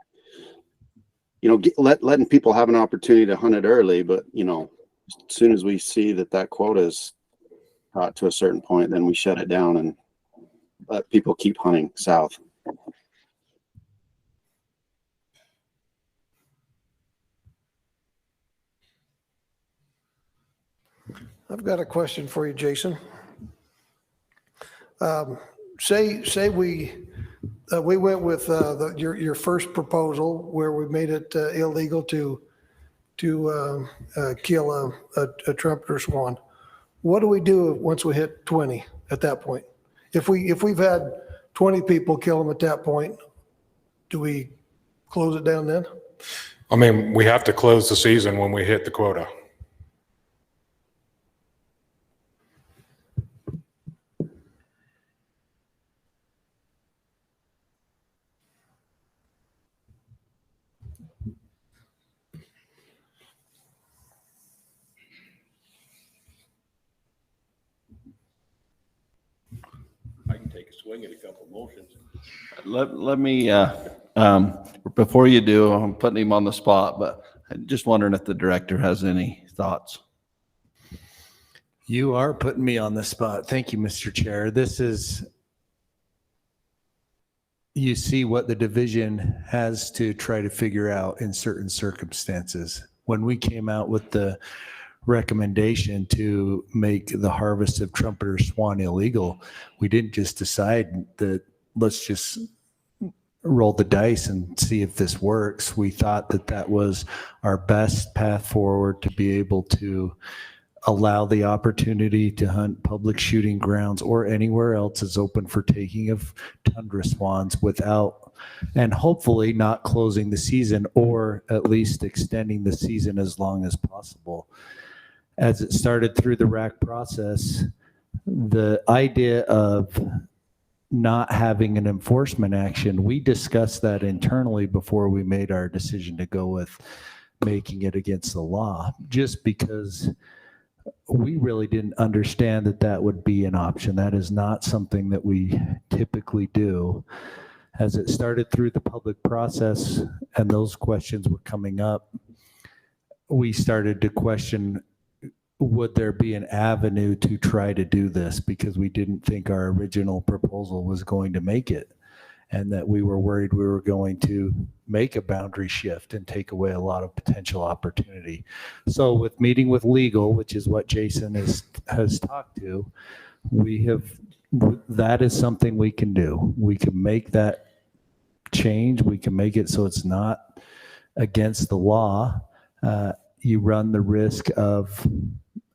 letting people have an opportunity to hunt it early. But, as soon as we see that quota is got to a certain point, then we shut it down and let people keep hunting south. I've got a question for you, Jason. Say we went with your first proposal where we made it illegal to kill a trumpeter swan. What do we do once we hit 20 at that point? If we've had 20 people kill them at that point, do we close it down then? I mean, we have to close the season when we hit the quota. I can take a swing at a couple motions. Let me, before you do, I'm putting him on the spot, but I'm just wondering if the director has any thoughts. You are putting me on the spot. Thank you, Mr. Chair. You see what the division has to try to figure out in certain circumstances. When we came out with the recommendation to make the harvest of trumpeter swan illegal, we didn't just decide that let's just roll the dice and see if this works. We thought that was our best path forward to be able to allow the opportunity to hunt public shooting grounds or anywhere else is open for taking of tundra swans without, and hopefully not closing the season, or at least extending the season as long as possible. As it started through the RAC process, the idea of not having an enforcement action, we discussed that internally before we made our decision to go with making it against the law, just because we really didn't understand that would be an option. That is not something that we typically do. As it started through the public process and those questions were coming up, we started to question, would there be an avenue to try to do this, because we didn't think our original proposal was going to make it, and that we were worried we were going to make a boundary shift and take away a lot of potential opportunity. So with meeting with legal, which is what Jason has talked to, that is something we can do. We can make that change. We can make it so it's not against the law. You run the risk of,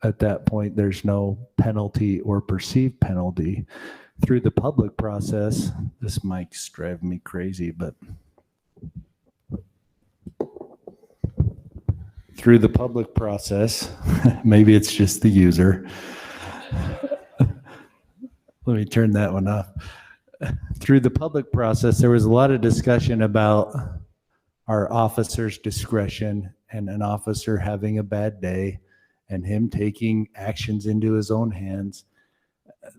at that point, there's no penalty or perceived penalty. Through the public process, this mic's driving me crazy, but through the public process, maybe it's just the user. Let me turn that one off. Through the public process, there was a lot of discussion about our officer's discretion and an officer having a bad day and him taking actions into his own hands.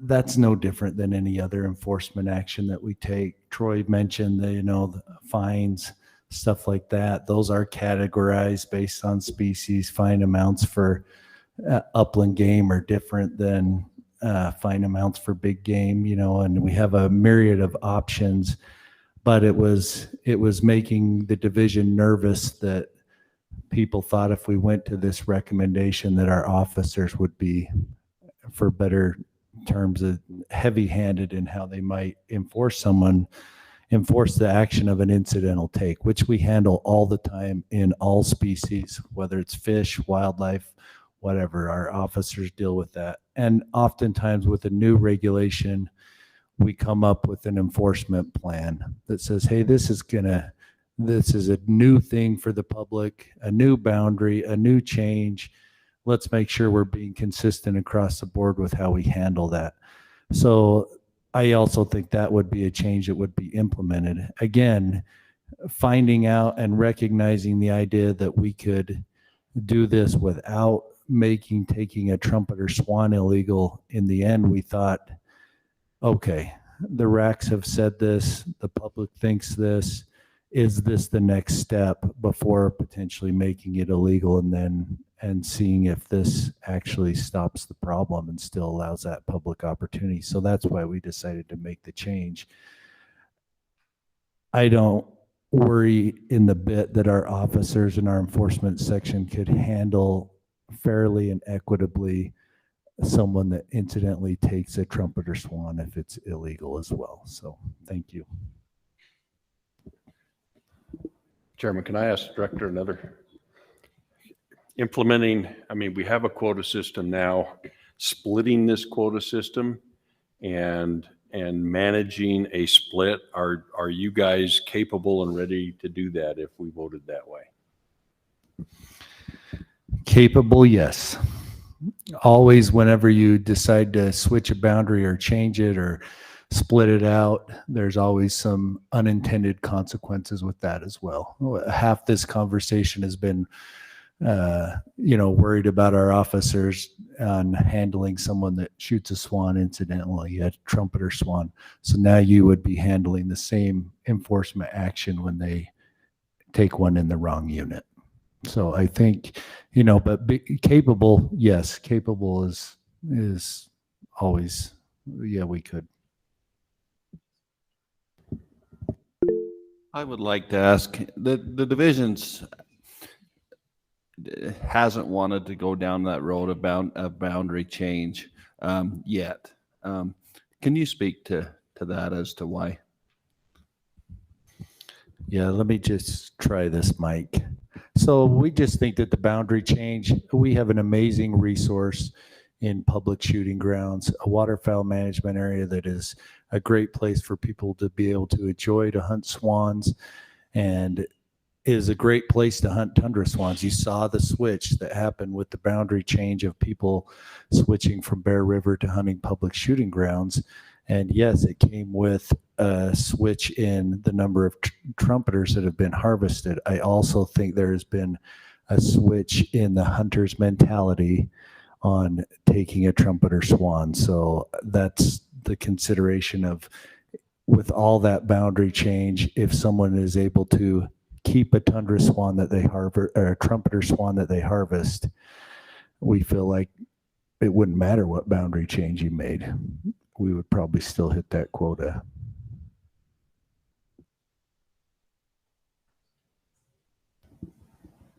That's no different than any other enforcement action that we take. Troy mentioned the fines, stuff like that. Those are categorized based on species. Fine amounts for upland game are different than fine amounts for big game, and we have a myriad of options. But it was making the division nervous that people thought if we went to this recommendation that our officers would be, for better terms, of heavy-handed in how they might enforce the action of an incidental take, which we handle all the time in all species, whether it's fish, wildlife, whatever. Our officers deal with that. And oftentimes with a new regulation, we come up with an enforcement plan that says, hey, this is This is a new thing for the public, a new boundary, a new change. Let's make sure we're being consistent across the board with how we handle that. So I also think that would be a change that would be implemented. Again, finding out and recognizing the idea that we could do this without taking a trumpet or swan illegal. In the end, we thought, okay, the RACs have said this, the public thinks this. Is this the next step before potentially making it illegal and seeing if this actually stops the problem and still allows that public opportunity? So that's why we decided to make the change. I don't worry in the bit that our officers in our enforcement section could handle fairly and equitably someone that incidentally takes a trumpet or swan if it's illegal as well. So thank you. Chairman, can I ask the director another? Implementing, I mean, we have a quota system now, splitting this quota system and managing a split. Are you guys capable and ready to do that if we voted that way? Capable, yes. Always, whenever you decide to switch a boundary or change it or split it out, there's always some unintended consequences with that as well. Half this conversation has been, worried about our officers on handling someone that shoots a swan incidentally, a trumpet or swan. So now you would be handling the same enforcement action when they take one in the wrong unit. So I think, but capable, yes, capable is always, yeah, we could. I would like to ask, the divisions hasn't wanted to go down that road of boundary change yet. Can you speak to that as to why? Yeah, let me just try this, Mike. So we just think that the boundary change, we have an amazing resource in public shooting grounds, a waterfowl management area that is a great place for people to be able to enjoy to hunt swans, and is a great place to hunt tundra swans. You saw the switch that happened with the boundary change of people switching from Bear River to hunting public shooting grounds. And yes, it came with a switch in the number of trumpeters that have been harvested. I also think there has been a switch in the hunter's mentality on taking a trumpeter swan. So that's the consideration of, with all that boundary change, if someone is able to keep a tundra swan that they harvest or a trumpeter swan that they harvest, we feel like it wouldn't matter what boundary change you made. We would probably still hit that quota.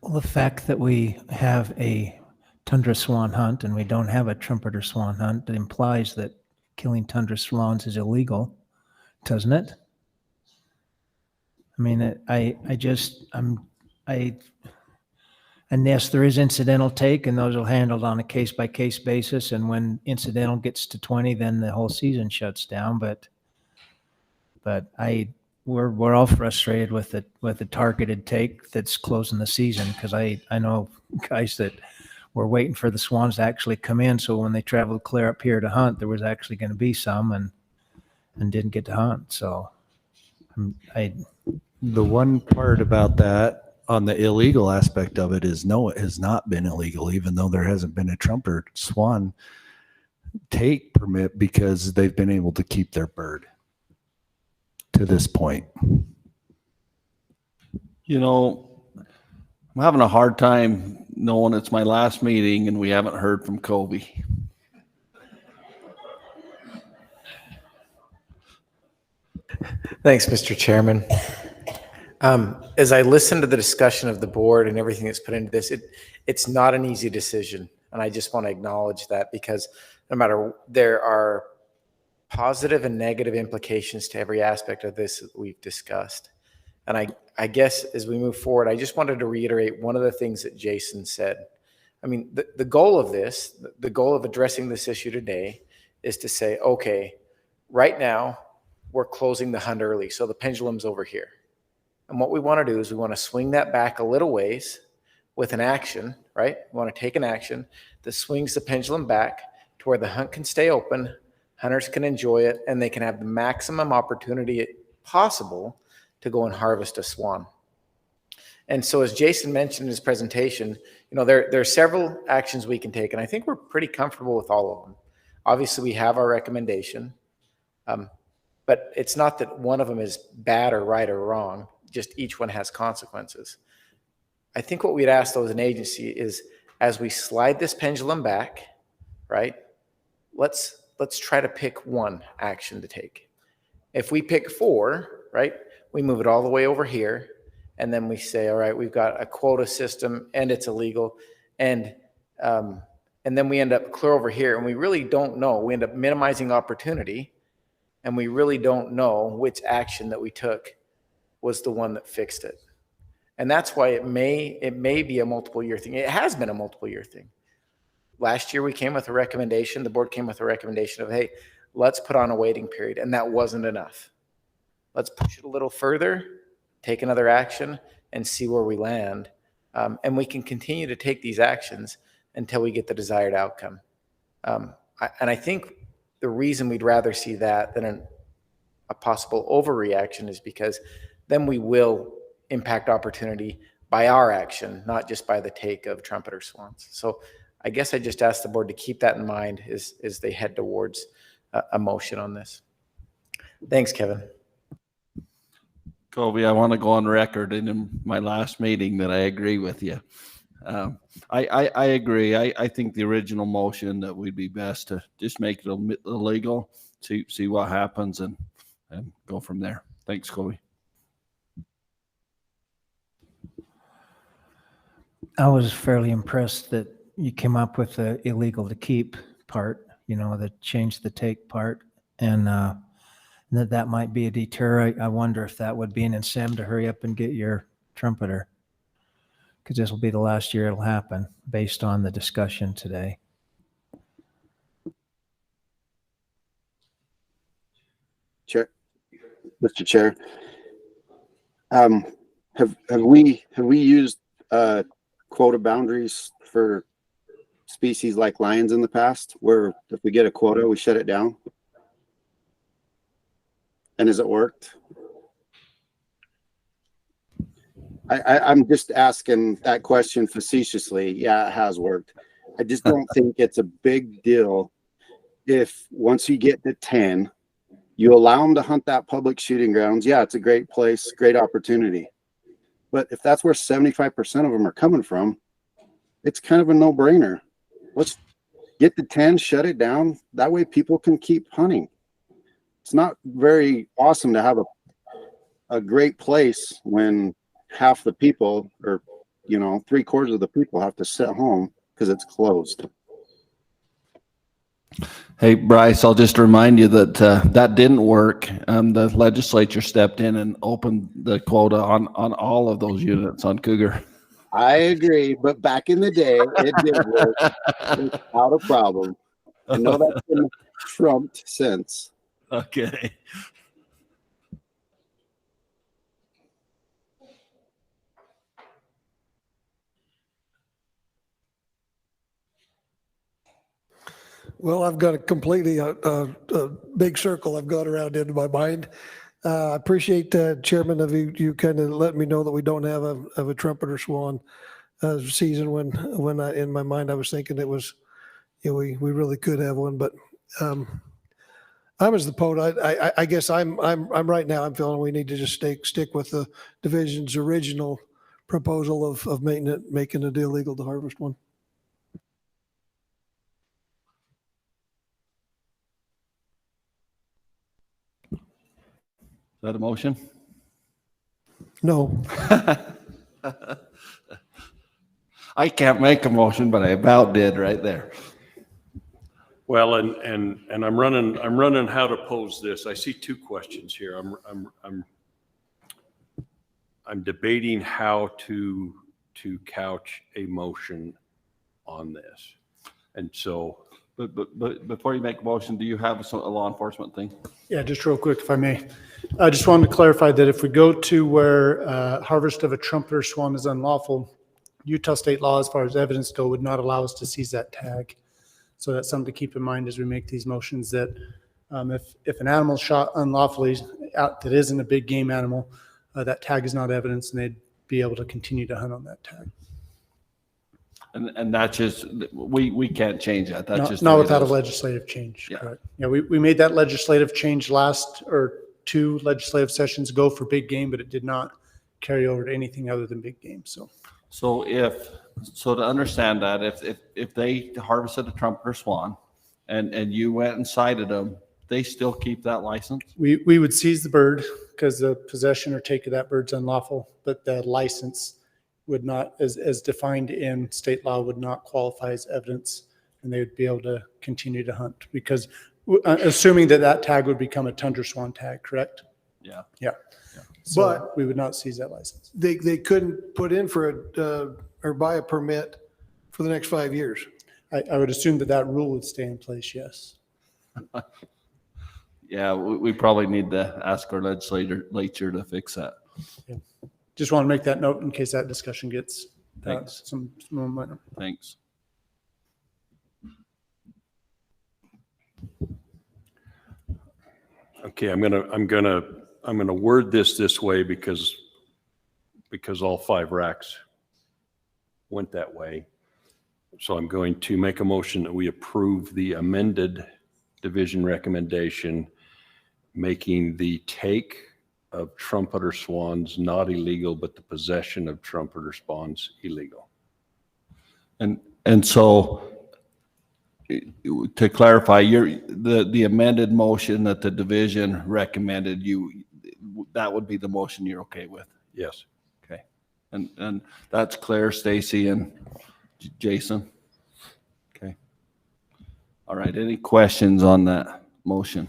Well, the fact that we have a tundra swan hunt and we don't have a trumpeter swan hunt, it implies that killing tundra swans is illegal, doesn't it? I mean, and yes, there is incidental take, and those are handled on a case-by-case basis. And when incidental gets to 20, then the whole season shuts down. But we're all frustrated with the targeted take that's closing the season, because I know guys that were waiting for the swans to actually come in, so when they traveled clear up here to hunt, there was actually going to be some, and didn't get to hunt. So the one part about that on the illegal aspect of it is, no, it has not been illegal, even though there hasn't been a trumpeter swan take permit, because they've been able to keep their bird to this point. I'm having a hard time knowing it's my last meeting and we haven't heard from Kobe. Thanks, Mr. Chairman. As I listen to the discussion of the board and everything that's put into this, it's not an easy decision. And I just want to acknowledge that, because there are positive and negative implications to every aspect of this that we've discussed. And I guess as we move forward, I just wanted to reiterate one of the things that Jason said. I mean, the goal of this, the goal of addressing this issue today, is to say, okay, right now we're closing the hunt early, so the pendulum's over here. And what we want to do is we want to swing that back a little ways with an action, right? We want to take an action that swings the pendulum back to where the hunt can stay open, hunters can enjoy it, and they can have the maximum opportunity possible to go and harvest a swan. And so as Jason mentioned in his presentation, there are several actions we can take, and I think we're pretty comfortable with all of them. Obviously, we have our recommendation, but it's not that one of them is bad or right or wrong, just each one has consequences. I think what we'd ask though as an agency is, as we slide this pendulum back, right, let's try to pick one action to take. If we pick 4, right, we move it all the way over here, and then we say, all right, we've got a quota system and it's illegal, and then we end up clear over here, and we really don't know. We end up minimizing opportunity, and we really don't know which action that we took was the one that fixed it. And that's why it may be a multiple year thing. It has been a multiple year thing. Last year we came with a recommendation, the board came with a recommendation of, hey, let's put on a waiting period, and that wasn't enough. Let's push it a little further, take another action, and see where we land. And we can continue to take these actions until we get the desired outcome. And I think the reason we'd rather see that than a possible overreaction is because then we will impact opportunity by our action, not just by the take of trumpeter swans. So I guess I just ask the board to keep that in mind as they head towards a motion on this. Thanks, Kevin. Colby, I want to go on record in my last meeting that I agree with you. I agree. I think the original motion that we'd be best to just make it illegal, see what happens, and go from there. Thanks, Colby. I was fairly impressed that you came up with the illegal to keep part, the change the take part, and that might be a deter. I wonder if that would be an incentive to hurry up and get your trumpeter, because this will be the last year it'll happen based on the discussion today. Chair, Mr. Chair, have we used quota boundaries for species like lions in the past, where if we get a quota, we shut it down? And has it worked? I'm just asking that question facetiously. Yeah, it has worked. I just don't think it's a big deal if once you get to 10, you allow them to hunt that public shooting grounds. Yeah, it's a great place, great opportunity. But if that's where 75% of them are coming from, it's kind of a no-brainer. Let's get to 10, shut it down. That way people can keep hunting. It's not very awesome to have a great place when half the people, or 3/4 of the people, have to sit home because it's closed. Hey, Bryce, I'll just remind you that that didn't work. The legislature stepped in and opened the quota on all of those units on cougar. I agree, but back in the day, it did work without a problem. I know that's been trumped since. Okay. Well, I've got a completely a big circle I've got around into my mind. I appreciate Chairman of you kind of let me know that we don't have a trumpeter swan season when I, in my mind I was thinking it was, we really could have one, but I'm as the poet. I guess I'm right now. I'm feeling we need to just stick with the division's original proposal of making it illegal to harvest one. Is that a motion? No. I can't make a motion, but I about did right there. Well, and I'm running how to pose this. I see two questions here. I'm debating how to couch a motion on this. And so But before you make a motion, do you have a law enforcement thing? Yeah, just real quick, if I may. I just wanted to clarify that if we go to where harvest of a trumpeter swan is unlawful, Utah state law, as far as evidence go, would not allow us to seize that tag. So that's something to keep in mind as we make these motions, that if an animal shot unlawfully out that isn't a big game animal, that tag is not evidence, and they'd be able to continue to hunt on that tag. And that's just, we can't change that. That's just. Not without a legislative change, Yeah. correct. Yeah, we made that legislative change last, or 2 legislative sessions ago for big game, but it did not carry over to anything other than big game, so. So to understand that, if they harvested a trumpeter swan and you went and cited them, they still keep that license? We would seize the bird because the possession or take of that bird's unlawful, but the license would not, as defined in state law, would not qualify as evidence, and they would be able to continue to hunt, because assuming that tag would become a tundra swan tag, correct? Yeah. Yeah. So we would not seize that license. They couldn't put in for or buy a permit for the next 5 years. I would assume that rule would stay in place, yes. Yeah, we probably need to ask our legislature to fix that. Yeah. Just want to make that note in case that discussion gets Thanks. some momentum. Thanks. Okay, I'm gonna word this way because all 5 racks went that way. So I'm going to make a motion that we approve the amended division recommendation, making the take of trumpeter swans not illegal, but the possession of trumpeter swans illegal. And so to clarify, the amended motion that the division recommended, that would be the motion you're okay with? Yes. Okay. And that's Claire, Stacy, and Jason? Okay. All right. Any questions on that motion?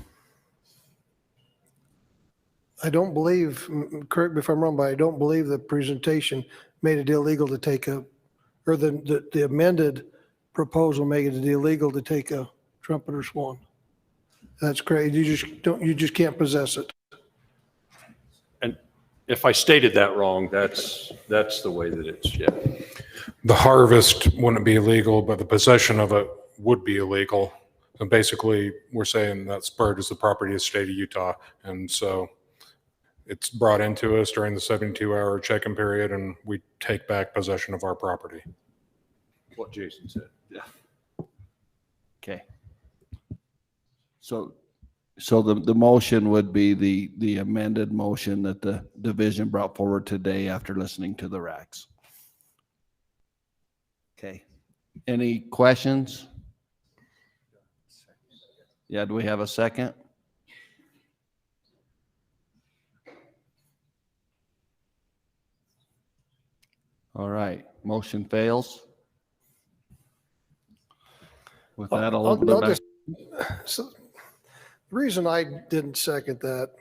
I don't believe, correct me if I'm wrong, but I don't believe the presentation made it illegal to take or the amended proposal made it illegal to take a trumpeter swan. That's crazy. You just can't possess it. And if I stated that wrong, that's the way that it's, yeah. The harvest wouldn't be illegal, but the possession of it would be illegal. And basically, we're saying that bird is the property of the state of Utah. And so it's brought into us during the 72-hour check-in period, and we take back possession of our property. What Jason said. Yeah. Okay. So the motion would be the amended motion that the division brought forward today after listening to the racks. Okay. Any questions? Yeah, do we have a second? All right, motion fails. With that, I'll open it back. So the reason I didn't second that,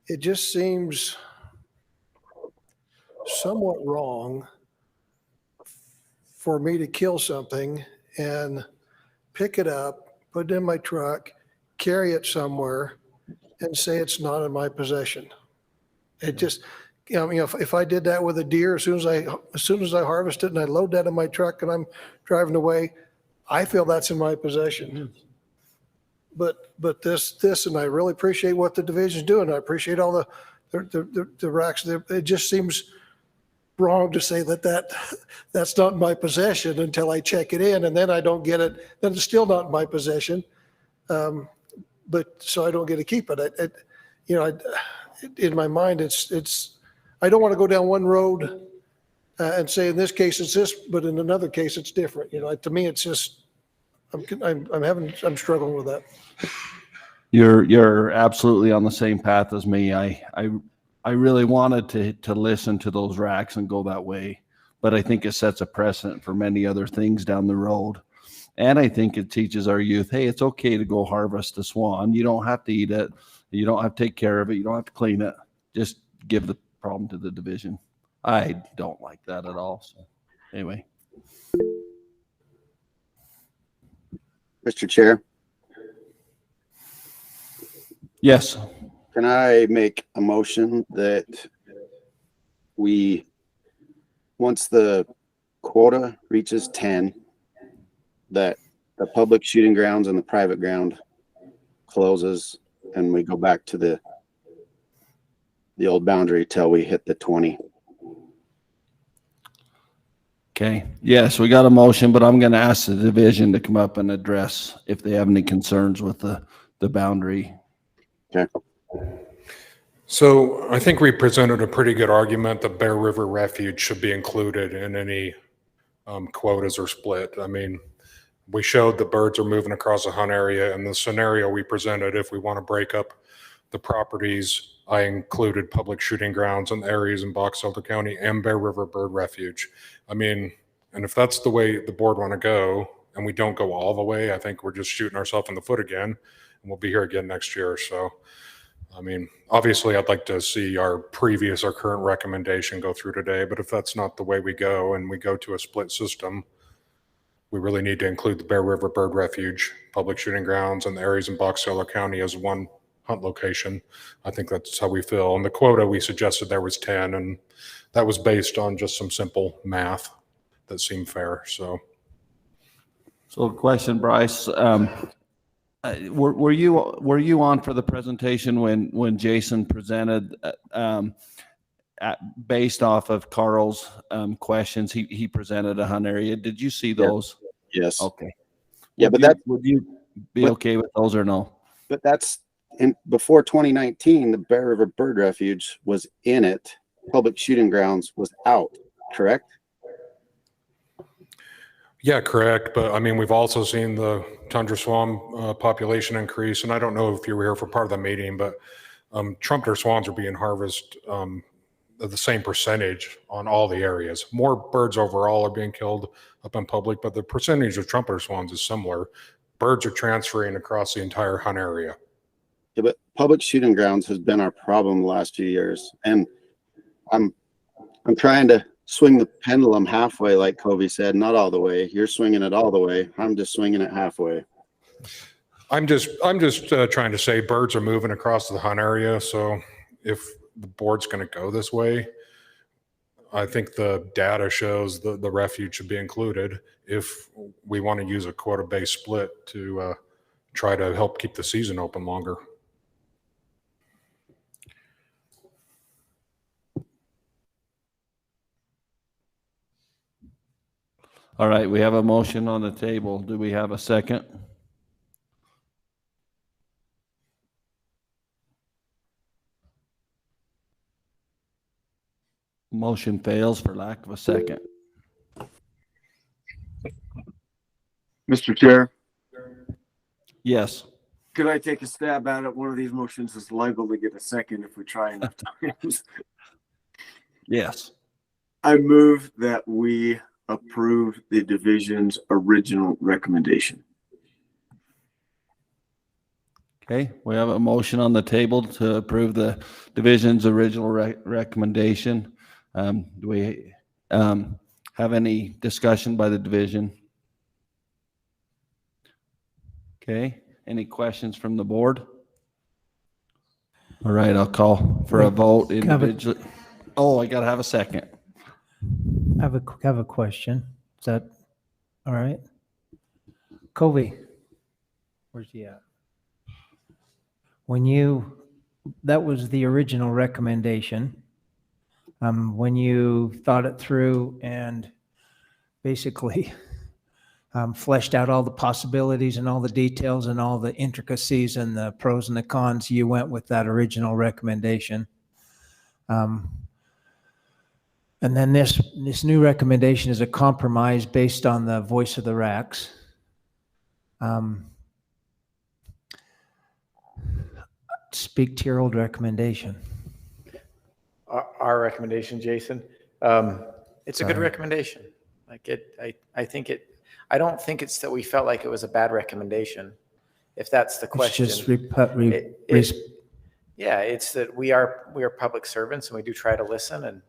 it just seems somewhat wrong for me to kill something and pick it up, put it in my truck, carry it somewhere, and say it's not in my possession. It just, if I did that with a deer, as soon as I harvest it and I load that in my truck and I'm driving away, I feel that's in my possession. But this, and I really appreciate what the division's doing. I appreciate all the racks. It just seems wrong to say that's not in my possession until I check it in, and then I don't get it. Then it's still not in my possession. But so I don't get to keep it. In my mind, it's. I don't want to go down one road and say in this case it's this, but in another case it's different. To me, it's just. I'm struggling with that. You're absolutely on the same path as me. I really wanted to listen to those racks and go that way, but I think it sets a precedent for many other things down the road. And I think it teaches our youth, hey, it's okay to go harvest a swan. You don't have to eat it. You don't have to take care of it. You don't have to clean it. Just give the problem to the division. I don't like that at all. So anyway. Mr. Chair, Yes. can I make a motion that once the quota reaches 10, that the public shooting grounds and the private ground closes and we go back to the old boundary till we hit the 20? Okay. Yes, we got a motion, but I'm going to ask the division to come up and address if they have any concerns with the boundary. Okay. So I think we presented a pretty good argument that Bear River Refuge should be included in any quotas or split. I mean, we showed the birds are moving across the hunt area, and the scenario we presented, if we want to break up the properties, I included public shooting grounds and areas in Box Elder County and Bear River Bird Refuge. I mean, and if that's the way the board want to go, and we don't go all the way, I think we're just shooting ourselves in the foot again, and we'll be here again next year. So, I mean, obviously I'd like to see our current recommendation go through today, but if that's not the way we go and we go to a split system, we really need to include the Bear River Bird Refuge, public shooting grounds, and the areas in Box Elder County as one hunt location. I think that's how we feel. And the quota we suggested there was 10, and that was based on just some simple math that seemed fair. So question, Bryce, were you on for the presentation when Jason presented based off of Carl's questions? He presented a hunt area. Did you see those? Yes. Okay. Yeah, Would you be okay with those or no? But that's before 2019, the Bear River Bird Refuge was in it. Public shooting grounds was out, correct? yeah, correct. But I mean, we've also seen the tundra swan population increase. And I don't know if you were here for part of the meeting, but trumpeter swans are being harvested the same percentage on all the areas. More birds overall are being killed up in public, but the percentage of trumpeter swans is similar. Birds are transferring across the entire hunt area. Yeah, but public shooting grounds has been our problem the last few years, and I'm trying to swing the pendulum halfway, like Kobe said, not all the way. You're swinging it all the way. I'm just swinging it halfway. I'm just trying to say birds are moving across the hunt area. So if the board's going to go this way, I think the data shows the refuge should be included if we want to use a quota-based split to try to help keep the season open longer. All right, we have a motion on the table. Do we have a second? Motion fails for lack of a second. Mr. Chair, Yes. could I take a stab at it? One of these motions is liable to get a second if we try enough times. Yes. I move that we approve the division's original recommendation. Okay, we have a motion on the table to approve the division's original recommendation. Do we have any discussion by the division? Okay, any questions from the board? All right, I'll call for a vote individually. Oh, I gotta have a second. I have a question. Is that all right? Kobe, where's he at? That was the original recommendation. When you thought it through and basically fleshed out all the possibilities and all the details and all the intricacies and the pros and the cons, you went with that original recommendation. And then this new recommendation is a compromise based on the voice of the RACs. Speak to your old recommendation. Our recommendation, Jason, it's a good recommendation. Like I don't think it's that we felt like it was a bad recommendation. If that's the question. It's just yeah, it's that we are public servants and we do try to listen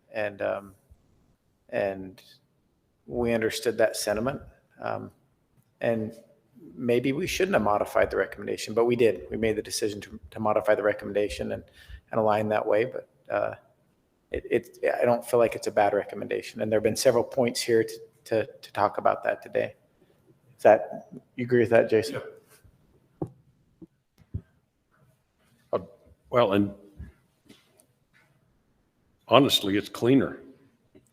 and we understood that sentiment. And maybe we shouldn't have modified the recommendation, but we did. We made the decision to modify the recommendation and align that way, but I don't feel like it's a bad recommendation. And there have been several points here to talk about that today. You agree with that, Jason? Well, and honestly, it's cleaner.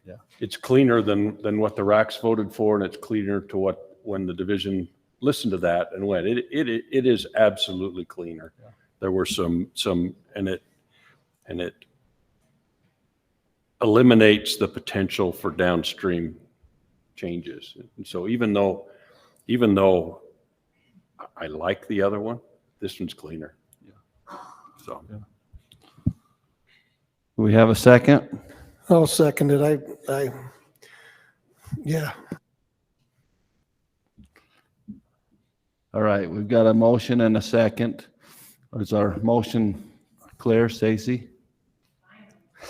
Yeah. It's cleaner than what the RACs voted for, and it's cleaner to when the division listened to that and went. It is absolutely cleaner. Yeah. There were some, and it eliminates the potential for downstream changes. And so even though I like the other one, this one's cleaner. Yeah. So. Yeah. We have a second? I'll second it. Yeah. All right, we've got a motion and a second. Is our motion clear, Stacy?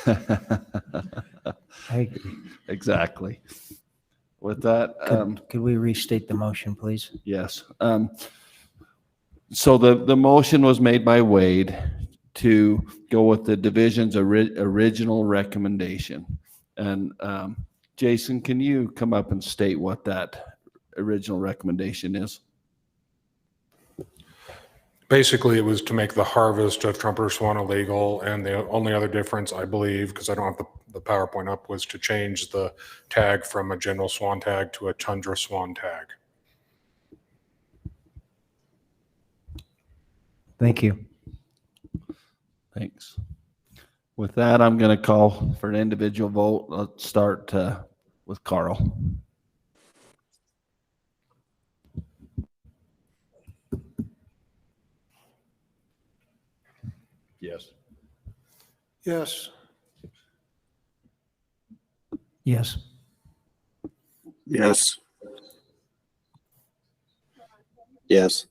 I agree. Exactly. With that, Could we restate the motion, please? yes. So the motion was made by Wade to go with the division's original recommendation. And Jason, can you come up and state what that original recommendation is? Basically, it was to make the harvest of trumpeter swan illegal, and the only other difference, I believe, because I don't have the PowerPoint up, was to change the tag from a general swan tag to a tundra swan tag. Thank you. Thanks. With that, I'm going to call for an individual vote. Let's start with Carl. Yes. Yes. Yes. Yes. Yes.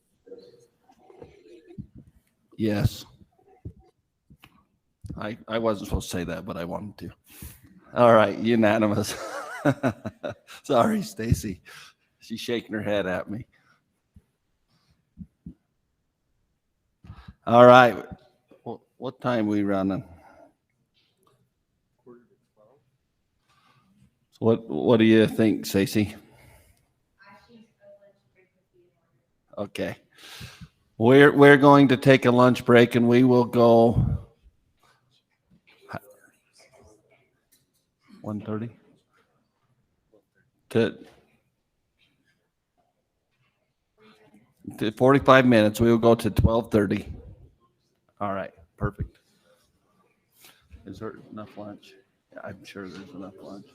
Yes. I wasn't supposed to say that, but I wanted to. All right, unanimous. Sorry, Stacy. She's shaking her head at me. All right. What time we running? So what do you think, Stacy? Okay. We're going to take a lunch break, and we will go 1:30 to 45 minutes. We will go to 12:30. All right, perfect. Is there enough lunch? Yeah, I'm sure there's enough lunch.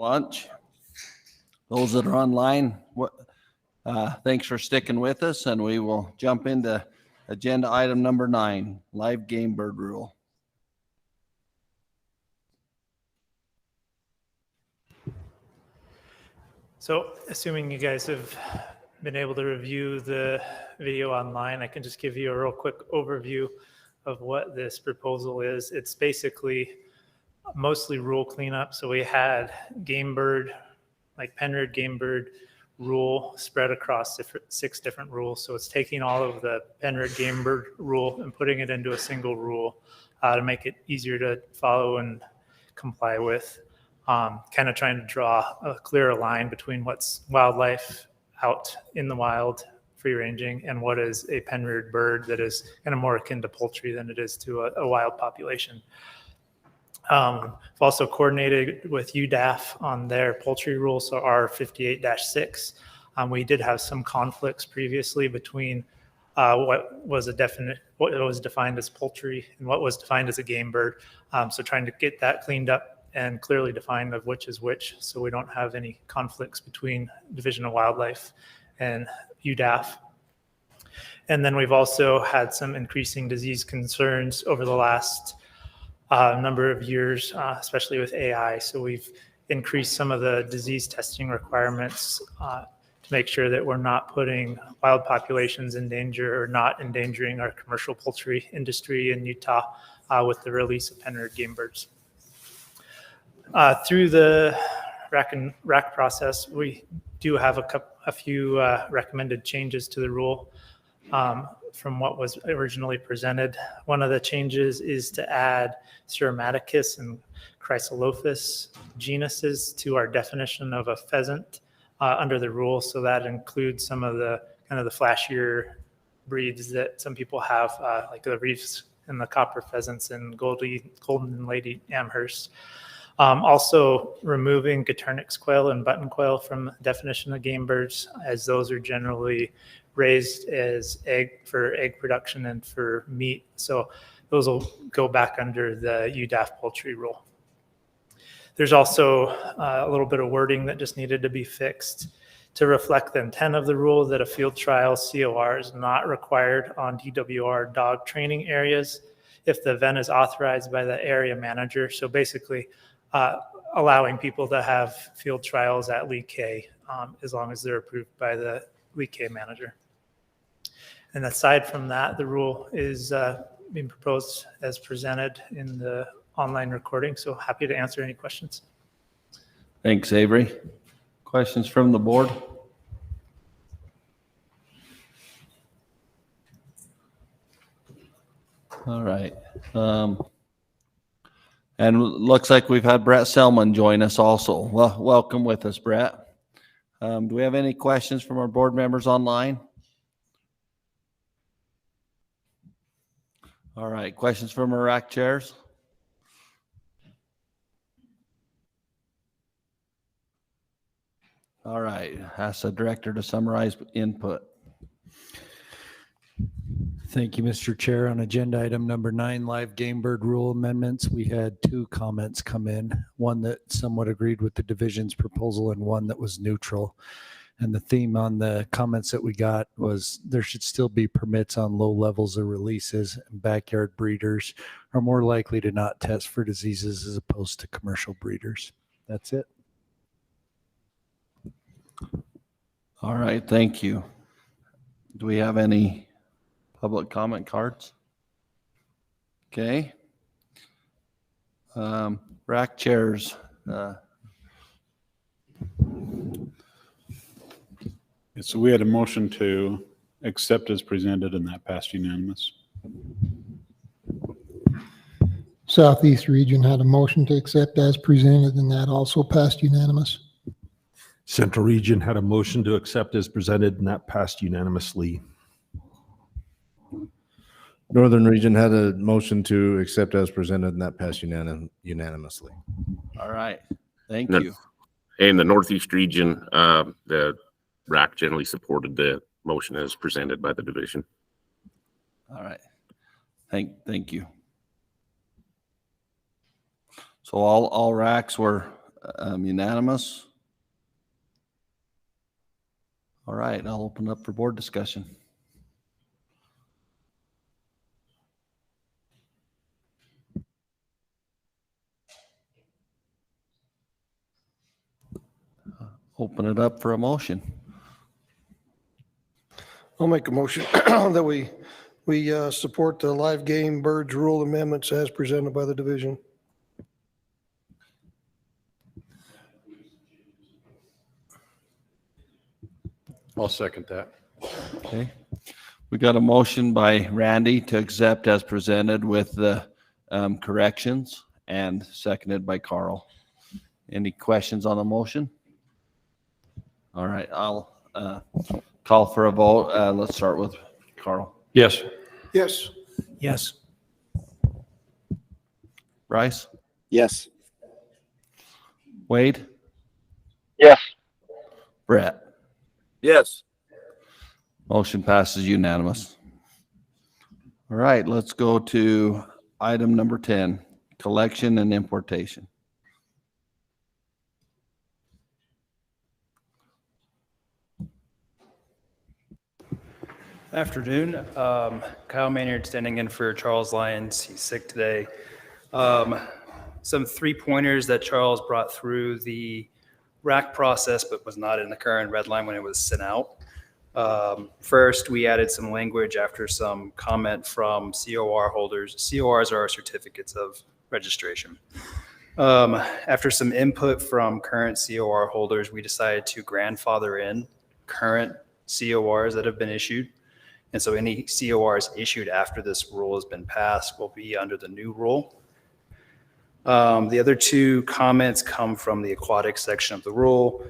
lunch. Those that are online, thanks for sticking with us, and we will jump into agenda item number 9, live game bird rule. So assuming you guys have been able to review the video online, I can just give you a real quick overview of what this proposal is. It's basically mostly rule cleanup. So we had game bird, like Penrod game bird rule spread across 6 different rules. So it's taking all of the Penrod game bird rule and putting it into a single rule to make it easier to follow and comply with. Kind of trying to draw a clearer line between what's wildlife out in the wild, free ranging, and what is a Penrod bird that is kind of more akin to poultry than it is to a wild population. I've also coordinated with UDAF on their poultry rule, so R58-6. We did have some conflicts previously between what was defined as poultry and what was defined as a game bird. So trying to get that cleaned up and clearly defined of which is which, so we don't have any conflicts between Division of Wildlife and UDAF. And then we've also had some increasing disease concerns over the last number of years, especially with AI. So we've increased some of the disease testing requirements to make sure that we're not putting wild populations in danger or not endangering our commercial poultry industry in Utah with the release of Penrod game birds. Through the RAC process, we do have a few recommended changes to the rule from what was originally presented. One of the changes is to add Ceramaticus and Chrysolophus genuses to our definition of a pheasant under the rule. So that includes some of the kind of the flashier breeds that some people have, like the reefs and the copper pheasants and golden lady Amherst. Also removing Gutternix quail and button quail from the definition of game birds, as those are generally raised as for egg production and for meat. So those will go back under the UDAF poultry rule. There's also a little bit of wording that just needed to be fixed to reflect the intent of the rule that a field trial COR is not required on DWR dog training areas if the event is authorized by the area manager. So basically, allowing people to have field trials at Lee K as long as they're approved by the Lee K manager. And aside from that, the rule is being proposed as presented in the online recording. So happy to answer any questions. Thanks, Avery. Questions from the board? All right. And looks like we've had Brett Selman join us also. Well, welcome with us, Brett. Do we have any questions from our board members online? All right, questions from our RAC chairs? All right, ask the director to summarize input. Thank you, Mr. Chair. On agenda item number 9, live game bird rule amendments, we had 2 comments come in, one that somewhat agreed with the division's proposal and one that was neutral. And the theme on the comments that we got was there should still be permits on low levels of releases, and backyard breeders are more likely to not test for diseases as opposed to commercial breeders. That's it. All right, thank you. Do we have any public comment cards? Okay. RAC chairs. So we had a motion to accept as presented, and that passed unanimous. Southeast region had a motion to accept as presented, and that also passed unanimous. Central region had a motion to accept as presented, and that passed unanimously. Northern region had a motion to accept as presented, and that passed unanimously. All right, thank you. In the Northeast region, the RAC generally supported the motion as presented by the division. All right, thank you. So all RACs were Unanimous. All right, I'll open up for board discussion. Open it up for a motion. I'll make a motion that we support the live game birds rule amendments as presented by the division. I'll second that. Okay. We got a motion by Randy to accept as presented with the corrections and seconded by Carl. Any questions on the motion? All right, I'll call for a vote. Let's start with Carl. Yes. Yes. Yes. Bryce? Yes. Wade? Yes. Brett? Yes. Motion passes unanimous. All right, let's go to item number 10, collection and importation. Afternoon. Kyle Maynard standing in for Charles Lyons. He's sick today. Some 3 pointers that Charles brought through the RAC process, but was not in the current red line when it was sent out. First, we added some language after some comment from COR holders. CORs are our certificates of registration. After some input from current COR holders, we decided to grandfather in current CORs that have been issued. And so any CORs issued after this rule has been passed will be under the new rule. The other 2 comments come from the aquatic section of the rule.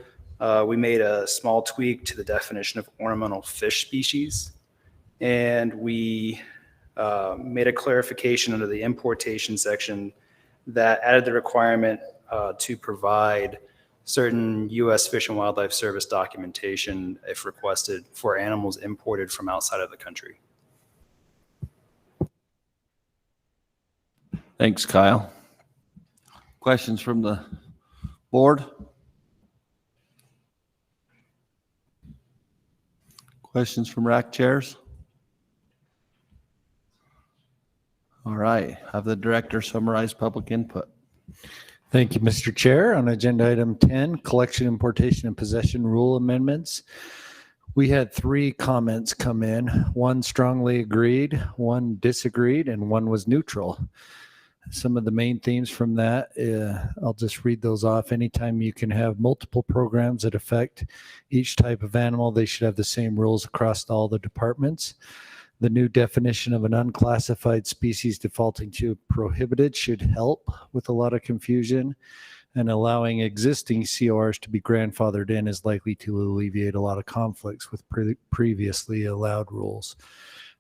We made a small tweak to the definition of ornamental fish species. And we made a clarification under the importation section that added the requirement to provide certain U.S. Fish and Wildlife Service documentation, if requested, for animals imported from outside of the country. Thanks, Kyle. Questions from the board? Questions from RAC chairs? All right, have the director summarize public input. Thank you, Mr. Chair. On agenda item 10, collection, importation, and possession rule amendments. We had 3 comments come in. 1 strongly agreed, 1 disagreed, and 1 was neutral. Some of the main themes from that, I'll just read those off. Anytime you can have multiple programs that affect each type of animal, they should have the same rules across all the departments. The new definition of an unclassified species defaulting to prohibited should help with a lot of confusion, and allowing existing CORs to be grandfathered in is likely to alleviate a lot of conflicts with previously allowed rules.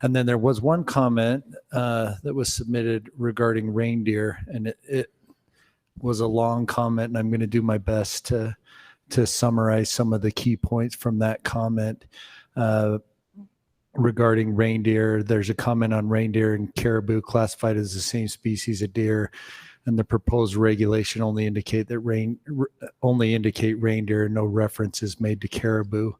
And then there was 1 comment that was submitted regarding reindeer, and it was a long comment, and I'm going to do my best to summarize some of the key points from that comment. Regarding reindeer, there's a comment on reindeer and caribou classified as the same species of deer, and the proposed regulation only indicate reindeer, and no reference is made to caribou.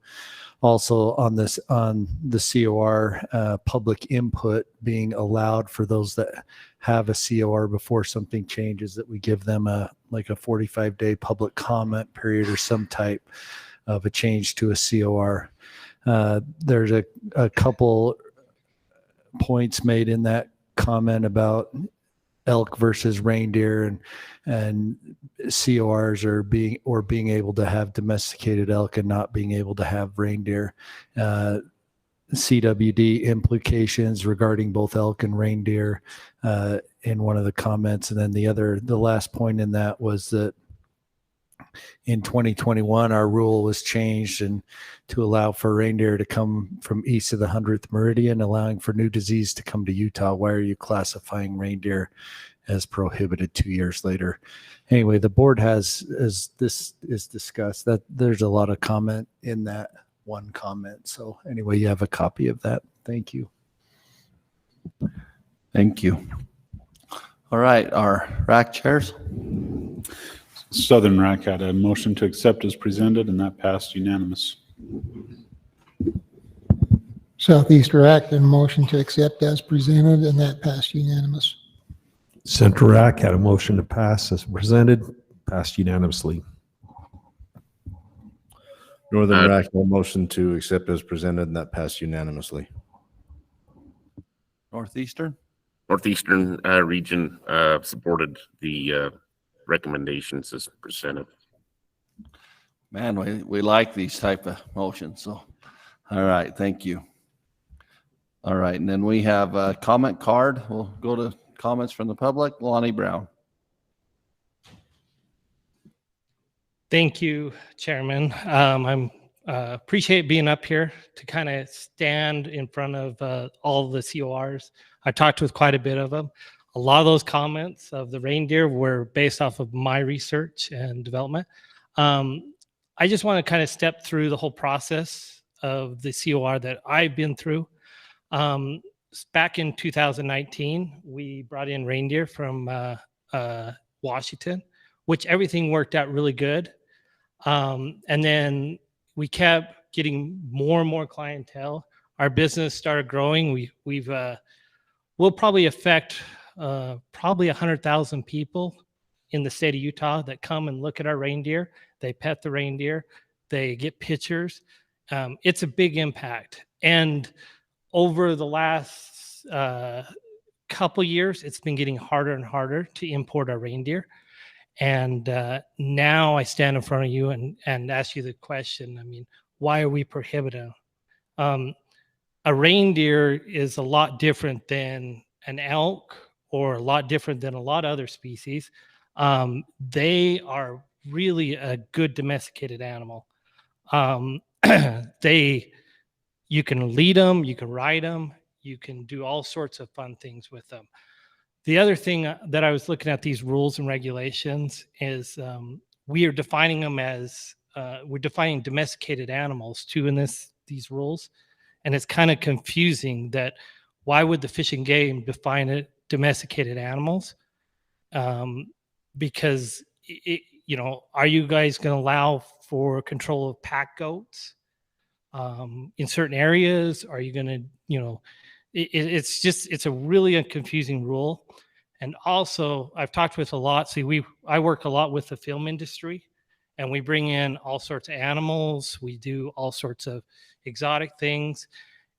Also on the COR, public input being allowed for those that have a COR before something changes, that we give them a 45-day public comment period or some type of a change to a COR. There's a couple points made in that comment about elk versus reindeer, and CORs are being able to have domesticated elk and not being able to have reindeer. CWD implications regarding both elk and reindeer in one of the comments. And then the last point in that was that in 2021, our rule was changed and to allow for reindeer to come from east of the 100th meridian, allowing for new disease to come to Utah. Why are you classifying reindeer as prohibited 2 years later? Anyway, the board has, as this is discussed, that there's a lot of comment in that 1 comment. So anyway, you have a copy of that. Thank you. Thank you. All right, our RAC chairs. Southern RAC had a motion to accept as presented, and that passed unanimous. Southeastern RAC had a motion to accept as presented, and that passed unanimous. Central RAC had a motion to pass as presented, passed unanimously. Northern RAC had a motion to accept as presented, and that passed unanimously. Northeastern? Northeastern region supported the recommendations as presented. Man, we like these type of motions. So, all right, thank you. All right, and then we have a comment card. We'll go to comments from the public. Lonnie Brown. Thank you, Chairman. I'm appreciate being up here to kind of stand in front of all the CORs. I talked with quite a bit of them. A lot of those comments of the reindeer were based off of my research and development. I just want to kind of step through the whole process of the COR that I've been through. Back in 2019, we brought in reindeer from Washington, which everything worked out really good. And then we kept getting more and more clientele. Our business started growing. We'll probably affect probably 100,000 people in the state of Utah that come and look at our reindeer. They pet the reindeer. They get pictures. It's a big impact. And over the last couple years, it's been getting harder and harder to import our reindeer. And now I stand in front of you and ask you the question, I mean, why are we prohibiting? A reindeer is a lot different than an elk or a lot different than a lot of other species. They are really a good domesticated animal. You can lead them, you can ride them, you can do all sorts of fun things with them. The other thing that I was looking at these rules and regulations is we are defining them as, we're defining domesticated animals too in these rules. And it's kind of confusing that why would the Fish and Game define it domesticated animals? Because, are you guys going to allow for control of pack goats in certain areas? Are you going to, it's a really confusing rule. And also I've talked with a lot. I work a lot with the film industry, and we bring in all sorts of animals. We do all sorts of exotic things.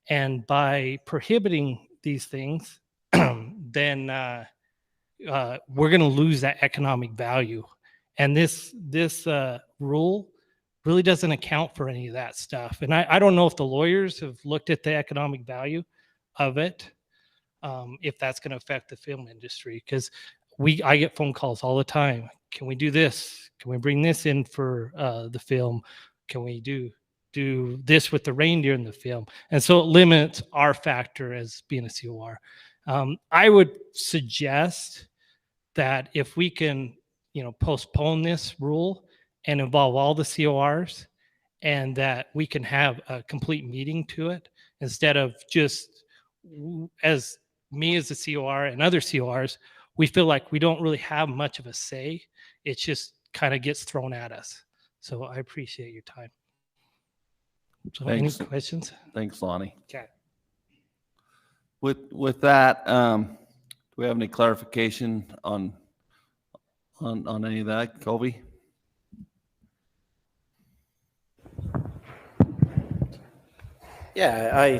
And by prohibiting these things, then we're going to lose that economic value. And this rule really doesn't account for any of that stuff. And I don't know if the lawyers have looked at the economic value of it, if that's going to affect the film industry. Because I get phone calls all the time. Can we do this? Can we bring this in for the film? Can we do this with the reindeer in the film? And so it limits our factor as being a COR. I would suggest that if we can, postpone this rule and involve all the CORs, and that we can have a complete meeting to it instead of just as me as a COR and other CORs, we feel like we don't really have much of a say. It just kind of gets thrown at us. So I appreciate your time. So Thanks. any questions? Thanks, Lonnie. Okay. With that, do we have any clarification on any of that, Colby? Yeah,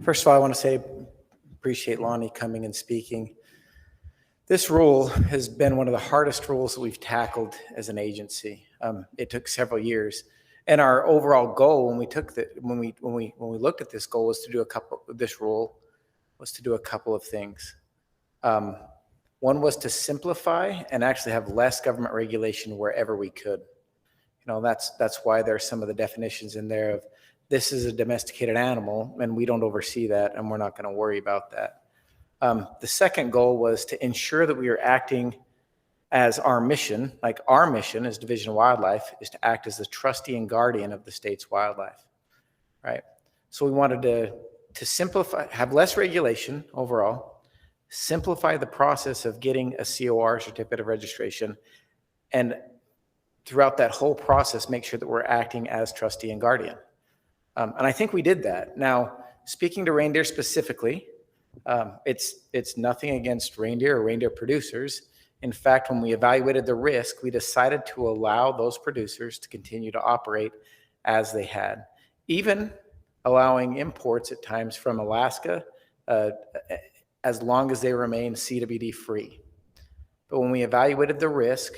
first of all, I want to say, appreciate Lonnie coming and speaking. This rule has been one of the hardest rules that we've tackled as an agency. It took several years, and our overall goal when we looked at this goal was to do a couple of things. One was to simplify and actually have less government regulation wherever we could. That's why there's some of the definitions in there of this is a domesticated animal, and we don't oversee that, and we're not going to worry about that. The second goal was to ensure that we are acting as our mission, like our mission as Division of Wildlife is to act as the trustee and guardian of the state's wildlife, right? So we wanted to simplify, have less regulation overall, simplify the process of getting a COR, certificate of registration, and throughout that whole process, make sure that we're acting as trustee and guardian. And I think we did that. Now, speaking to reindeer specifically, it's nothing against reindeer or reindeer producers. In fact, when we evaluated the risk, we decided to allow those producers to continue to operate as they had, even allowing imports at times from Alaska, as long as they remain CWD free. But when we evaluated the risk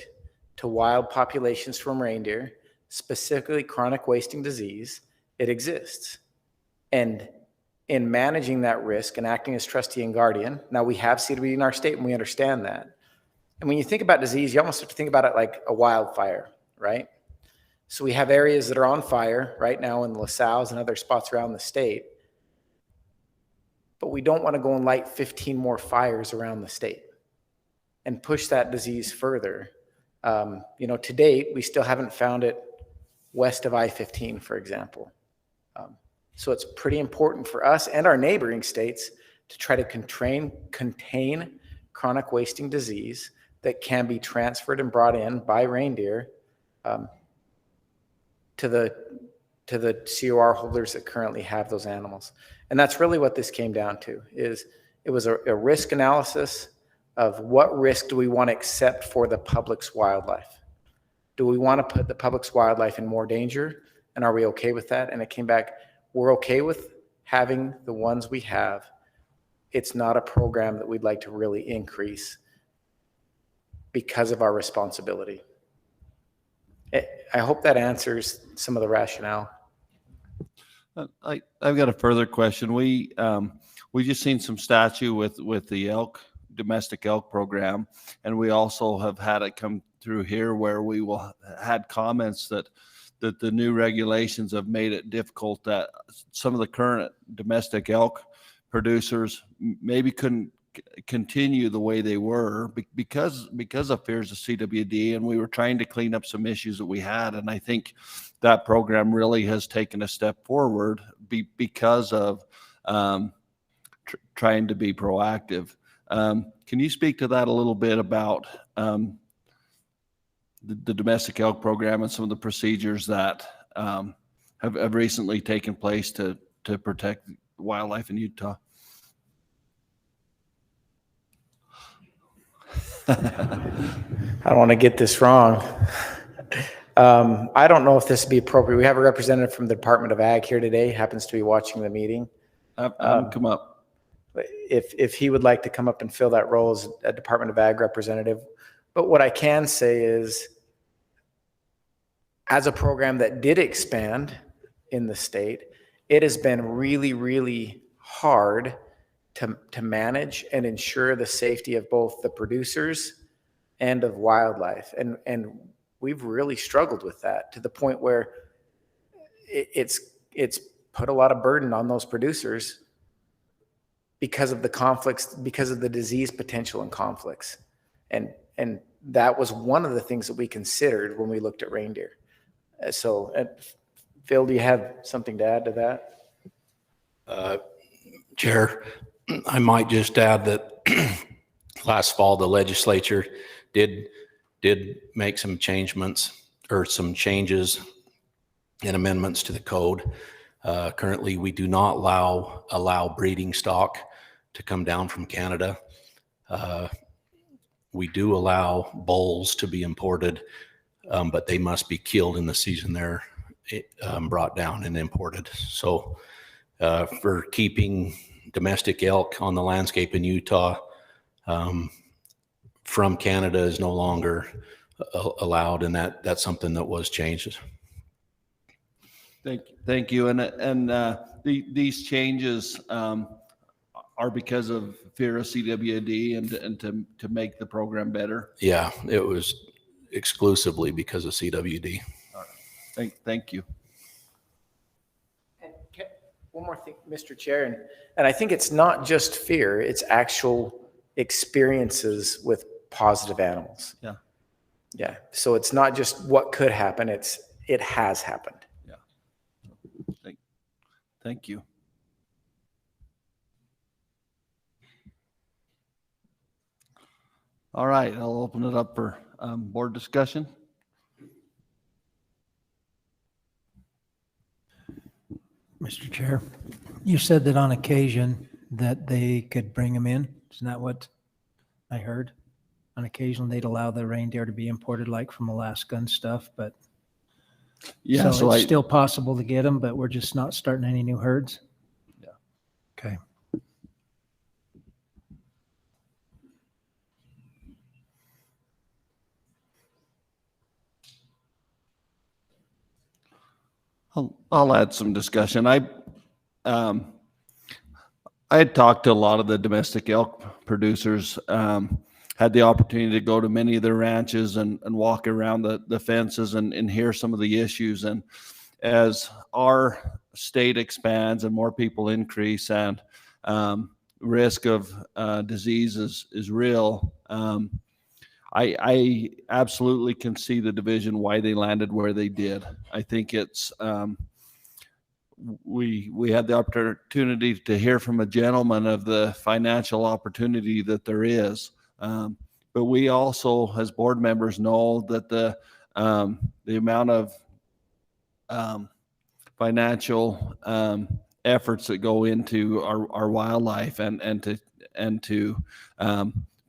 to wild populations from reindeer, specifically chronic wasting disease, it exists. And in managing that risk and acting as trustee and guardian, now we have CWD in our state and we understand that. And when you think about disease, you almost have to think about it like a wildfire, right? So we have areas that are on fire right now in LaSalle and other spots around the state, but we don't want to go and light 15 more fires around the state and push that disease further. To date, we still haven't found it west of I-15, for example. So it's pretty important for us and our neighboring states to try to contain chronic wasting disease that can be transferred and brought in by reindeer to the COR holders that currently have those animals. And that's really what this came down to, is it was a risk analysis of what risk do we want to accept for the public's wildlife? Do we want to put the public's wildlife in more danger? And are we okay with that? And it came back, we're okay with having the ones we have. It's not a program that we'd like to really increase because of our responsibility. I hope that answers some of the rationale. I've got a further question. We just seen some statute with the domestic elk program, and we also have had it come through here where we had comments that the new regulations have made it difficult, that some of the current domestic elk producers maybe couldn't continue the way they were because of fears of CWD, and we were trying to clean up some issues that we had. And I think that program really has taken a step forward because of trying to be proactive. Can you speak to that a little bit about the domestic elk program and some of the procedures that have recently taken place to protect wildlife in Utah? I don't want to get this wrong. I don't know if this would be appropriate. We have a representative from the Department of Ag here today, happens to be watching the meeting. Come up. If he would like to come up and fill that role as a Department of Ag representative. But what I can say is, as a program that did expand in the state, it has been really, really hard to manage and ensure the safety of both the producers and of wildlife. And we've really struggled with that to the point where it's put a lot of burden on those producers because of the conflicts, because of the disease potential and conflicts. And that was one of the things that we considered when we looked at reindeer. So Phil, do you have something to add to that? Chair, I might just add that last fall, the legislature did make some changes and amendments to the code. Currently, we do not allow breeding stock to come down from Canada. We do allow bulls to be imported, but they must be killed in the season they're brought down and imported. So for keeping domestic elk on the landscape in Utah from Canada is no longer allowed, and that's something that was changed. Thank you. And these changes are because of fear of CWD and to make the program better. Yeah, it was exclusively because of CWD. All right. Thank you. And one more thing, Mr. Chair, and I think it's not just fear, it's actual experiences with positive animals. Yeah. Yeah. So it's not just what could happen, it has happened. Yeah. Thank you. All right, I'll open it up for board discussion. Mr. Chair, you said that on occasion that they could bring them in. Isn't that what I heard? On occasion, they'd allow the reindeer to be imported like from Alaska and stuff, but Yeah, so it's still possible to get them, but we're just not starting any new herds? Yeah. Okay. I'll add some discussion. I had talked to a lot of the domestic elk producers, had the opportunity to go to many of their ranches and walk around the fences and hear some of the issues. And as our state expands and more people increase and risk of disease is real, I absolutely can see the division why they landed where they did. I think it's we had the opportunity to hear from a gentleman of the financial opportunity that there is, but we also, as board members, know that the amount of financial efforts that go into our wildlife and to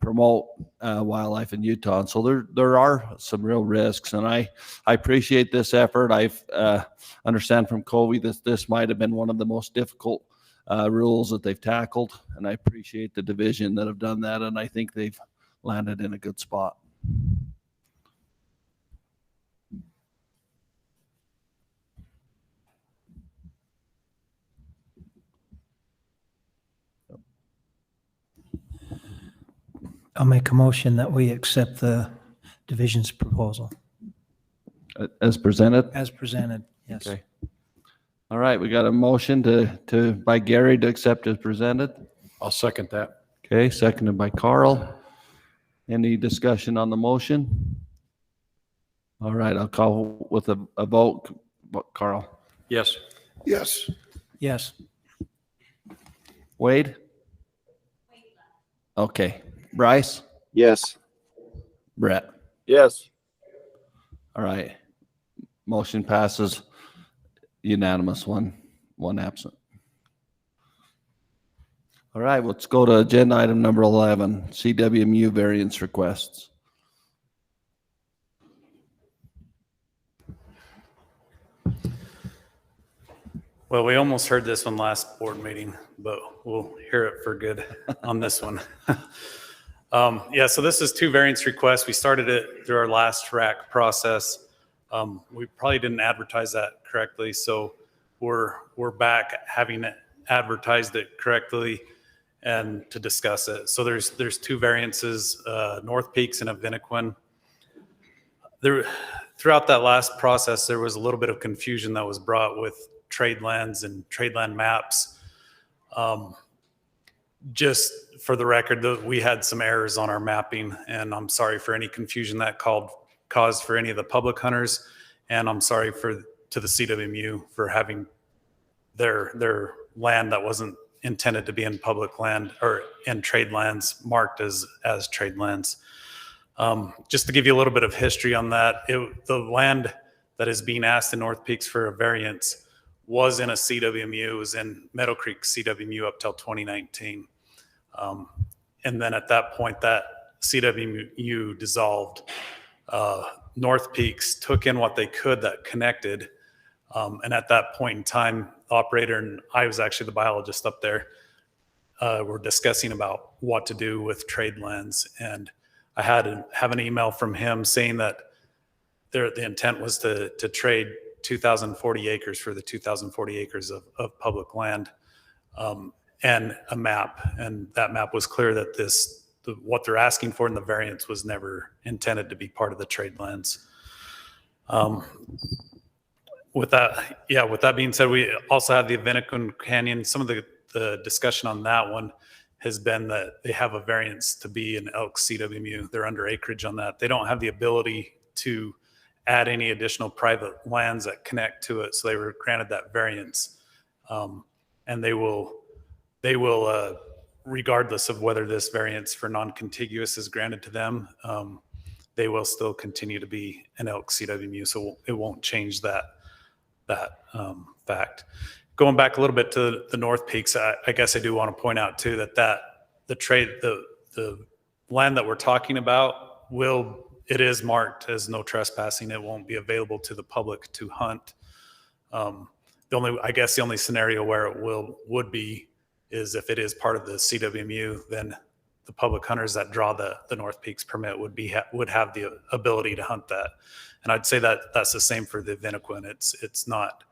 promote wildlife in Utah. And so there are some real risks, and I appreciate this effort. I've understand from Covey that this might have been one of the most difficult rules that they've tackled, and I appreciate the division that have done that, and I think they've landed in a good spot. I'll make a motion that we accept the division's proposal. As presented? As presented, yes. Okay. All right, we got a motion by Gary to accept as presented. I'll second that. Okay, seconded by Carl. Any discussion on the motion? All right, I'll call with a vote. Carl? Yes. Yes. Yes. Wade? Okay. Bryce? Yes. Brett? Yes. All right. Motion passes unanimous, one absent. All right, let's go to agenda item number 11, CWMU variance requests. Well, we almost heard this one last board meeting, but we'll hear it for good on this one. Yeah, so this is two variance requests. We started it through our last RAC process. We probably didn't advertise that correctly, so we're back having it advertised it correctly and to discuss it. So there's two variances, North Peaks and Avinaquin. Throughout that last process, there was a little bit of confusion that was brought with trade lands and trade land maps. Just for the record, we had some errors on our mapping, and I'm sorry for any confusion that caused for any of the public hunters, and I'm sorry to the CWMU for having their land that wasn't intended to be in public land or in trade lands marked as trade lands. Just to give you a little bit of history on that, the land that is being asked in North Peaks for a variance was in a CWMU. It was in Meadow Creek CWMU up till 2019. And then at that point, that CWMU dissolved. North Peaks took in what they could that connected. And at that point in time, the operator, and I was actually the biologist up there, were discussing about what to do with trade lands. And I have an email from him saying that the intent was to trade 2,040 acres for the 2,040 acres of public land, and a map. And that map was clear that what they're asking for in the variance was never intended to be part of the trade lands. With that being said, we also have the Avinaquin Canyon. Some of the discussion on that one has been that they have a variance to be an elk CWMU. They're under acreage on that. They don't have the ability to add any additional private lands that connect to it. So they were granted that variance. And they will, regardless of whether this variance for non-contiguous is granted to them, they will still continue to be an elk CWMU. So it won't change that fact. going back a little bit to the North Peaks, I guess I do want to point out too that the land that we're talking about it is marked as no trespassing. It won't be available to the public to hunt. I guess the only scenario where it would be is if it is part of the CWMU, then the public hunters that draw the North Peaks permit would have the ability to hunt that. And I'd say that that's the same for the Vinnequin. It's not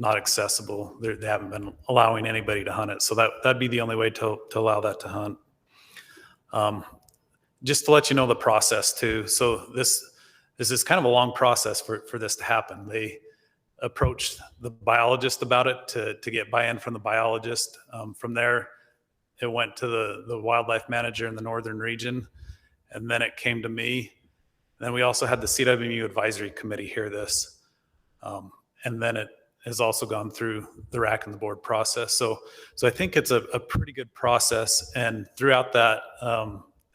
accessible. They haven't been allowing anybody to hunt it. So that'd be the only way to allow that to hunt. Just to let you know the process too. So this is kind of a long process for this to happen. They approached the biologist about it to get buy-in from the biologist. From there, it went to the wildlife manager in the northern region, and then it came to me. Then we also had the CWMU advisory committee hear this, and then it has also gone through the RAC and the board process. So I think it's a pretty good process, and throughout that,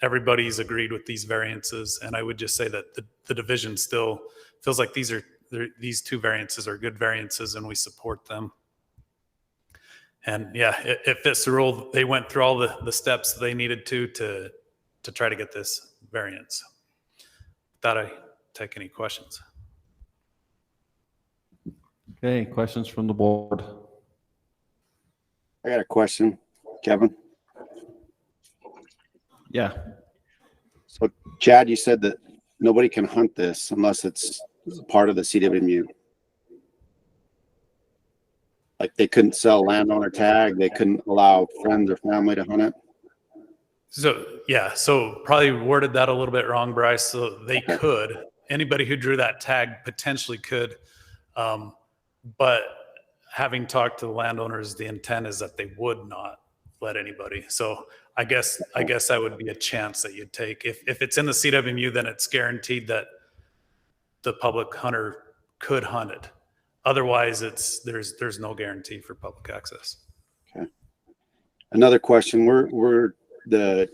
everybody's agreed with these variances. And I would just say that the division still feels like these two variances are good variances, and we support them. And yeah, it fits the rule. They went through all the steps they needed to try to get this variance. Thought I take any questions. Okay, questions from the board? I got a question, Kevin. Yeah. So Chad, you said that nobody can hunt this unless it's part of the CWMU. Like they couldn't sell landowner tag, they couldn't allow friends or family to hunt it. So yeah, so probably worded that a little bit wrong, Bryce. So they could, anybody who drew that tag potentially could, but having talked to the landowners, the intent is that they would not let anybody. So I guess that would be a chance that you'd take. If it's in the CWMU, then it's guaranteed that the public hunter could hunt it. Otherwise, there's no guarantee for public access. Okay. Another question: we're the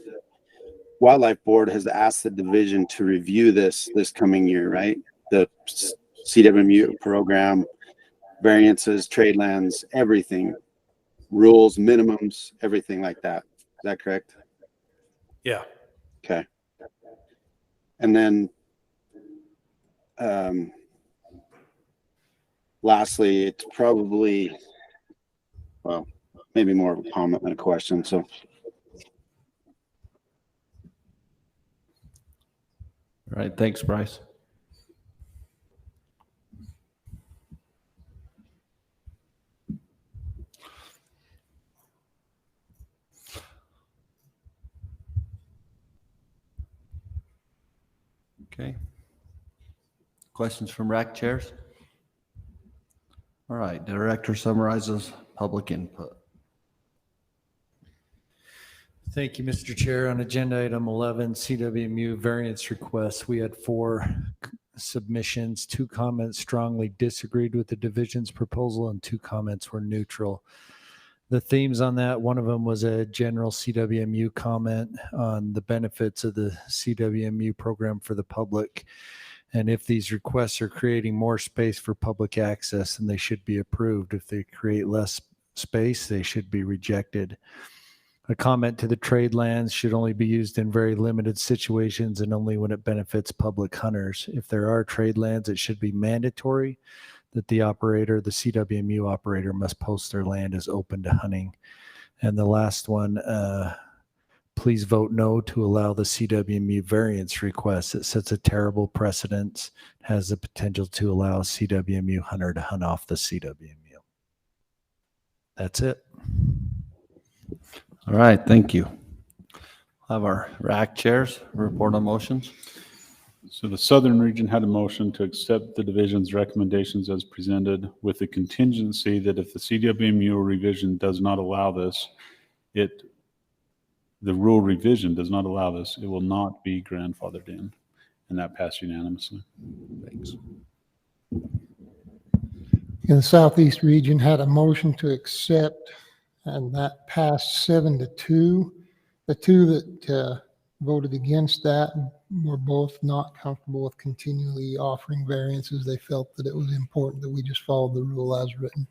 wildlife board has asked the division to review this coming year, right? The CWMU program, variances, trade lands, everything, rules, minimums, everything like that. Is that correct? Yeah. Okay. And then lastly, it's probably, well, maybe more of a comment than a question. So All right, thanks, Bryce. Okay. Questions from RAC chairs? All right, director summarizes public input. Thank you, Mr. Chair. On agenda item 11, CWMU variance requests, we had 4 submissions. 2 comments strongly disagreed with the division's proposal and 2 comments were neutral. The themes on that, one of them was a general CWMU comment on the benefits of the CWMU program for the public. And if these requests are creating more space for public access, then they should be approved. If they create less space, they should be rejected. A comment to the trade lands should only be used in very limited situations and only when it benefits public hunters. If there are trade lands, it should be mandatory that the operator, the CWMU operator, must post their land as open to hunting. And the last one, please vote no to allow the CWMU variance request. It sets a terrible precedent, has the potential to allow a CWMU hunter to hunt off the CWMU. That's it. All right, thank you. We'll have our RAC chairs report on motions. So the Southern region had a motion to accept the division's recommendations as presented with the contingency that if the CWMU revision does not allow this, the rule revision does not allow this, it will not be grandfathered in. And that passed unanimously. Thanks. In the Southeast region had a motion to accept, and that passed 7-2. The 2 that voted against that. We're both not comfortable with continually offering variances. They felt that it was important that we just followed the rule as written.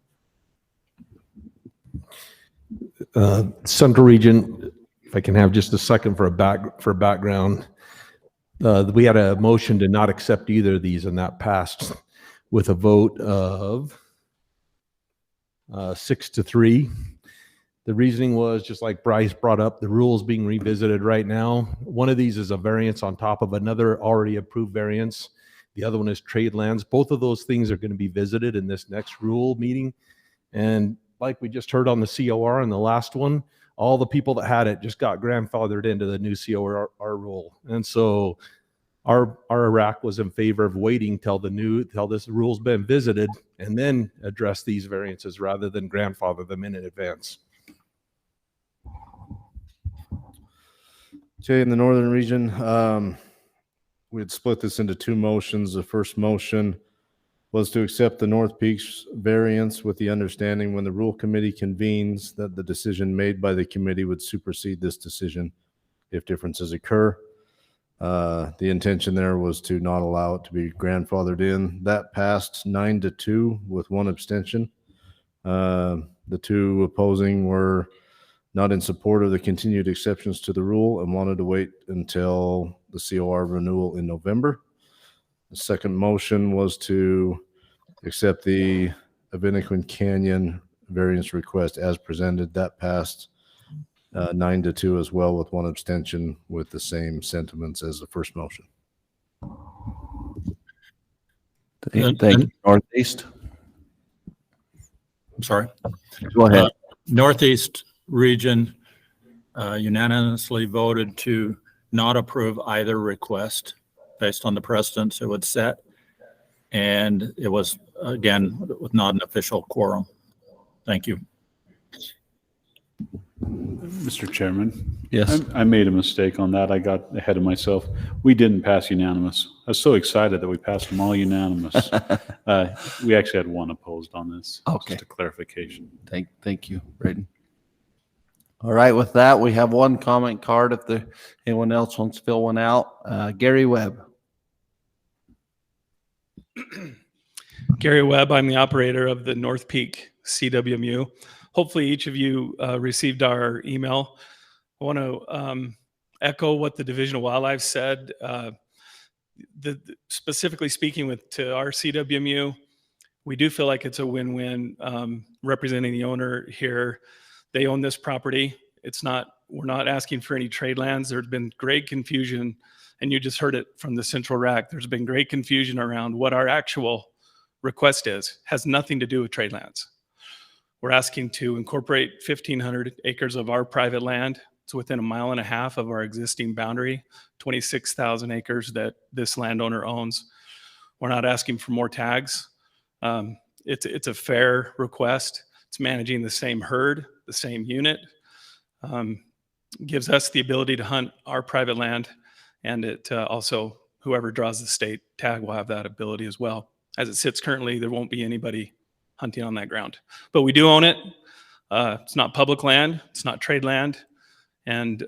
Central Region, if I can have just a second for background. We had a motion to not accept either of these, and that passed with a vote of 6-3. The reasoning was, just like Bryce brought up, the rules being revisited right now. One of these is a variance on top of another already approved variance. The other one is trade lands. Both of those things are going to be visited in this next rule meeting. And like we just heard on the COR in the last one, all the people that had it just got grandfathered into the new COR rule. And so our RAC was in favor of waiting till this rule's been visited and then address these variances rather than grandfather them in advance. Okay, in the Northern Region, we had split this into two motions. The first motion was to accept the North Peaks variance with the understanding when the rule committee convenes that the decision made by the committee would supersede this decision if differences occur. The intention there was to not allow it to be grandfathered in. That passed 9-2 with one abstention. The two opposing were not in support of the continued exceptions to the rule and wanted to wait until the COR renewal in November. The second motion was to accept the Avinequin Canyon variance request as presented. That passed 9-2 as well with one abstention with the same sentiments as the first motion. Thank you. Northeast. I'm sorry. Go ahead. Northeast Region unanimously voted to not approve either request based on the precedents it would set. And it was, again, with not an official quorum. Thank you. Mr. Chairman. Yes. I made a mistake on that. I got ahead of myself. We didn't pass unanimous. I was so excited that we passed them all unanimous. We actually had one opposed on this. Okay. Just a clarification. Thank you, Braden. All right, with that, we have one comment card if anyone else wants to fill one out. Gary Webb. Gary Webb, I'm the operator of the North Peak CWMU. Hopefully each of you received our email. I want to echo what the Division of Wildlife said. Specifically speaking to our CWMU, we do feel like it's a win-win representing the owner here. They own this property. We're not asking for any trade lands. There's been great confusion, and you just heard it from the Central RAC. There's been great confusion around what our actual request is. Has nothing to do with trade lands. We're asking to incorporate 1,500 acres of our private land. It's within 1.5 miles of our existing boundary, 26,000 acres that this landowner owns. We're not asking for more tags. It's a fair request. It's managing the same herd, the same unit. Gives us the ability to hunt our private land, and it also, whoever draws the state tag will have that ability as well. As it sits currently, there won't be anybody hunting on that ground, but we do own it. It's not public land. It's not trade land. And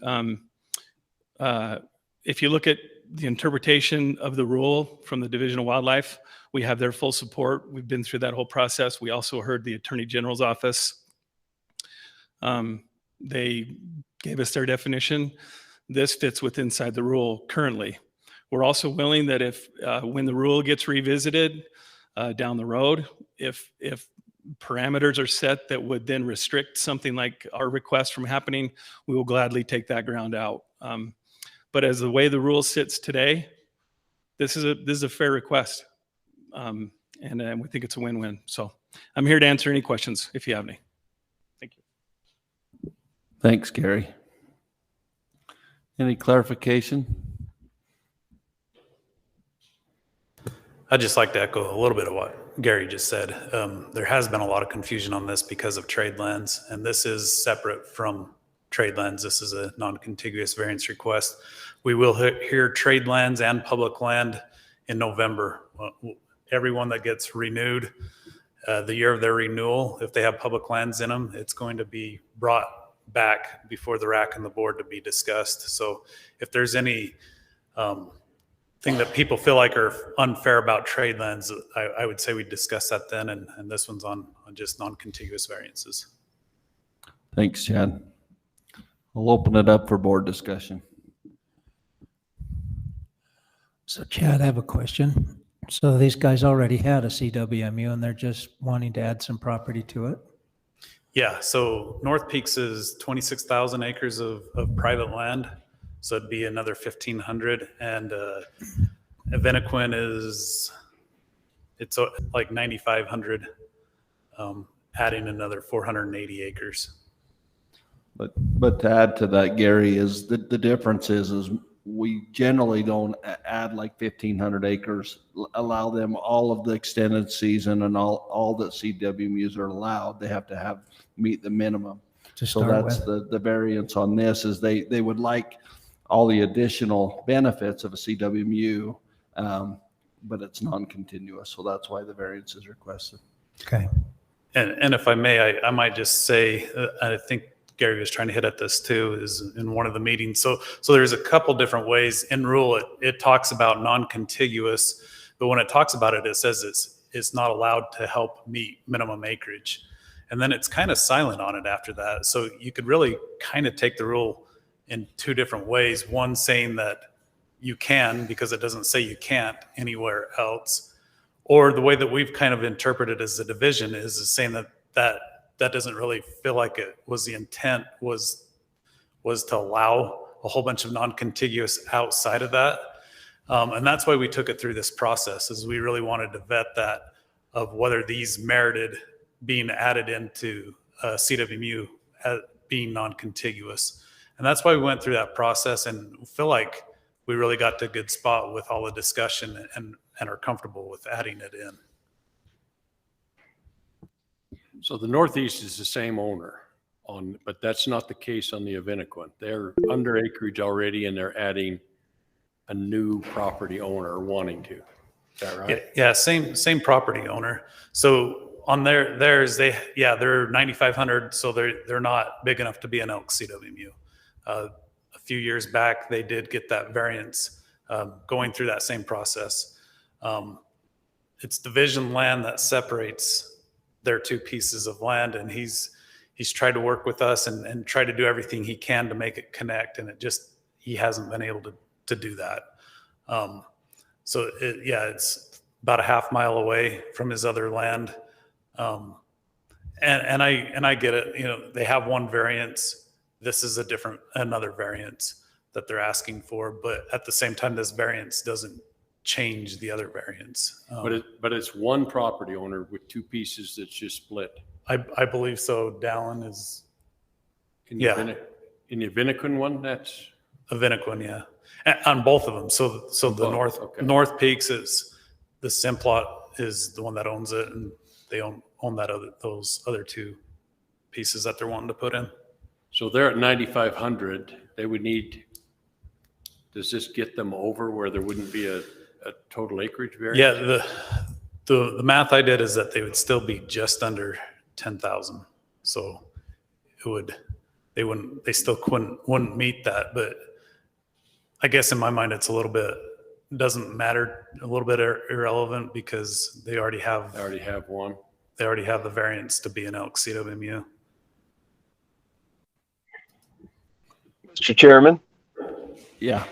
if you look at the interpretation of the rule from the Division of Wildlife, we have their full support. We've been through that whole process. We also heard the Attorney General's office. They gave us their definition. This fits with inside the rule currently. We're also willing that if when the rule gets revisited down the road, if parameters are set that would then restrict something like our request from happening, we will gladly take that ground out. But as the way the rule sits today, this is a fair request, and we think it's a win-win. So I'm here to answer any questions if you have any. Thank you. Thanks, Gary. Any clarification? I'd just like to echo a little bit of what Gary just said. There has been a lot of confusion on this because of trade lands, and this is separate from trade lands. This is a non-contiguous variance request. We will hear trade lands and public land in November. Everyone that gets renewed, the year of their renewal, if they have public lands in them, it's going to be brought back before the RAC and the board to be discussed. So if there's any thing that people feel like are unfair about trade lands, I would say we discuss that then, and this one's on just non-contiguous variances. Thanks, Chad. I'll open it up for board discussion. So Chad, I have a question. So these guys already had a CWMU and they're just wanting to add some property to it? Yeah, so North Peaks is 26,000 acres of private land. So it'd be another 1,500, and Evenequin it's like 9,500, adding another 480 acres. But to add to that, Gary, is the difference is we generally don't add like 1,500 acres, allow them all of the extended season and all that CWMUs are allowed. They have to meet the minimum. So that's the variance on this is they would like all the additional benefits of a CWMU, but it's non-continuous. So that's why the variance is requested. Okay. And if I may, I might just say, I think Gary was trying to hit at this too, is in one of the meetings. So there's a couple different ways in rule. It talks about non-contiguous, but when it talks about it, it says it's not allowed to help meet minimum acreage. And then it's kind of silent on it after that. So you could really kind of take the rule in two different ways. One saying that you can, because it doesn't say you can't anywhere else. Or the way that we've kind of interpreted as a division is saying that doesn't really feel like it was the intent was to allow a whole bunch of non-contiguous outside of that. And that's why we took it through this process, is we really wanted to vet that of whether these merited being added into CWMU as being non-contiguous. And that's why we went through that process and feel like we really got to a good spot with all the discussion and are comfortable with adding it in. So the Northeast is the same owner but that's not the case on the Evenequin. They're under acreage already and they're adding a new property owner wanting to. Is that right? Yeah, same property owner. So on they're 9,500, so they're not big enough to be an elk CWMU. A few years back, they did get that variance, going through that same process. It's division land that separates their two pieces of land, and he's tried to work with us and try to do everything he can to make it connect, and he hasn't been able to do that. It's about a half mile away from his other land. And I get it. You know, they have one variance. This is another variance that they're asking for, but at the same time, this variance doesn't change the other variance. But it's one property owner with two pieces that's just split. I believe so. Dallin is. In the Evenequin one, that's Evenequin, yeah, on both of them. So the North Peaks is the Simplot is the one that owns it, and they own those other two pieces that they're wanting to put in. So they're at 9,500. They would need. Does this get them over where there wouldn't be a total acreage variance? Yeah, the math I did is that they would still be just under 10,000. So they still wouldn't meet that. But I guess in my mind, it's doesn't matter, a little bit irrelevant, because they already have one. They already have the variance to be an elk CWMU. Mr. Chairman? Yeah.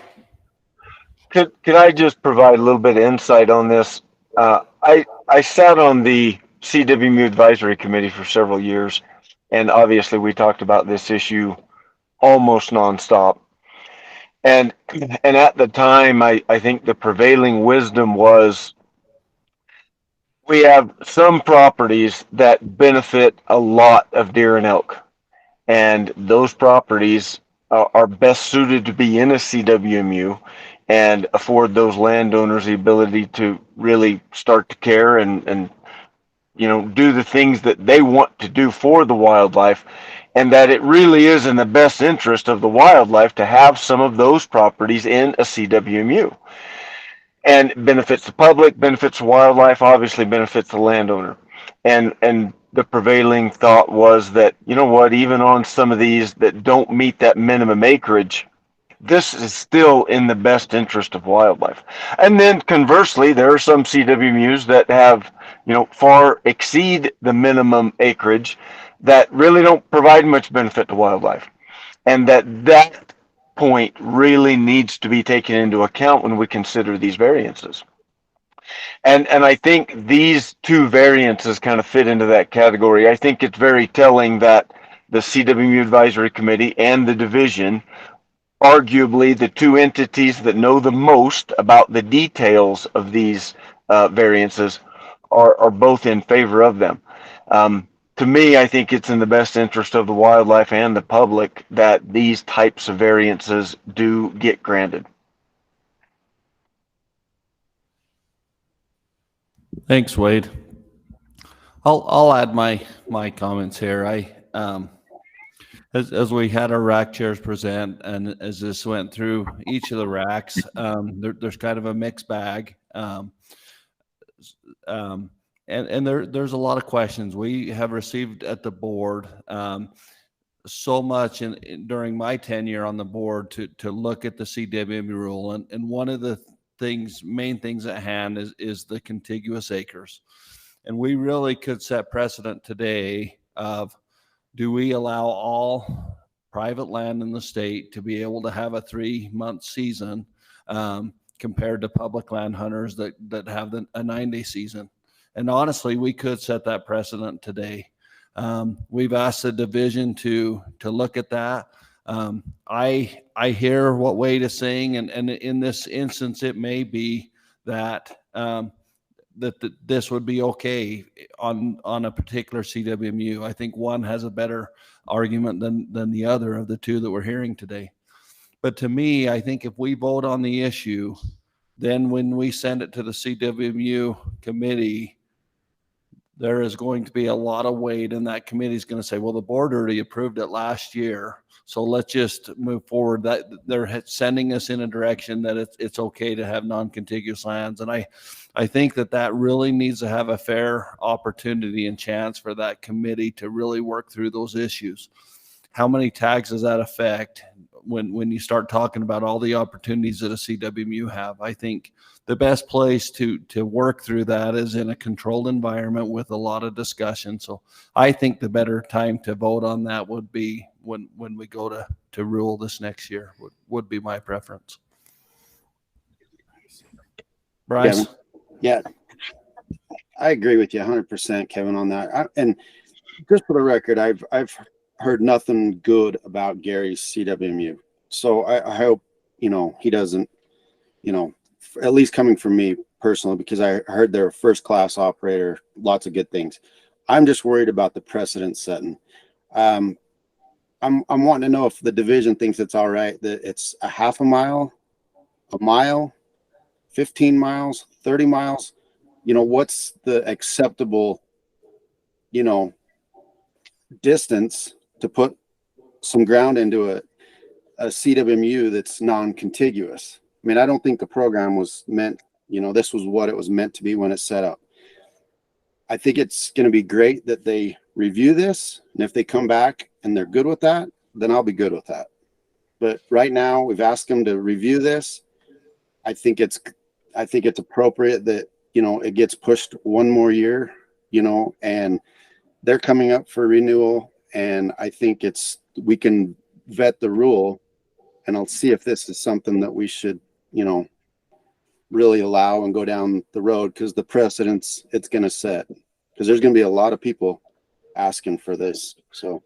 Could I just provide a little bit of insight on this? I sat on the CWMU Advisory Committee for several years, and obviously we talked about this issue almost nonstop. And at the time, I think the prevailing wisdom was we have some properties that benefit a lot of deer and elk, and those properties are best suited to be in a CWMU and afford those landowners the ability to really start to care and do the things that they want to do for the wildlife, and that it really is in the best interest of the wildlife to have some of those properties in a CWMU. And it benefits the public, benefits the wildlife, obviously benefits the landowner. And the prevailing thought was that, you know what, even on some of these that don't meet that minimum acreage, this is still in the best interest of wildlife. And then conversely, there are some CWMUs that have, you know, far exceed the minimum acreage that really don't provide much benefit to wildlife. And that point really needs to be taken into account when we consider these variances. And I think these two variances kind of fit into that category. I think it's very telling that the CWMU Advisory Committee and the division, arguably the two entities that know the most about the details of these variances, are both in favor of them. To me, I think it's in the best interest of the wildlife and the public that these types of variances do get granted. Thanks, Wade. I'll add my comments here. As we had our RAC chairs present, and as this went through each of the RACs, there's kind of a mixed bag. And there's a lot of questions we have received at the board. So much during my tenure on the board to look at the CWMU rule, and one of the main things at hand is the contiguous acres. And we really could set precedent today of, do we allow all private land in the state to be able to have a 3-month season compared to public land hunters that have a 9-day season? And honestly, we could set that precedent today. We've asked the division to look at that. I hear what Wade is saying, and in this instance, it may be that this would be okay on a particular CWMU. I think one has a better argument than the other of the two that we're hearing today. But to me, I think if we vote on the issue, then when we send it to the CWMU committee, there is going to be a lot of weight, and that committee is going to say, well, the board already approved it last year, so let's just move forward. That they're sending us in a direction that it's okay to have non-contiguous lands. And I think that really needs to have a fair opportunity and chance for that committee to really work through those issues. How many tags does that affect when you start talking about all the opportunities that a CWMU have? I think the best place to work through that is in a controlled environment with a lot of discussion. So I think the better time to vote on that would be when we go to rule this next year, would be my preference. Bryce? Kevin. Yeah, I agree with you 100%, Kevin, on that. And just for the record, I've heard nothing good about Gary's CWMU. So I hope, he doesn't, at least coming from me personally, because I heard they're a first-class operator, lots of good things. I'm just worried about the precedent setting. I'm wanting to know if the division thinks it's all right that it's a half a mile, 15 miles, 30 miles. What's the acceptable, distance to put some ground into a CWMU that's non-contiguous? I mean, I don't think the program was meant, this was what it was meant to be when it's set up. I think it's going to be great that they review this. And if they come back and they're good with that, then I'll be good with that. But right now we've asked them to review this. I think it's appropriate that, it gets pushed one more year, and they're coming up for renewal. And I think we can vet the rule, and I'll see if this is something that we should, really allow and go down the road, because the precedence it's going to set, because there's going to be a lot of people asking for this. So,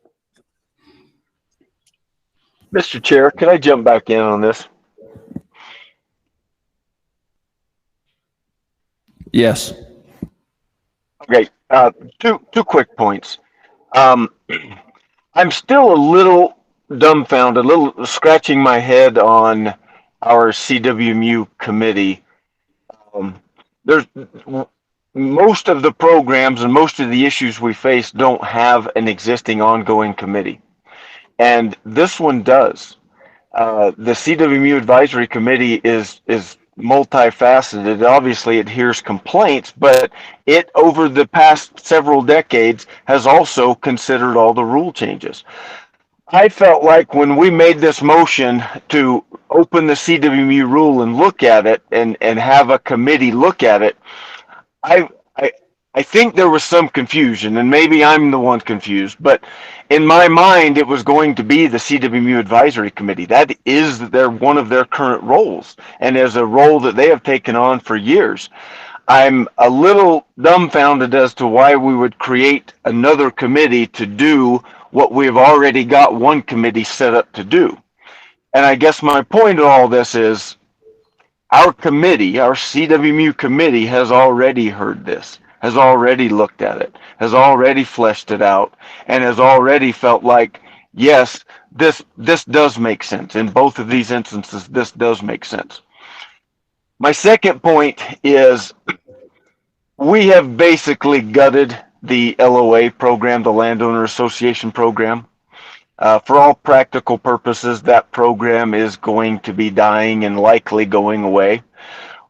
Mr. Chair, can I jump back in on this? Yes. Okay. Two quick points. I'm still a little dumbfounded, a little scratching my head on our CWMU committee. There's most of the programs and most of the issues we face don't have an existing ongoing committee, and this one does. The CWMU Advisory Committee is multifaceted. Obviously, it hears complaints, but it, over the past several decades, has also considered all the rule changes. I felt like when we made this motion to open the CWMU rule and look at it and have a committee look at it, I think there was some confusion, and maybe I'm the one confused, but in my mind, it was going to be the CWMU Advisory Committee. That is one of their current roles, and is a role that they have taken on for years. I'm a little dumbfounded as to why we would create another committee to do what we've already got one committee set up to do. And I guess my point of all this is our committee, our CWMU committee, has already heard this, has already looked at it, has already fleshed it out, and has already felt like, yes, this does make sense. In both of these instances, this does make sense. My second point is we have basically gutted the LOA program, the Landowner Association program. For all practical purposes, that program is going to be dying and likely going away.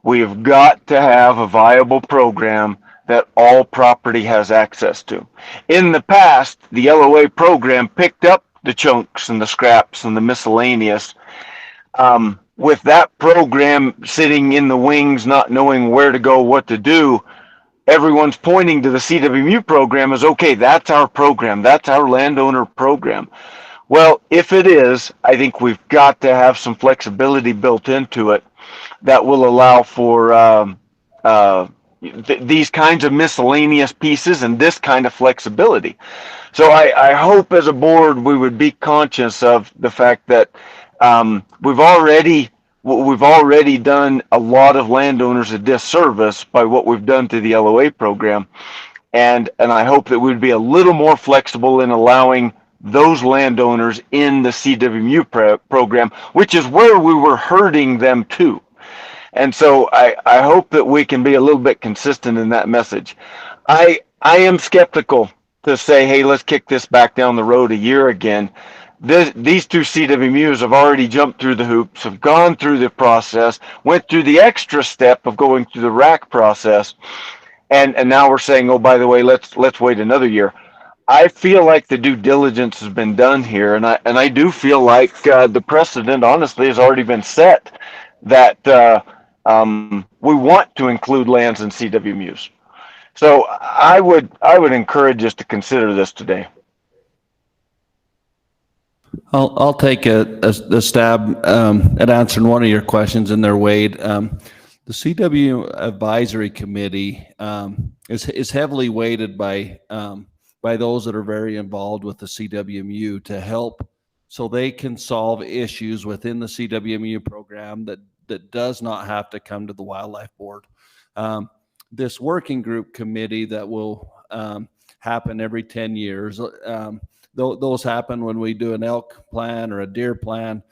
We've got to have a viable program that all property has access to. In the past, the LOA program picked up the chunks and the scraps and the miscellaneous. With that program sitting in the wings, not knowing where to go, what to do, everyone's pointing to the CWMU program as, okay, that's our program, that's our landowner program. Well, if it is, I think we've got to have some flexibility built into it that will allow for these kinds of miscellaneous pieces and this kind of flexibility. So I hope as a board we would be conscious of the fact that we've already done a lot of landowners a disservice by what we've done to the LOA program, and I hope that we'd be a little more flexible in allowing those landowners in the CWMU program, which is where we were hurting them too. And so I hope that we can be a little bit consistent in that message. I am skeptical to say, hey, let's kick this back down the road a year again. These two CWMUs have already jumped through the hoops, have gone through the process, went through the extra step of going through the RAC process, and now we're saying, oh, by the way, let's wait another year. I feel like the due diligence has been done here, and I do feel like the precedent, honestly, has already been set that we want to include lands in CWMUs. So I would encourage us to consider this today. I'll take a stab at answering one of your questions in there, Wade. The CW Advisory Committee is heavily weighted by those that are very involved with the CWMU to help so they can solve issues within the CWMU program that does not have to come to the Wildlife Board. This working group committee that will happen every 10 years, those happen when we do an elk plan or a deer plan.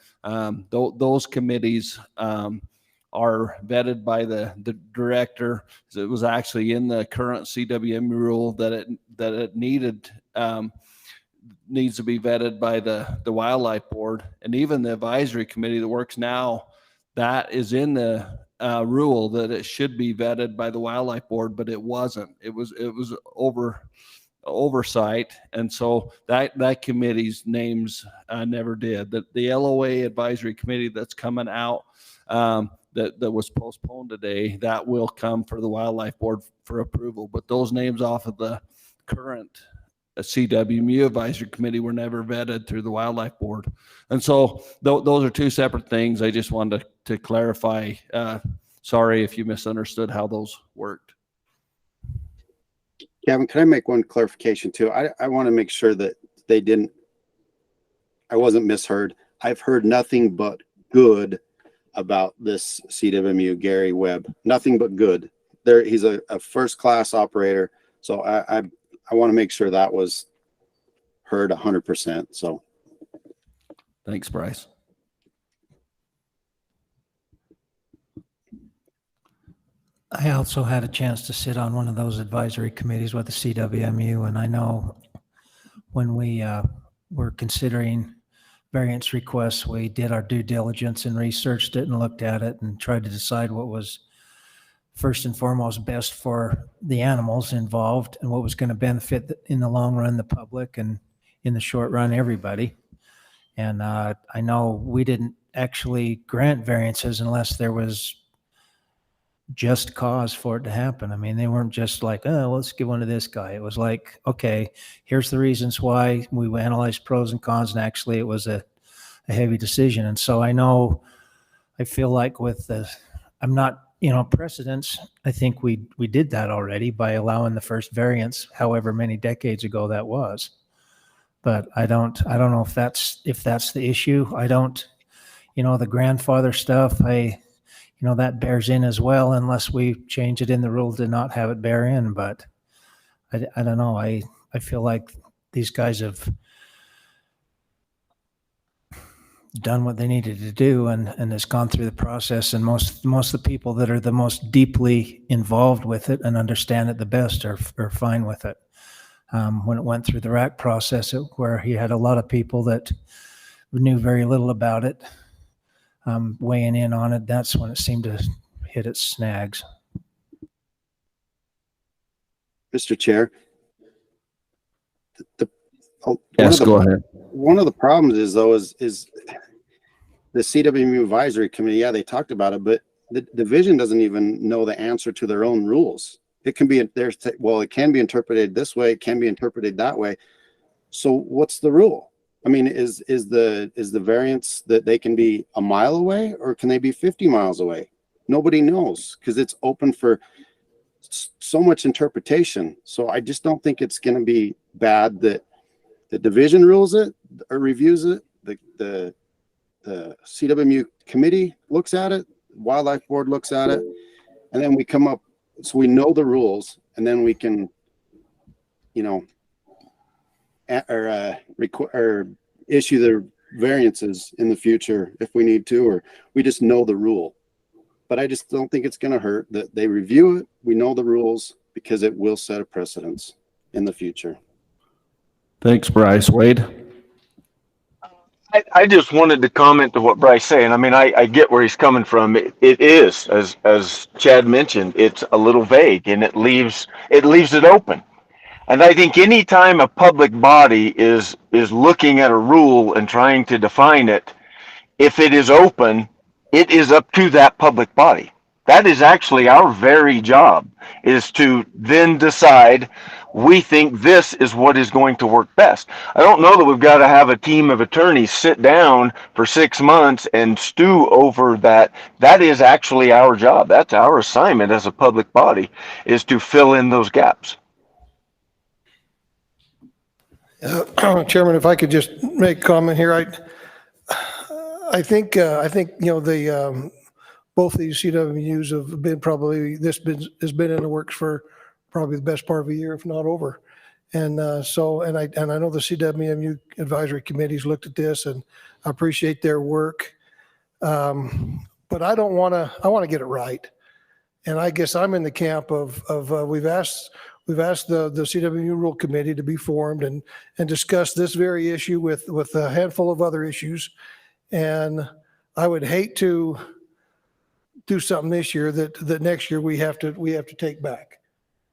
Those committees are vetted by the director. It was actually in the current CWM rule that it needs to be vetted by the Wildlife Board, and even the advisory committee that works now, that is in the rule that it should be vetted by the Wildlife Board, but it wasn't. It was oversight, and so that committee's names never did. The LOA advisory committee that's coming out that was postponed today, that will come for the Wildlife Board for approval, but those names off of the current CWMU advisory committee were never vetted through the Wildlife Board. And so those are two separate things. I just wanted to clarify. Sorry if you misunderstood how those worked. Kevin, can I make one clarification too? I want to make sure that I wasn't misheard. I've heard nothing but good about this CWMU, Gary Webb. Nothing but good. He's a first-class operator. So I want to make sure that was heard 100%. So thanks, Bryce. I also had a chance to sit on one of those advisory committees with the CWMU, and I know when we were considering variance requests, we did our due diligence and researched it and looked at it and tried to decide what was first and foremost best for the animals involved and what was going to benefit in the long run the public and in the short run everybody. And I know we didn't actually grant variances unless there was just cause for it to happen. I mean, they weren't just like, oh, let's give one to this guy. It was like, okay, here's the reasons why. We analyzed pros and cons, and actually it was a heavy decision. And so I feel like with the, I'm not, precedents, I think we did that already by allowing the first variance, however many decades ago that was. But I don't know if that's the issue. I don't, the grandfather stuff, that bears in as well, unless we change it in the rule to not have it bear in. But I don't know. I feel like these guys have done what they needed to do and has gone through the process. And most of the people that are the most deeply involved with it and understand it the best are fine with it. When it went through the RAC process, where he had a lot of people that knew very little about it, weighing in on it, that's when it seemed to hit its snags. Mr. Chair. Yes, go ahead. One of the problems is the CWMU Advisory Committee, yeah, they talked about it, but the division doesn't even know the answer to their own rules. It can be, it can be interpreted this way, it can be interpreted that way. So what's the rule? I mean, is the variance that they can be a mile away, or can they be 50 miles away? Nobody knows, because it's open for so much interpretation. So I just don't think it's going to be bad that the division rules it or reviews it. The CWMU committee looks at it, wildlife board looks at it, and then we come up, so we know the rules, and then we can, or issue the variances in the future if we need to, or we just know the rule. But I just don't think it's going to hurt that they review it. We know the rules, because it will set a precedence in the future. Thanks, Bryce. Wade? I just wanted to comment to what Bryce saying. I mean, I get where he's coming from. It is, as Chad mentioned, it's a little vague, and it leaves it open. And I think anytime a public body is looking at a rule and trying to define it, if it is open, it is up to that public body. That is actually our very job, is to then decide, we think this is what is going to work best. I don't know that we've got to have a team of attorneys sit down for 6 months and stew over that. That is actually our job. That's our assignment as a public body, is to fill in those gaps. Chairman, if I could just make a comment here, I think both these CWUs have been has been in the works for probably the best part of a year, if not over. And I know the CWMU Advisory Committee's looked at this, and I appreciate their work. But I want to get it right. And I guess I'm in the camp of we've asked the CWMU Rule Committee to be formed and discuss this very issue with a handful of other issues. And I would hate to do something this year that next year we have to take back.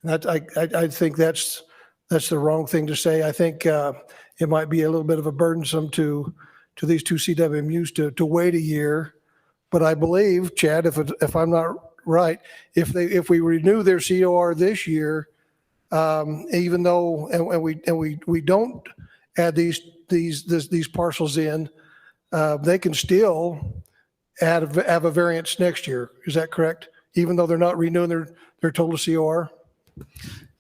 And I think that's the wrong thing to say. I think it might be a little bit of a burdensome to these two CWMUs to wait a year. But I believe, Chad, if I'm not right, if we renew their COR this year, even though we don't add these parcels in, they can still have a variance next year. Is that correct? Even though they're not renewing their total COR?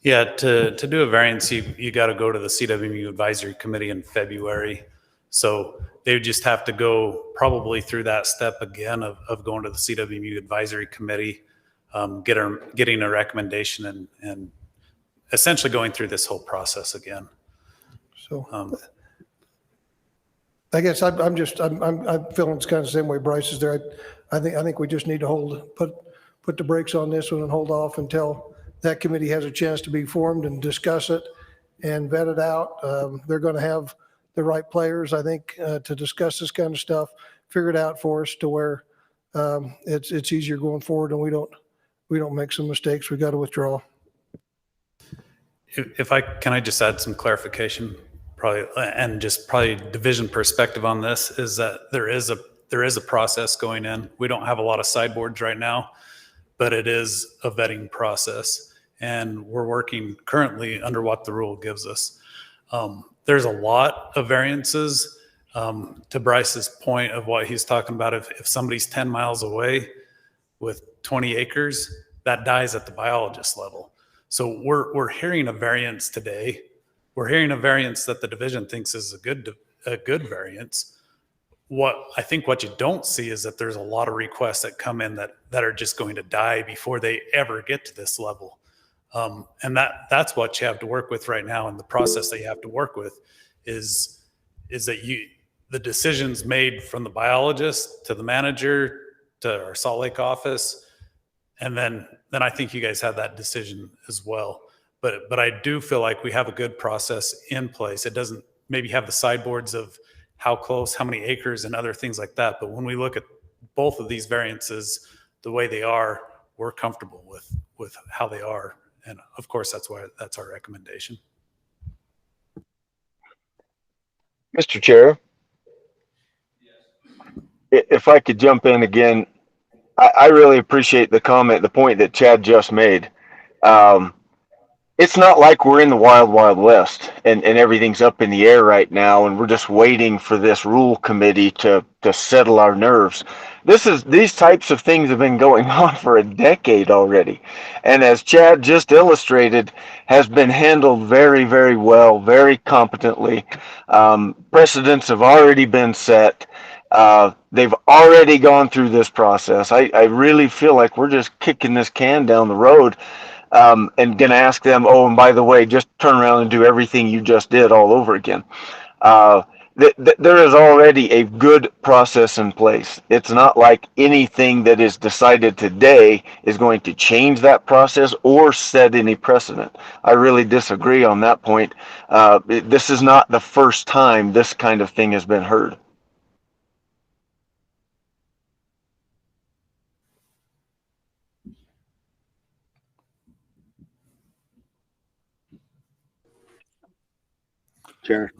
Yeah, to do a variance, you got to go to the CWMU Advisory Committee in February. So they would just have to go probably through that step again of going to the CWMU Advisory Committee, getting a recommendation and essentially going through this whole process again. So I guess I'm feeling it's kind of the same way Bryce is there. I think we just need to put the brakes on this one and hold off until that committee has a chance to be formed and discuss it and vet it out. They're going to have the right players, I think, to discuss this kind of stuff, figure it out for us to where it's easier going forward and we don't make some mistakes. We got to withdraw. Can I just add some clarification, probably, and just probably division perspective on this is that there is a process going in. We don't have a lot of sideboards right now, but it is a vetting process, and we're working currently under what the rule gives us. There's a lot of variances. To Bryce's point of what he's talking about, if somebody's 10 miles away with 20 acres, that dies at the biologist level. So we're hearing a variance today. We're hearing a variance that the division thinks is a good variance. I think what you don't see is that there's a lot of requests that come in that are just going to die before they ever get to this level. And that's what you have to work with right now. And the process that you have to work with is that the decisions made from the biologist to the manager to our Salt Lake office. And then I think you guys have that decision as well. But I do feel like we have a good process in place. It doesn't maybe have the sideboards of how close, how many acres and other things like that. But when we look at both of these variances, the way they are, we're comfortable with how they are. And of course, that's our recommendation. Mr. Chair, if I could jump in again, I really appreciate the point that Chad just made. It's not like we're in the wild, wild west and everything's up in the air right now and we're just waiting for this rule committee to settle our nerves. These types of things have been going on for a decade already. And as Chad just illustrated, has been handled very, very well, very competently. Precedents have already been set. They've already gone through this process. I really feel like we're just kicking this can down the road. And going to ask them, oh, and by the way, just turn around and do everything you just did all over again. There is already a good process in place. It's not like anything that is decided today is going to change that process or set any precedent. I really disagree on that point. This is not the first time this kind of thing has been heard. Chair.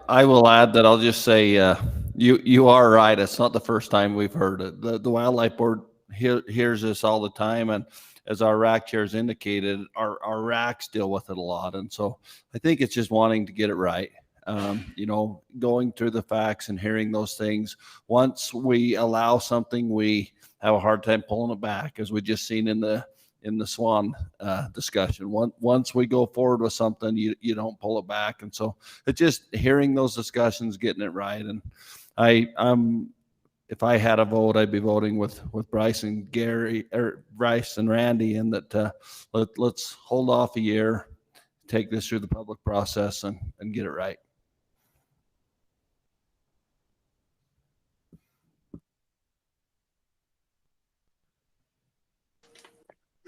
I will add that I'll just say you are right. It's not the first time we've heard it. The Wildlife Board hears this all the time, and as our RAC chairs indicated, our RACs deal with it a lot. And so I think it's just wanting to get it right. Going through the facts and hearing those things. Once we allow something, we have a hard time pulling it back, as we just seen in the SWAN discussion. Once we go forward with something, you don't pull it back. And so it's just hearing those discussions, getting it right. And if I had a vote, I'd be voting with Bryce and Gary, or Bryce and Randy, and that let's hold off a year, take this through the public process and get it right.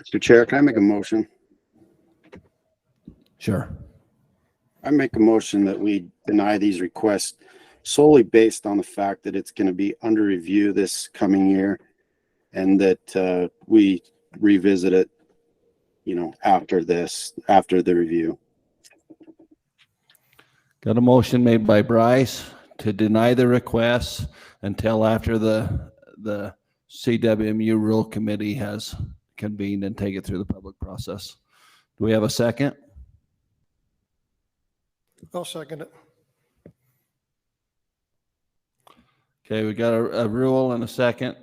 Mr. Chair, can I make a motion? Sure. I make a motion that we deny these requests solely based on the fact that it's going to be under review this coming year, and that we revisit it, after the review. Got a motion made by Bryce to deny the requests until after the CWMU Rule Committee has convened and take it through the public process. Do we have a second? I'll second it. Okay, we got a rule and a second.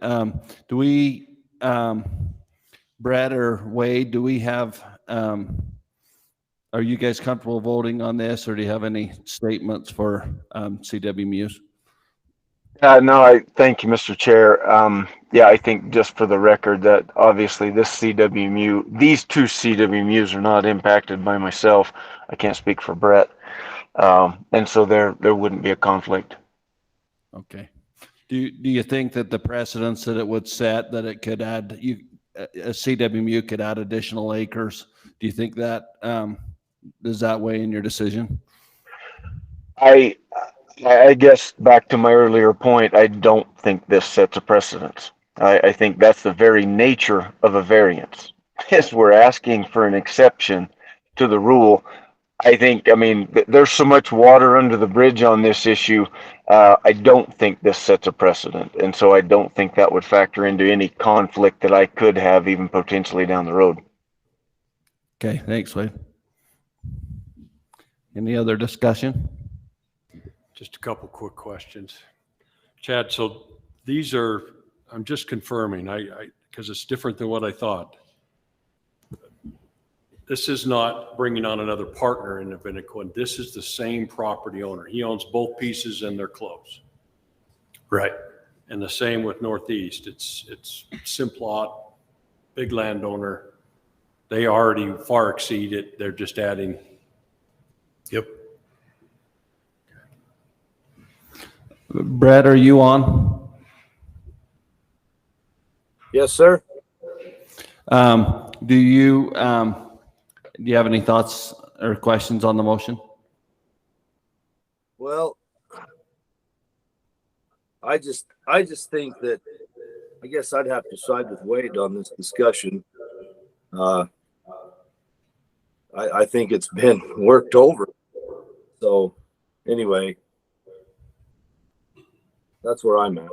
Do we, Brett or Wade, do we have, are you guys comfortable voting on this, or do you have any statements for CWMUs? No, I thank you, Mr. Chair. I think just for the record that obviously these two CWMUs are not impacted by myself. I can't speak for Brett. And so there wouldn't be a conflict. Okay. Do you think that the precedents that it would set, that it could add, a CWMU could add additional acres? Do you think that does that weigh in your decision? I guess back to my earlier point, I don't think this sets a precedent. I think that's the very nature of a variance. Is we're asking for an exception to the rule. I think, I mean, there's so much water under the bridge on this issue. I don't think this sets a precedent. And so I don't think that would factor into any conflict that I could have even potentially down the road. Okay, thanks, Wade. Any other discussion? Just a couple quick questions. Chad, so these are, I'm just confirming, because it's different than what I thought. This is not bringing on another partner in Aviniquin. This is the same property owner. He owns both pieces and they're close. Right. And the same with Northeast. It's Simplot, big landowner. They already far exceed it. They're just adding. Yep. Brett, are you on? Yes, sir. Do you have any thoughts or questions on the motion? Well, I just think that I guess I'd have to side with Wade on this discussion. I think it's been worked over. So anyway, that's where I'm at.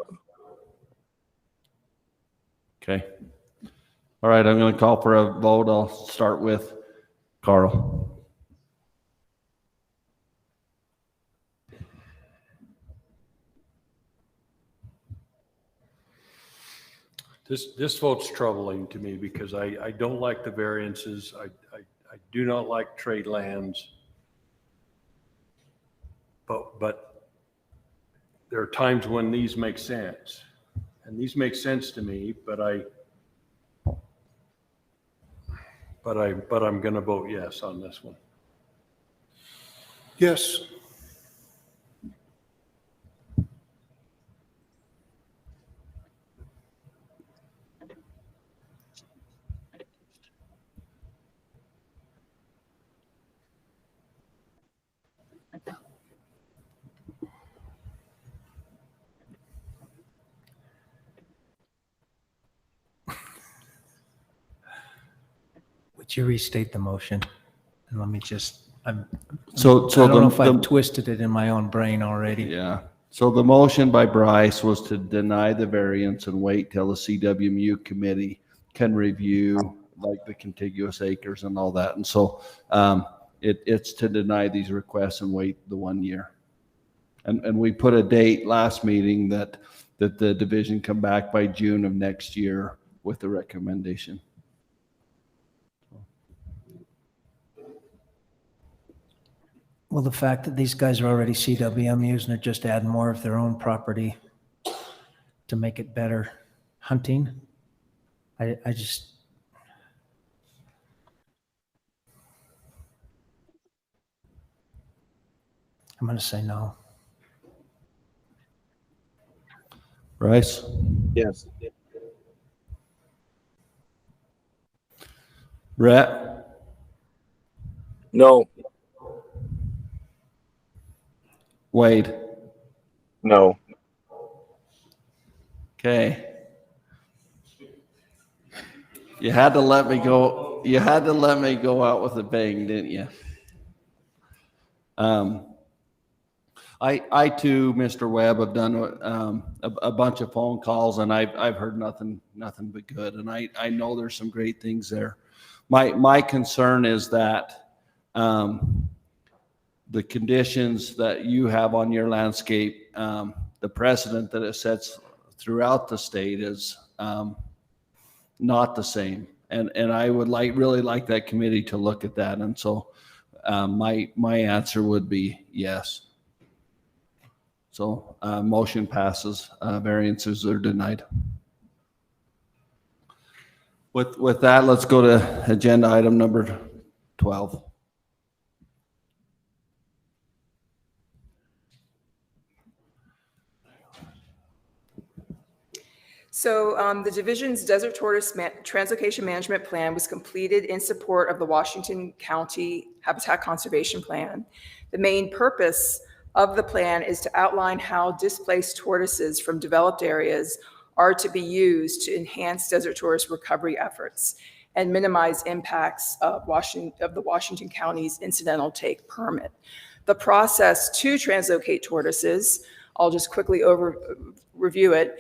Okay. All right, I'm going to call for a vote. I'll start with Carl. This vote's troubling to me because I don't like the variances. I do not like trade lands. But there are times when these make sense. And these make sense to me, but I'm going to vote yes on this one. Yes. Would you restate the motion? And let me just, I So don't know if the I've twisted it in my own brain already. Yeah. So the motion by Bryce was to deny the variance and wait till the CWMU committee can review like the contiguous acres and all that. And so it's to deny these requests and wait the 1 year. And we put a date last meeting that the division come back by June of next year with the recommendation. Well, the fact that these guys are already CWMUs and they're just adding more of their own property to make it better hunting, I just, I'm going to say no. Bryce? Yes. Brett? No. Wade? No. Okay. You had to let me go. You had to let me go out with a bang, didn't you? I too, Mr. Webb, have done a bunch of phone calls, and I've heard nothing but good. And I know there's some great things there. My concern is that the conditions that you have on your landscape, the precedent that it sets throughout the state is not the same. And I would really like that committee to look at that. And so my answer would be yes. So motion passes, variances are denied. With that, let's go to agenda item number 12. So the division's Desert Tortoise Translocation Management Plan was completed in support of the Washington County Habitat Conservation Plan. The main purpose of the plan is to outline how displaced tortoises from developed areas are to be used to enhance desert tortoise recovery efforts and minimize impacts of the Washington County's incidental take permit. The process to translocate tortoises, I'll just quickly review it.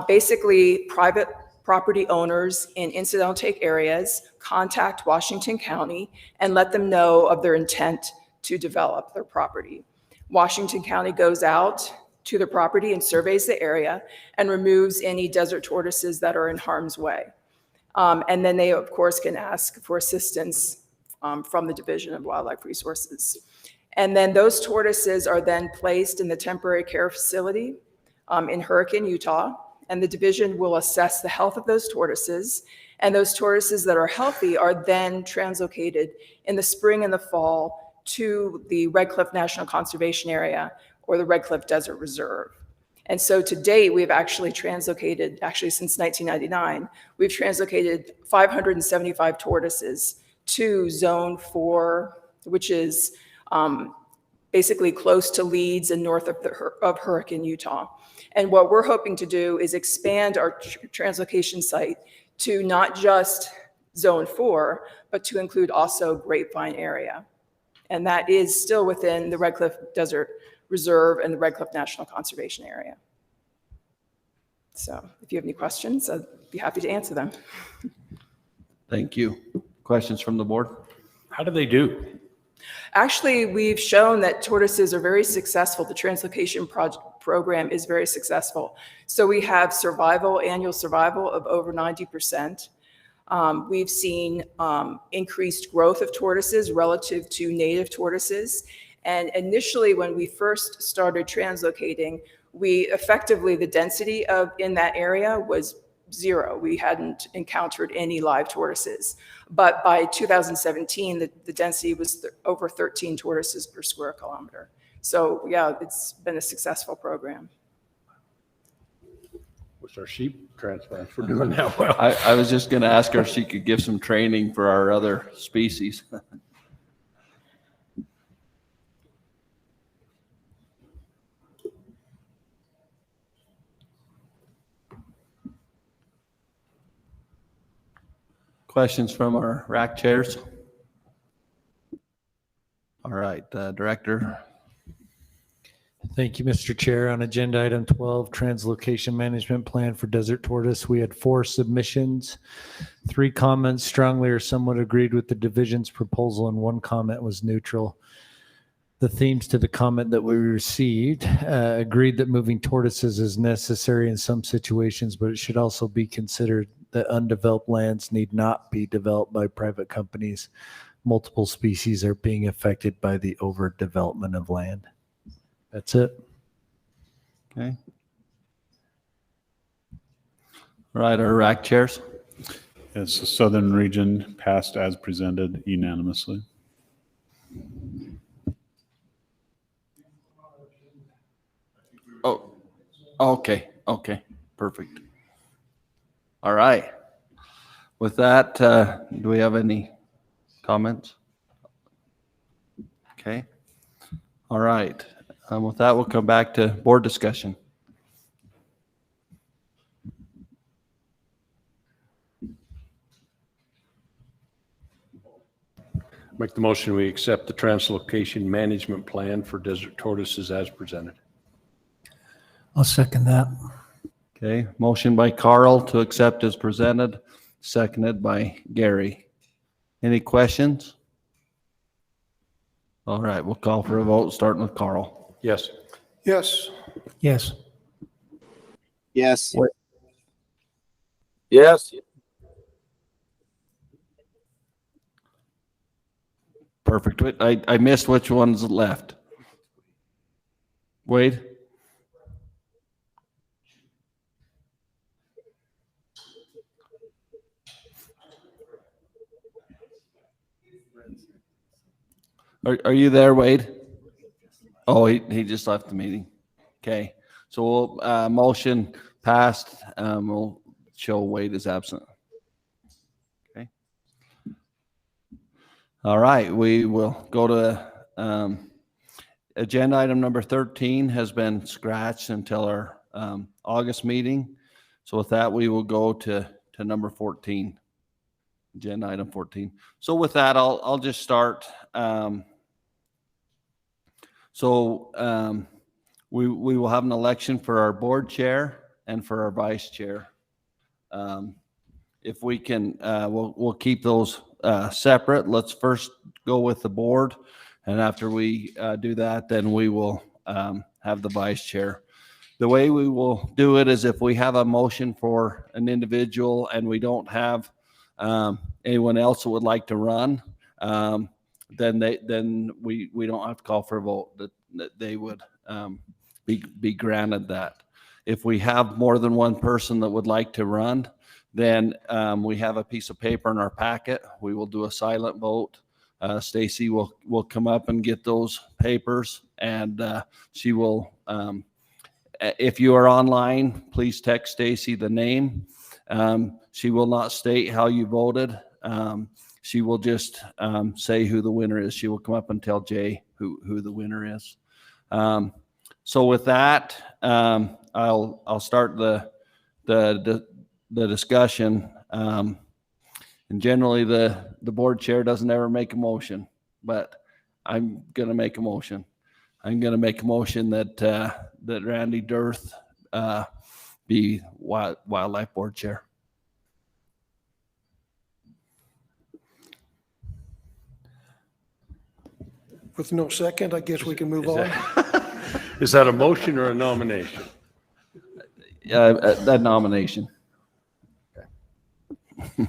Basically, private property owners in incidental take areas contact Washington County and let them know of their intent to develop their property. Washington County goes out to the property and surveys the area and removes any desert tortoises that are in harm's way. And then they, of course, can ask for assistance from the Division of Wildlife Resources. And then those tortoises are then placed in the temporary care facility in Hurricane, Utah, and the division will assess the health of those tortoises. And those tortoises that are healthy are then translocated in the spring and the fall to the Red Cliff National Conservation Area or the Red Cliff Desert Reserve. And so to date, we've actually translocated, since 1999, we've translocated 575 tortoises to Zone 4, which is basically close to Leeds and north of Hurricane, Utah. And what we're hoping to do is expand our translocation site to not just Zone 4, but to include also Grapevine area. And that is still within the Red Cliff Desert Reserve and the Red Cliff National Conservation Area. So if you have any questions, I'd be happy to answer them. Thank you. Questions from the board? How do they do? Actually, we've shown that tortoises are very successful. The translocation program is very successful. So we have annual survival of over 90%. We've seen increased growth of tortoises relative to native tortoises. And initially, when we first started translocating, the density in that area was 0. We hadn't encountered any live tortoises. But by 2017, the density was over 13 tortoises per square kilometer. So yeah, it's been a successful program. What's our sheep transplants for doing that well? I was just going to ask her if she could give some training for our other species. Questions from our RAC chairs? All right, Director. Thank you, Mr. Chair. On agenda item 12, translocation management plan for desert tortoise, we had 4 submissions. 3 comments strongly or somewhat agreed with the division's proposal, and 1 comment was neutral. The themes to the comment that we received agreed that moving tortoises is necessary in some situations, but it should also be considered that undeveloped lands need not be developed by private companies. Multiple species are being affected by the overdevelopment of land. That's it. Okay. All right, our RAC chairs. Yes, the Southern region passed as presented unanimously. Oh, okay, perfect. All right. With that, do we have any comments? Okay. All right. With that, we'll come back to board discussion. Make the motion, we accept the translocation management plan for desert tortoises as presented. I'll second that. Okay, motion by Carl to accept as presented, seconded by Gary. Any questions? All right, we'll call for a vote, starting with Carl. Yes. Yes. Yes. Yes. Yes. Perfect. I missed which one's left. Wade? Are you there, Wade? Oh, he just left the meeting. Okay. So we'll, motion passed. We'll show Wade is absent. Okay. All right. We will go to agenda item number 13 has been scratched until our August meeting. So with that, we will go to number 14, agenda item 14. So with that, I'll just start. We will have an election for our board chair and for our vice chair. If we can, we'll keep those separate. Let's first go with the board, and after we do that, then we will have the vice chair. The way we will do it is if we have a motion for an individual and we don't have anyone else that would like to run, then we don't have to call for a vote. That they would be granted that. If we have more than one person that would like to run, then we have a piece of paper in our packet. We will do a silent vote. Stacy will come up and get those papers, and she will. If you are online, please text Stacy the name. She will not state how you voted. She will just say who the winner is. She will come up and tell Jay who the winner is. So with that, I'll start the discussion. And generally, the board chair doesn't ever make a motion, but I'm going to make a motion. I'm going to make a motion that Randy Dearth be wildlife board chair. With no second, I guess we can move on. Is that a motion or a nomination? That nomination. Okay.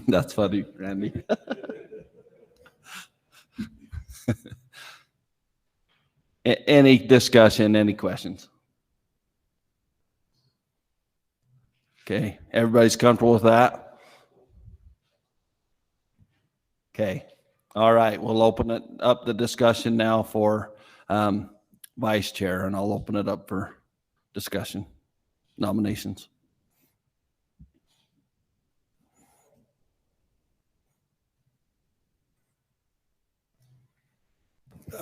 That's funny, Randy. Any discussion, any questions? Okay, everybody's comfortable with that? Okay, all right, we'll open it up the discussion now for vice chair, and I'll open it up for discussion, nominations.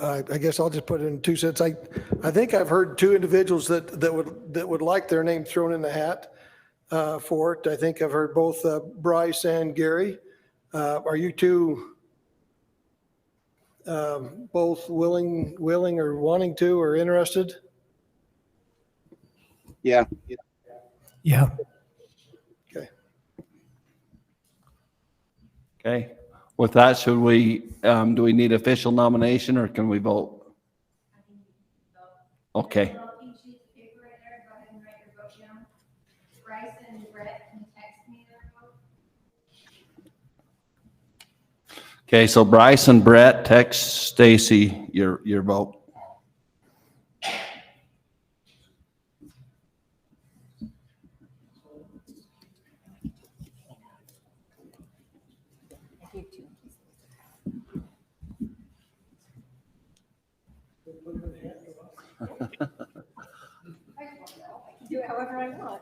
I guess I'll just put it in 2 cents. I think I've heard 2 individuals that would like their name thrown in the hat for it. I think I've heard both Bryce and Gary. Are you 2 both willing or wanting to or interested? Yeah. Yeah. Okay. Okay. With that, should we, do we need official nomination or can we vote? Okay. Okay, so Bryce and Brett, text Stacy your vote. Do it however I want.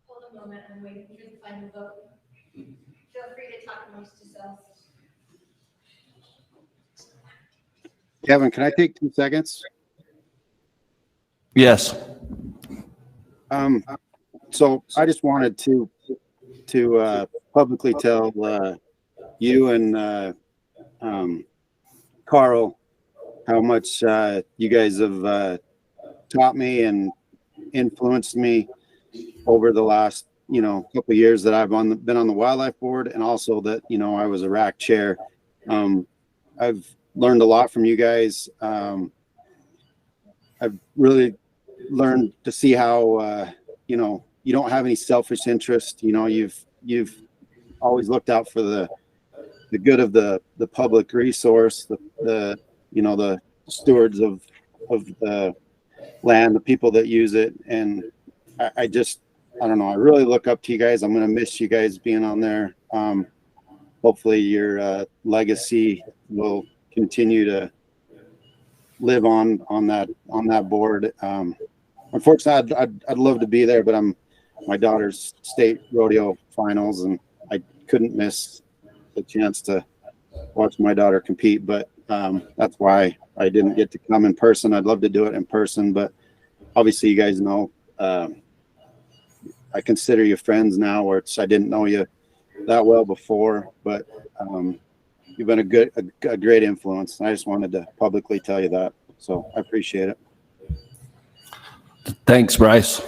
Hold a moment, I'm waiting for the final vote. Feel free to talk amongst yourselves. Kevin, can I take 2 seconds? Yes. So I just wanted to publicly tell you and Carl how much you guys have taught me and influenced me over the last couple of years that I've been on the wildlife board, and also that I was a RAC chair. I've learned a lot from you guys. I've really learned to see how you don't have any selfish interest. You've always looked out for the good of the public resource, the stewards of the land, the people that use it. And I don't know, I really look up to you guys. I'm going to miss you guys being on there. Hopefully your legacy will continue to live on that board. Unfortunately, I'd love to be there, but my daughter's state rodeo finals, and I couldn't miss the chance to watch my daughter compete. But that's why I didn't get to come in person. I'd love to do it in person, but obviously you guys know I consider you friends now, where I didn't know you that well before, but you've been a great influence. And I just wanted to publicly tell you that. So I appreciate it. Thanks, Bryce.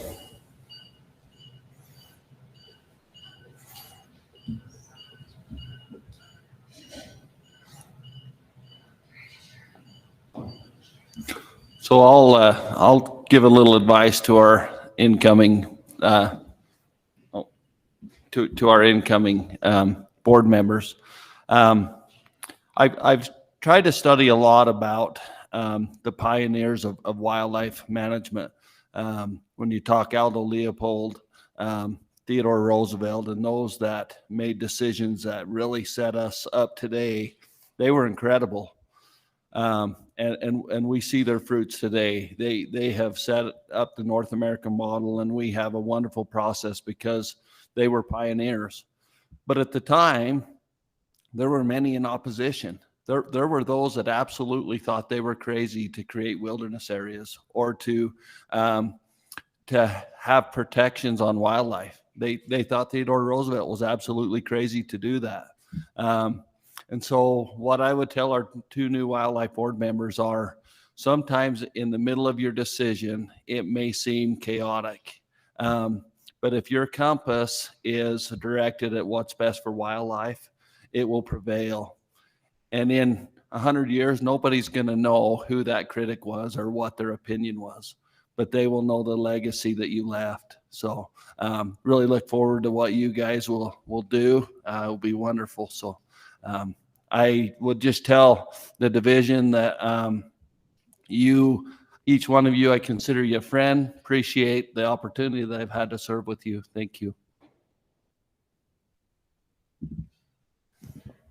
So I'll give a little advice to our incoming board members. I've tried to study a lot about the pioneers of wildlife management. When you talk Aldo Leopold, Theodore Roosevelt, and those that made decisions that really set us up today, they were incredible. And we see their fruits today. They have set up the North American model, and we have a wonderful process because they were pioneers. But at the time, there were many in opposition. There were those that absolutely thought they were crazy to create wilderness areas or to have protections on wildlife. They thought Theodore Roosevelt was absolutely crazy to do that. And so what I would tell our two new wildlife board members are, sometimes in the middle of your decision, it may seem chaotic. But if your compass is directed at what's best for wildlife, it will prevail. And in 100 years, nobody's going to know who that critic was or what their opinion was, but they will know the legacy that you left. So really look forward to what you guys will do. It'll be wonderful. So I would just tell the division that each one of you, I consider you a friend. Appreciate the opportunity that I've had to serve with you. Thank you.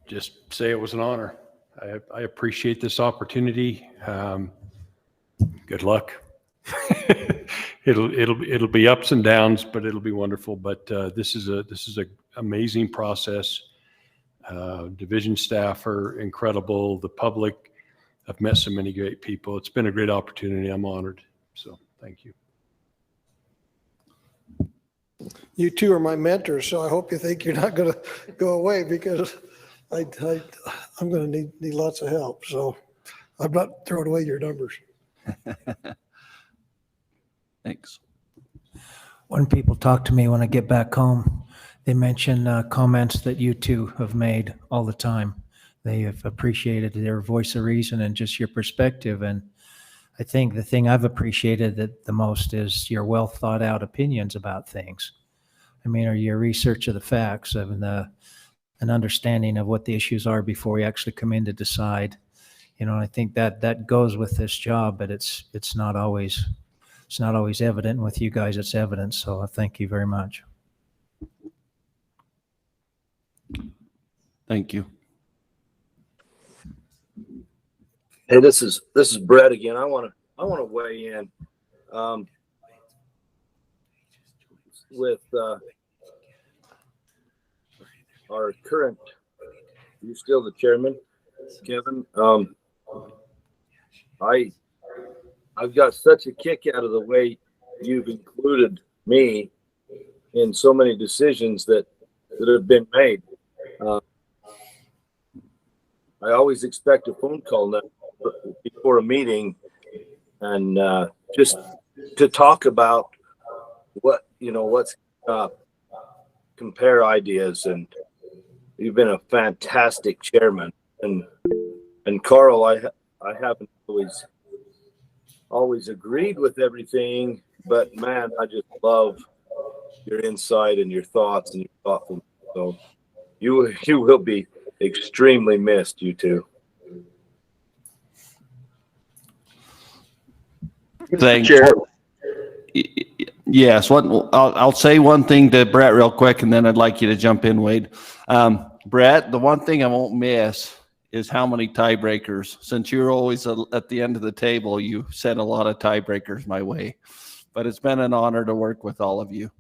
Just say it was an honor. I appreciate this opportunity. Good luck. It'll be ups and downs, but it'll be wonderful. But this is a amazing process. Division staff are incredible. The public, I've met so many great people. It's been a great opportunity. I'm honored. So thank you. You two are my mentors, so I hope you think you're not going to go away, because I'm going to need lots of help. So I'm not throwing away your numbers. Thanks. When people talk to me when I get back home, they mention comments that you two have made all the time. They have appreciated their voice of reason and just your perspective. And I think the thing I've appreciated the most is your well thought out opinions about things. I mean, or your research of the facts and an understanding of what the issues are before you actually come in to decide. I think that goes with this job, but it's not always evident. With you guys, it's evident. So I thank you very much. Thank you. Hey, this is Brett again. I want to weigh in with our current. You still the chairman, Kevin? I've got such a kick out of the way you've included me in so many decisions that have been made. I always expect a phone call now before a meeting, and just to talk about what's compare ideas. And you've been a fantastic chairman, and Carl, I haven't always agreed with everything, but man, I just love your insight and your thoughts and your thoughtfulness. So you will be extremely missed, you two. Thanks. Chair. Yes, I'll say one thing to Brett real quick, and then I'd like you to jump in, Wade. Brett, the one thing I won't miss is how many tiebreakers. Since you're always at the end of the table, you sent a lot of tiebreakers my way. But it's been an honor to work with all of you.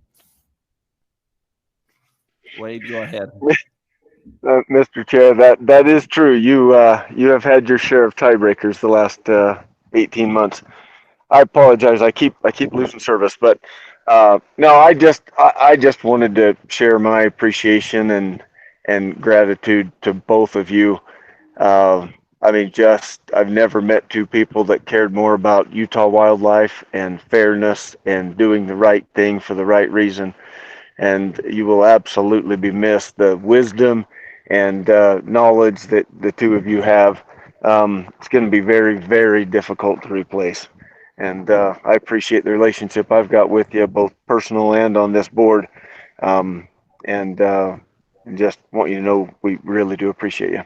Wade, go ahead. Mr. Chair, that is true. You have had your share of tiebreakers the last 18 months. I apologize. I keep losing service, but no, I just wanted to share my appreciation and gratitude to both of you. I mean, I've never met two people that cared more about Utah wildlife and fairness and doing the right thing for the right reason. And you will absolutely be missed. The wisdom and knowledge that the two of you have, it's going to be very, very difficult to replace. And I appreciate the relationship I've got with you, both personal and on this board. And just want you to know we really do appreciate you.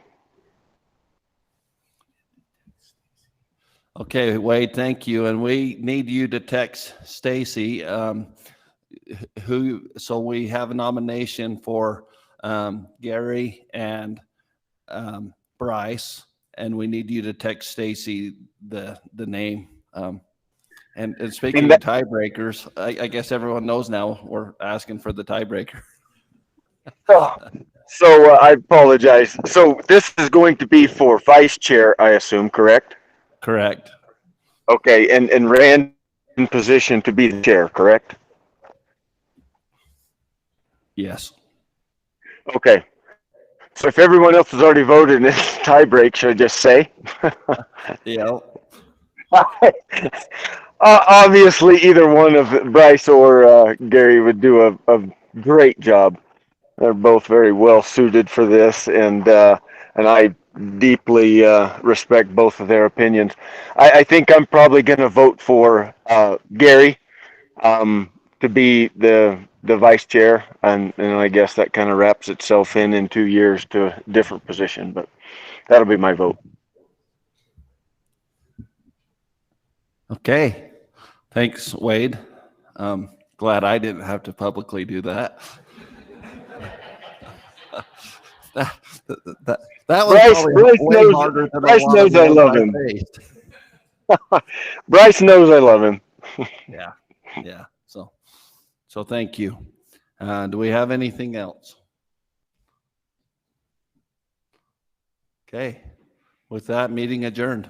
Okay, Wade, thank you. And we need you to text Stacy, so we have a nomination for Gary and Bryce, and we need you to text Stacy the name. And speaking of tiebreakers, I guess everyone knows now we're asking for the tiebreaker. So I apologize. So this is going to be for vice chair, I assume, correct? Correct. Okay, and Rand in position to be the chair, correct? Yes. Okay. So if everyone else has already voted and it's tie break, should I just say? Yeah. Obviously, either one of Bryce or Gary would do a great job. They're both very well suited for this, and I deeply respect both of their opinions. I think I'm probably going to vote for Gary to be the vice chair, and I guess that kind of wraps itself in 2 years to a different position, but that'll be my vote. Okay. Thanks, Wade. Glad I didn't have to publicly do that. That was Bryce knows, harder than Bryce knows I love him. Bryce knows I love him. Yeah. So thank you. Do we have anything else? Okay. With that, meeting adjourned.